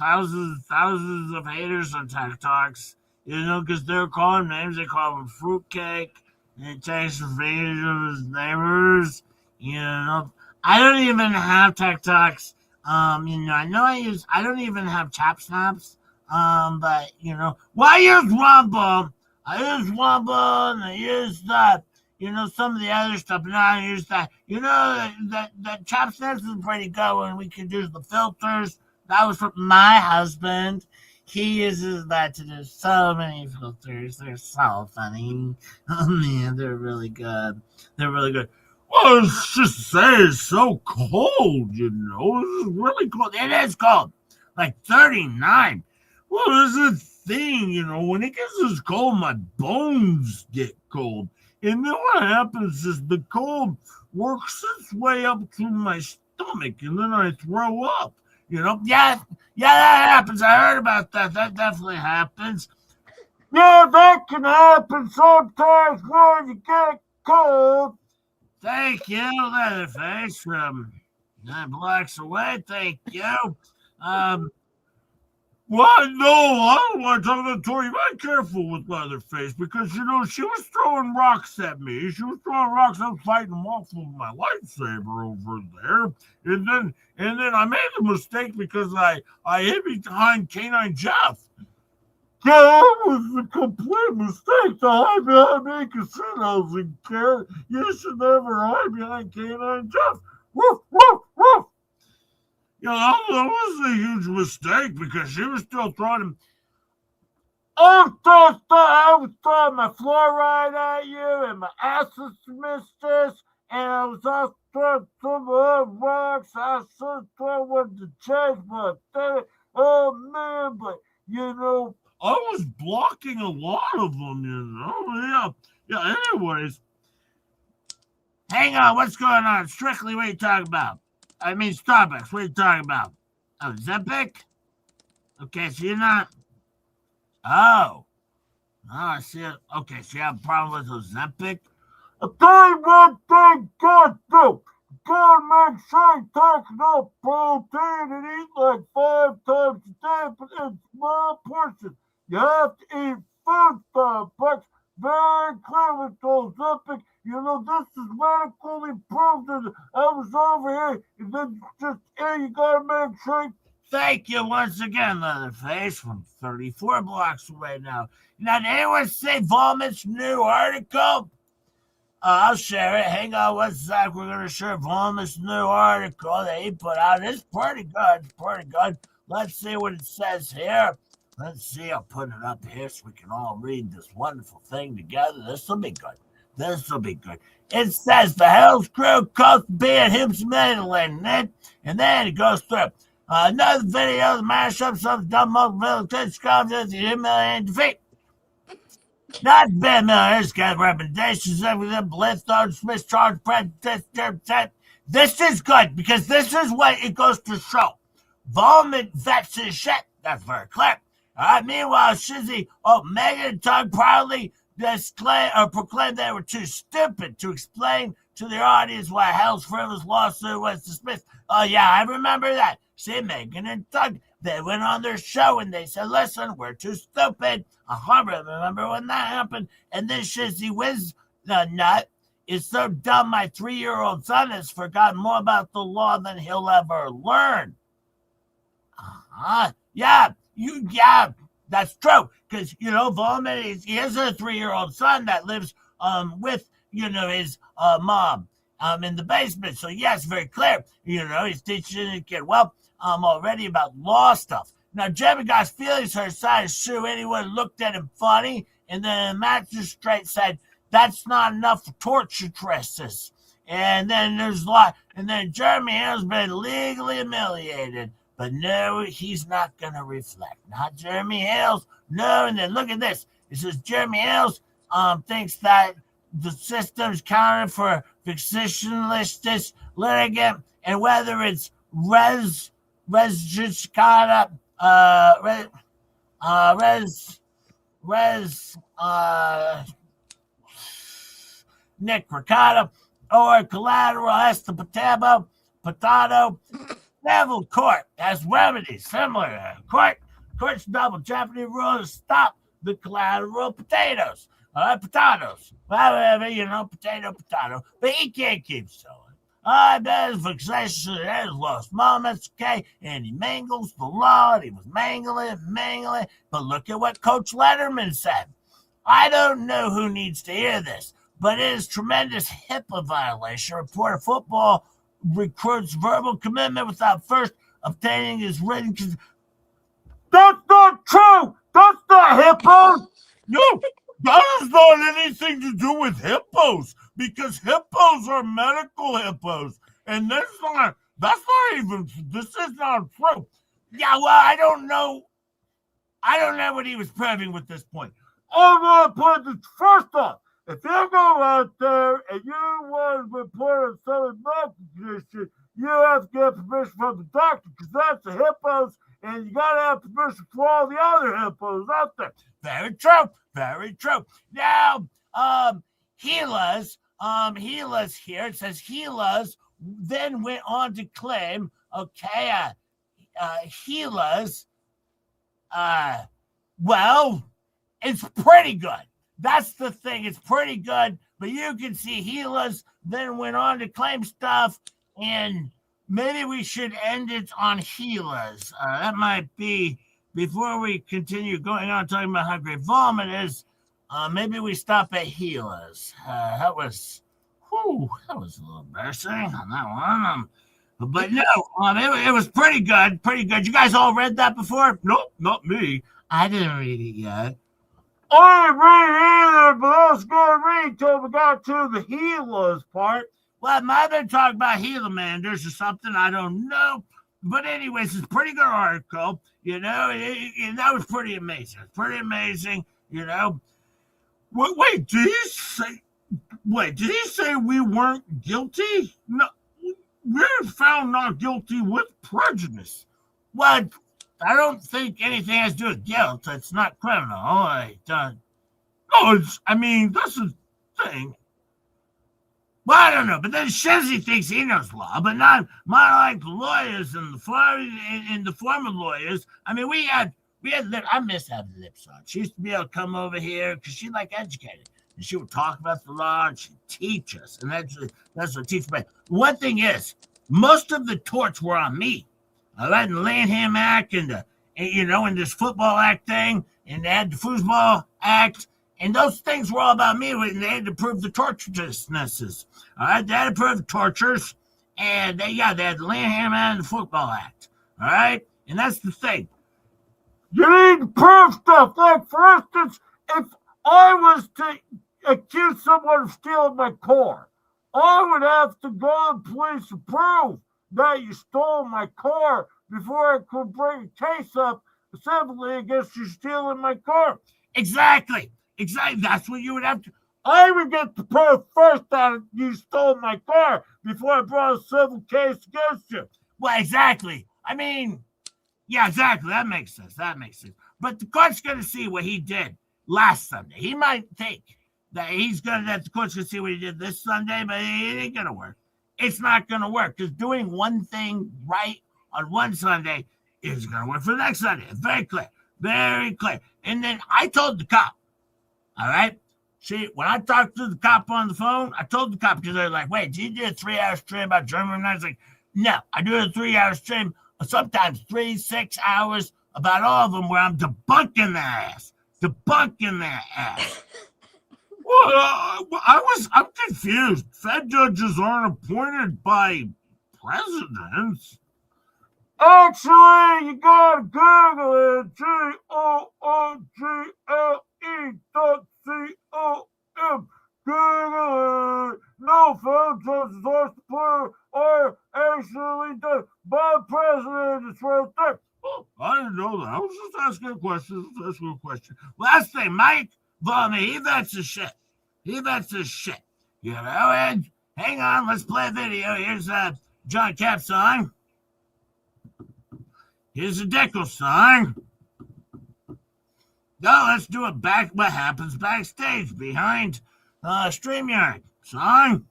of haters on Tech Talks, because they're calling names. They call him fruitcake, and he takes advantage of his neighbors, I don't even have Tech Talks. I don't even have Chap Snaps, but, well, I use Rumble. And I use that. Some of the other stuff, but I use that. That Chop Snaps is pretty good when we can use the filters. That was from my husband. He uses that to do so many filters. They're so funny. Oh, man, they're really good. Well, it's just to say it's so cold, It's really cold. It is cold. Like 39. Well, there's a thing, when it gets this cold, my bones get cold. And then what happens is the cold works its way up to my stomach, and then I throw up. Yeah, that happens. I heard about that. That definitely happens. Yeah, that can happen sometimes when you get cold. Thank you, Leatherface, from 9 blocks away. Thank you. Well, no, I don't want to talk about Tori. You might be careful with Leatherface because, she was throwing rocks at me. She was throwing rocks. I was fighting them off with my lightsaber over there. And then I made a mistake because I hid behind Canine Jeff. Yeah, that was a complete mistake to hide behind me casinos and care. You should never hide behind Canine Jeff. Woof, woof, woof. That was a huge mistake because she was still throwing him. I was throwing my fluoride at you and my acid mistress, and I was also throwing some rocks. I should have thrown one to change my thing. Oh, man, but, I was blocking a lot of them, Yeah, anyways. Hang on, what's going on? Strictly, what are you talking about? I mean, Starbucks, what are you talking about? Oh, Zempic? Okay, so you're not... Oh, I see it. Okay, so you have a problem with Ozempic? I'll tell you one thing, God, do. Gotta make sure you take enough protein and eat like 5 times a day, but in small portions. You have to eat food, Starbucks. Very clear with Ozempic. This is medically proved that I was over here, and then you gotta make sure. Thank you once again, Leatherface, from 34 blocks away now. Now, did anyone see Vomit's new article? I'll share it. Hang on one sec. We're going to share Vomit's new article that he put out. It's pretty good. Let's see what it says here. Let's see. I'll put it up here so we can all read this wonderful thing together. This will be good. It says the Hell's Crew coast being hips meddling, and then it goes through. Another video, the mashup of dumb military comes as a humiliating defeat. Not bad, Miller. This guy's recommendations, everything, blitz, Smith, charge, prejudice, this is good because this is what it goes to show. Vomit vets his shit. That's very clear. All right. Meanwhile, Shizzy, Megan and Tug proudly proclaimed they were too stupid to explain to the audience why Hell's frivolous lawsuit was dismissed. Oh, yeah, I remember that. See, Megan and Tug, they went on their show and they said, listen, we're too stupid. I remember when that happened. And then Shizzy Whiz Nut is so dumb my 3-year-old son has forgotten more about the law than he'll ever learn. Yeah, that's true. Because, Volman, he has a 3-year-old son that lives with, his mom in the basement. So, yes, very clear. He's teaching the kid, already about law stuff. Now, Jemmy got feelings her side of shoe. Anyone looked at him funny, and then the magistrate said, that's not enough for torturesses. And then there's a lot. And then Jeremy has been legally humiliated. But no, he's not going to reflect. Not Jeremy Hales. No, and then look at this. It says Jeremy Hales thinks that the system's counted for vexationless litigant, and whether it's res judicata, Nick Ricotta, or collateral estapatabo, potato. Civil court has remedies similar to court's double jeopardy rule to stop the collateral potatoes. Potatoes. Whatever, potato. But he can't keep selling. I bet his vexation has lost moments, okay? And he mangles the law, and he was mangling. But look at what Coach Letterman said. I don't know who needs to hear this, but it is tremendous HIPAA violation. Report of football recruits verbal commitment without first obtaining his written consent. That's not true. That's not hippos. No, that has not anything to do with hippos because hippos are medical hippos, and this is not true. Yeah, well, I don't know what he was proving with this point. I'm gonna put this first off. If you go out there and you want to report a southern medical condition, you have to get permission from the doctor because that's the hippos, and you got to have permission for all the other hippos out there. Very true. Very true. Now, Gila's here. It says Gila's then went on to claim, Gila's, it's pretty good. That's the thing. It's pretty good. But you can see Gila's then went on to claim stuff, and maybe we should end it on Gila's. That might be, before we continue going on talking about how great vomit is, maybe we stop at Gila's. That was a little embarrassing on that one. But no, it was pretty good. Pretty good. You guys all read that before? Nope, not me. I didn't read it yet. I didn't read it either, but I was going to read till we got to the Gila's part. Well, I might have been talking about Gilamanders or something. I don't know. But anyways, it's a pretty good article. That was pretty amazing. It's pretty amazing, Wait, did he say we weren't guilty? No, we're found not guilty with prejudice. Well, I don't think anything has to do with guilt. It's not criminal. That's the thing. Well, I don't know. But then Shizzy thinks he knows law, but not like the lawyers in the former lawyers. I mean, we had I miss having lips on. She used to be able to come over here because she educated. And she would talk about the law and she'd teach us. And that's what teach me. One thing is, most of the torts were on me. I read the Lanham Act and this football act thing, and they had the foosball act, and those things were all about me, and they had to prove the torturousnesses. All right, they had to prove the tortures, and they had the Lanham Act and the football act. All right, and that's the thing. You need to prove stuff. Like, for instance, if I was to accuse someone of stealing my car, I would have to go to police to prove that you stole my car before I could bring a case up civilly against you stealing my car. Exactly. That's what you would have to. I would get the proof first that you stole my car before I brought a civil case against you. Well, exactly. I mean, yeah, exactly. That makes sense. But the court's going to see what he did last Sunday. He might think that the court's going to see what he did this Sunday, but it ain't going to work. It's not going to work because doing one thing right on one Sunday is going to work for the next Sunday. It's very clear. Very clear. And then I told the cop, all right? See, when I talked to the cop on the phone, I told the cop because they're like, wait, do you do a 3-hour stream about German? And I was like, no, I do a 3-hour stream, sometimes 3-6 hours about all of them where I'm debunking their ass. Well, I'm confused. Fed judges aren't appointed by presidents. Actually, you gotta Google it. GOOGLE.com. Google it. No, federal judges are actually done by the president. It's right there. Oh, I didn't know that. I was just asking a question. Last thing, Mike Vaughn, he vets his shit. You know, and hang on, let's play a video. Here's a John Cap song. Here's a Rickles song. Now let's do what happens backstage behind StreamYard song.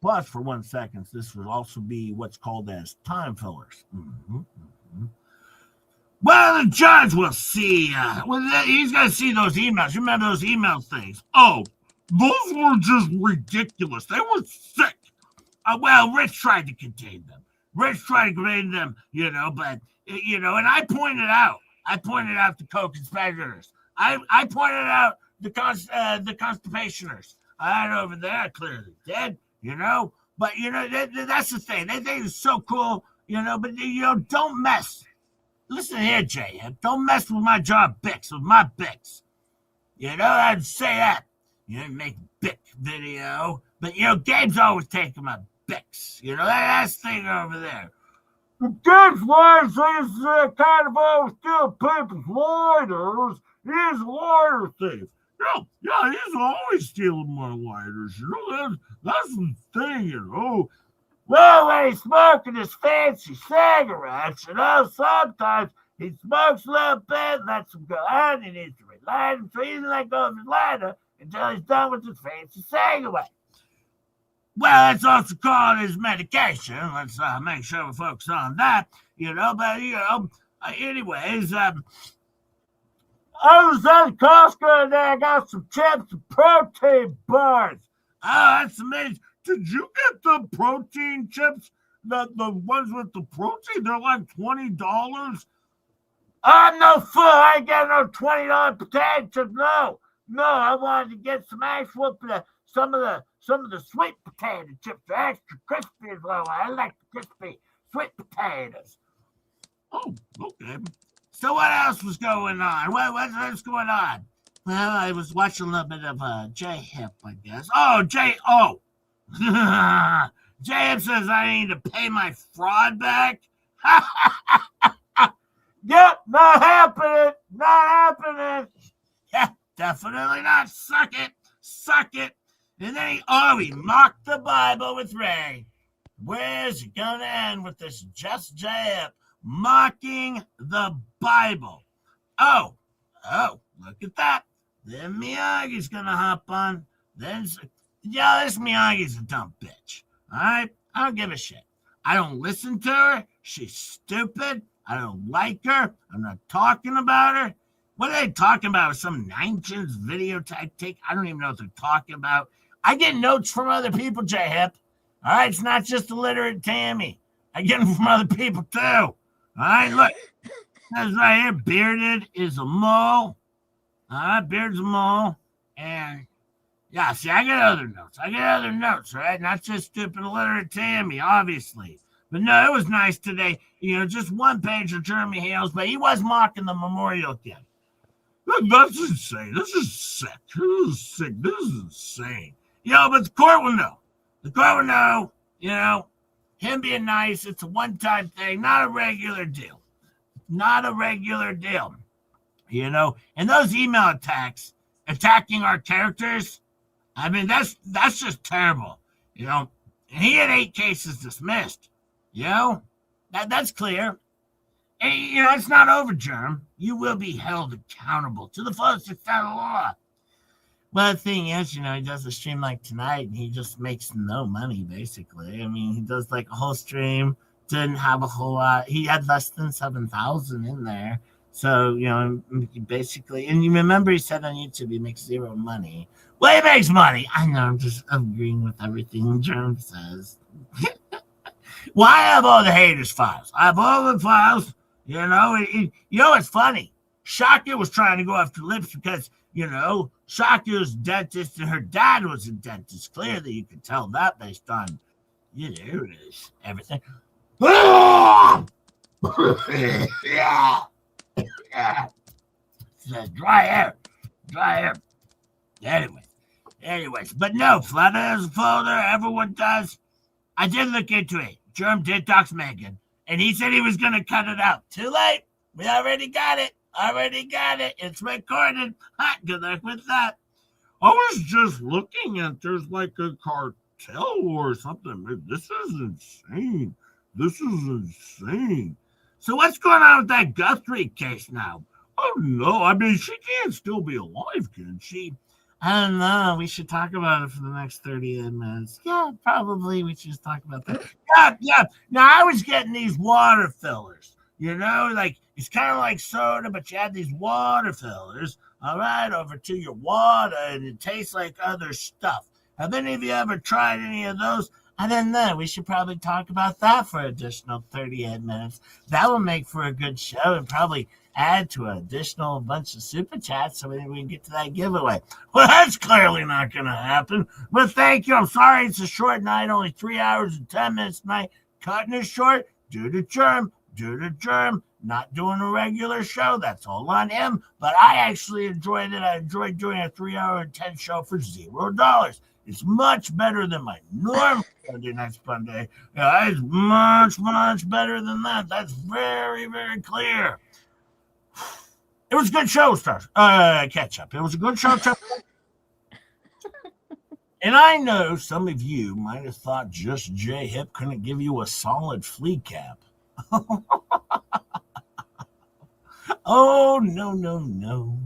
Pause for 1 second. This will also be what's called as time fillers. Well, the judge will see. He's going to see those emails. You remember those email things? Oh, those were just ridiculous. They were sick. Well, Rich tried to contain them. You know, but, you know, and I pointed out the co-conspirators. I pointed out the constipationers. I over there clearly did, you know. But, you know, that's the thing. They think it's so cool, you know, but, you know, don't mess. Listen here, Jay. Don't mess with my John Bix, with my Bix. You know, I'd say that. You didn't make a Bix video. But, you know, Gabe's always taking my Bix. You know, that's the thing over there. Gabe's lying, so he's kind of always stealing people's lighters. He's a lighter thief. Yeah, he's always stealing my lighters. You know, that's the thing, you know. Well, when he's smoking his fancy cigarettes, you know, sometimes he smokes a little bit, lets them go out, and he needs to relight them, so he doesn't let go of his lighter until he's done with his fancy cigarette. Well, that's also called his medication. Let's make sure we focus on that, you know, but, you know, anyways, I was at Costco and I got some chips and protein bars. Oh, that's amazing. Did you get the protein chips? The ones with the protein? They're like $20. I'm no fool. I ain't got no $20 potato chips. No, I wanted to get some actual some of the sweet potato chips. They're extra crispy as well. I like the crispy sweet potatoes. Oh, okay. So what else was going on? What's going on? Well, I was watching a little bit of J-Hip, I guess. Oh, J-O. J-Hip says I need to pay my fraud back. Yep, not happening. Yeah, definitely not. Suck it. And then he mocked the Bible with Ray. Where's it gonna end with this just J-Hip mocking the Bible? Oh, look at that. Then Miyagi's gonna hop on. This Miyagi's a dumb bitch. All right? I don't give a shit. I don't listen to her. She's stupid. I don't like her. I'm not talking about her. What are they talking about? Some 9-chins video type take? I don't even know what they're talking about. I get notes from other people, J-Hip. All right? It's not just illiterate Tammy. I get them from other people, too. All right? Look. It says right here, Bearded is a mole. All right? Beard's a mole. And... yeah, see, I got other notes, right? Not just stupid illiterate Tammy, obviously. But no, it was nice today. You know, just one page of Jeremy Hales, but he was mocking the Memorial Day. Look, that's insane. This is sick. This is insane. But the court will know. The court will know, him being nice, it's a one-time thing, not a regular deal. Not a regular deal. And those email attacks, attacking our characters, I mean, that's just terrible, And he had 8 cases dismissed, That's clear. And, it's not over, Germ. You will be held accountable to the fullest extent of the law. Well, the thing is, he does a stream like tonight, and he just makes no money, basically. I mean, he does like a whole stream, didn't have a whole lot. He had less than 7,000 in there. So, basically, and you remember he said on YouTube he makes 0 money. Well, he makes money. I know, I'm just agreeing with everything Germ says. Well, I have all the haters' files. I have all the files. It's funny. Shaka was trying to go after Lips because, Shaka's dentist and her dad was a dentist. Clearly, you can tell that based on, everything. Yeah. Dry air. Anyways, but no, Flutter has a folder. Everyone does. I did look into it. Germ did dox Megan, and he said he was going to cut it out. Too late. We already got it. It's recorded. Good luck with that. I was just looking at there's like a cartel or something. This is insane. So what's going on with that Guthrie case now? Oh, no. I mean, she can't still be alive, can she? I don't know. We should talk about it for the next 38 minutes. Yeah, probably we should talk about that. Yeah. Now, I was getting these water fillers, like it's kind of like soda, but you add these water fillers, all right, over to your water, and it tastes like other stuff. Have any of you ever tried any of those? I don't know. We should probably talk about that for an additional 38 minutes. That will make for a good show and probably add to an additional bunch of super chats so we can get to that giveaway. Well, that's clearly not going to happen. But thank you. I'm sorry it's a short night, only 3 hours and 10 minutes tonight. Cutting it short due to Germ. Not doing a regular show. That's all on him. But I actually enjoyed it. I enjoyed doing a 3 hour and 10 show for $0. It's much better than my normal Sunday Night Fun Day. Yeah, it's much, much better than that. That's very, very clear. It was a good show, Ketchup. It was a good show. And I know some of you might have thought just J-Hip couldn't give you a solid flea cap. Oh, no.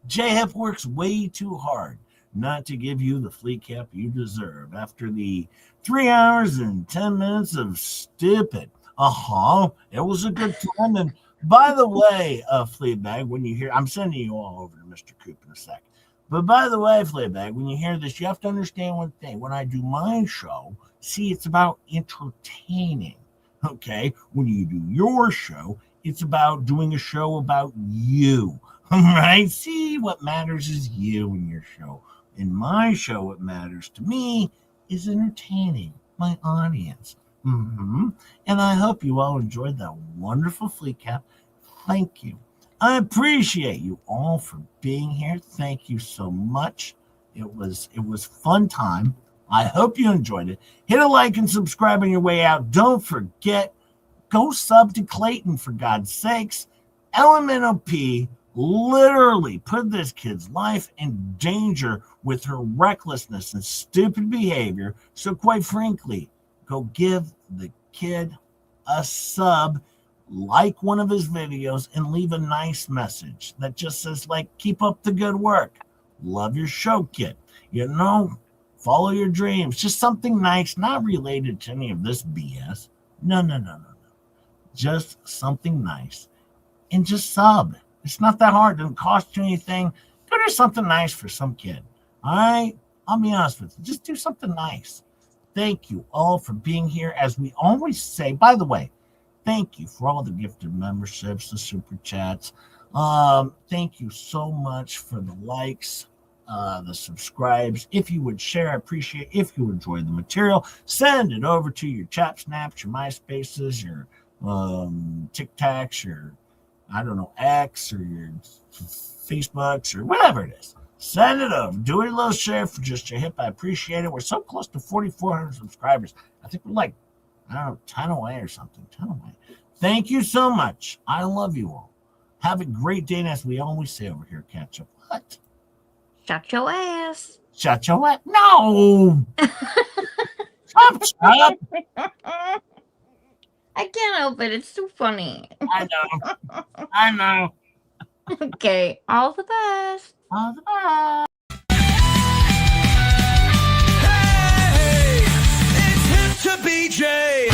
J-Hip works way too hard not to give you the flea cap you deserve after the 3 hours and 10 minutes of stupid. It was a good time. And by the way, Fleabag, when you hear, I'm sending you all over to Mr. Coop in a sec. But by the way, Fleabag, when you hear this, you have to understand one thing. When I do my show, see, it's about entertaining. Okay? When you do your show, it's about doing a show about you. Right? See, what matters is you and your show. In my show, what matters to me is entertaining my audience. And I hope you all enjoyed that wonderful flea cap. Thank you. I appreciate you all for being here. Thank you so much. It was fun time. I hope you enjoyed it. Hit a like and subscribe on your way out. Don't forget, go sub to Clayton, for God's sakes. Elemental P literally put this kid's life in danger with her recklessness and stupid behavior. So quite frankly, go give the kid a sub, like one of his videos, and leave a nice message that just says, keep up the good work. Love your show, kid. Follow your dreams. Just something nice, not related to any of this BS. No. Just something nice. And just sub. It's not that hard. It doesn't cost you anything. Go do something nice for some kid. All right? I'll be honest with you. Just do something nice. Thank you all for being here. As we always say, by the way, thank you for all the gifted memberships, the super chats. Thank you so much for the likes, the subscribes. If you would share, I appreciate it. If you enjoy the material, send it over to your chat snaps, your MySpaces, your TikToks, your X, or your Facebooks, or whatever it is. Send it over. Do a little share for just your hip. I appreciate it. We're so close to 4,400 subscribers. I think we're like, I don't know, 10 away or something. 10 away. Thank you so much. I love you all. Have a great day. And as we always say over here, Ketchup, what? Shut your ass. Shut your ass. No. Stop. I can't help it. It's too funny. I know. Okay. All the best. All the best. Hey, it's hip to BJ.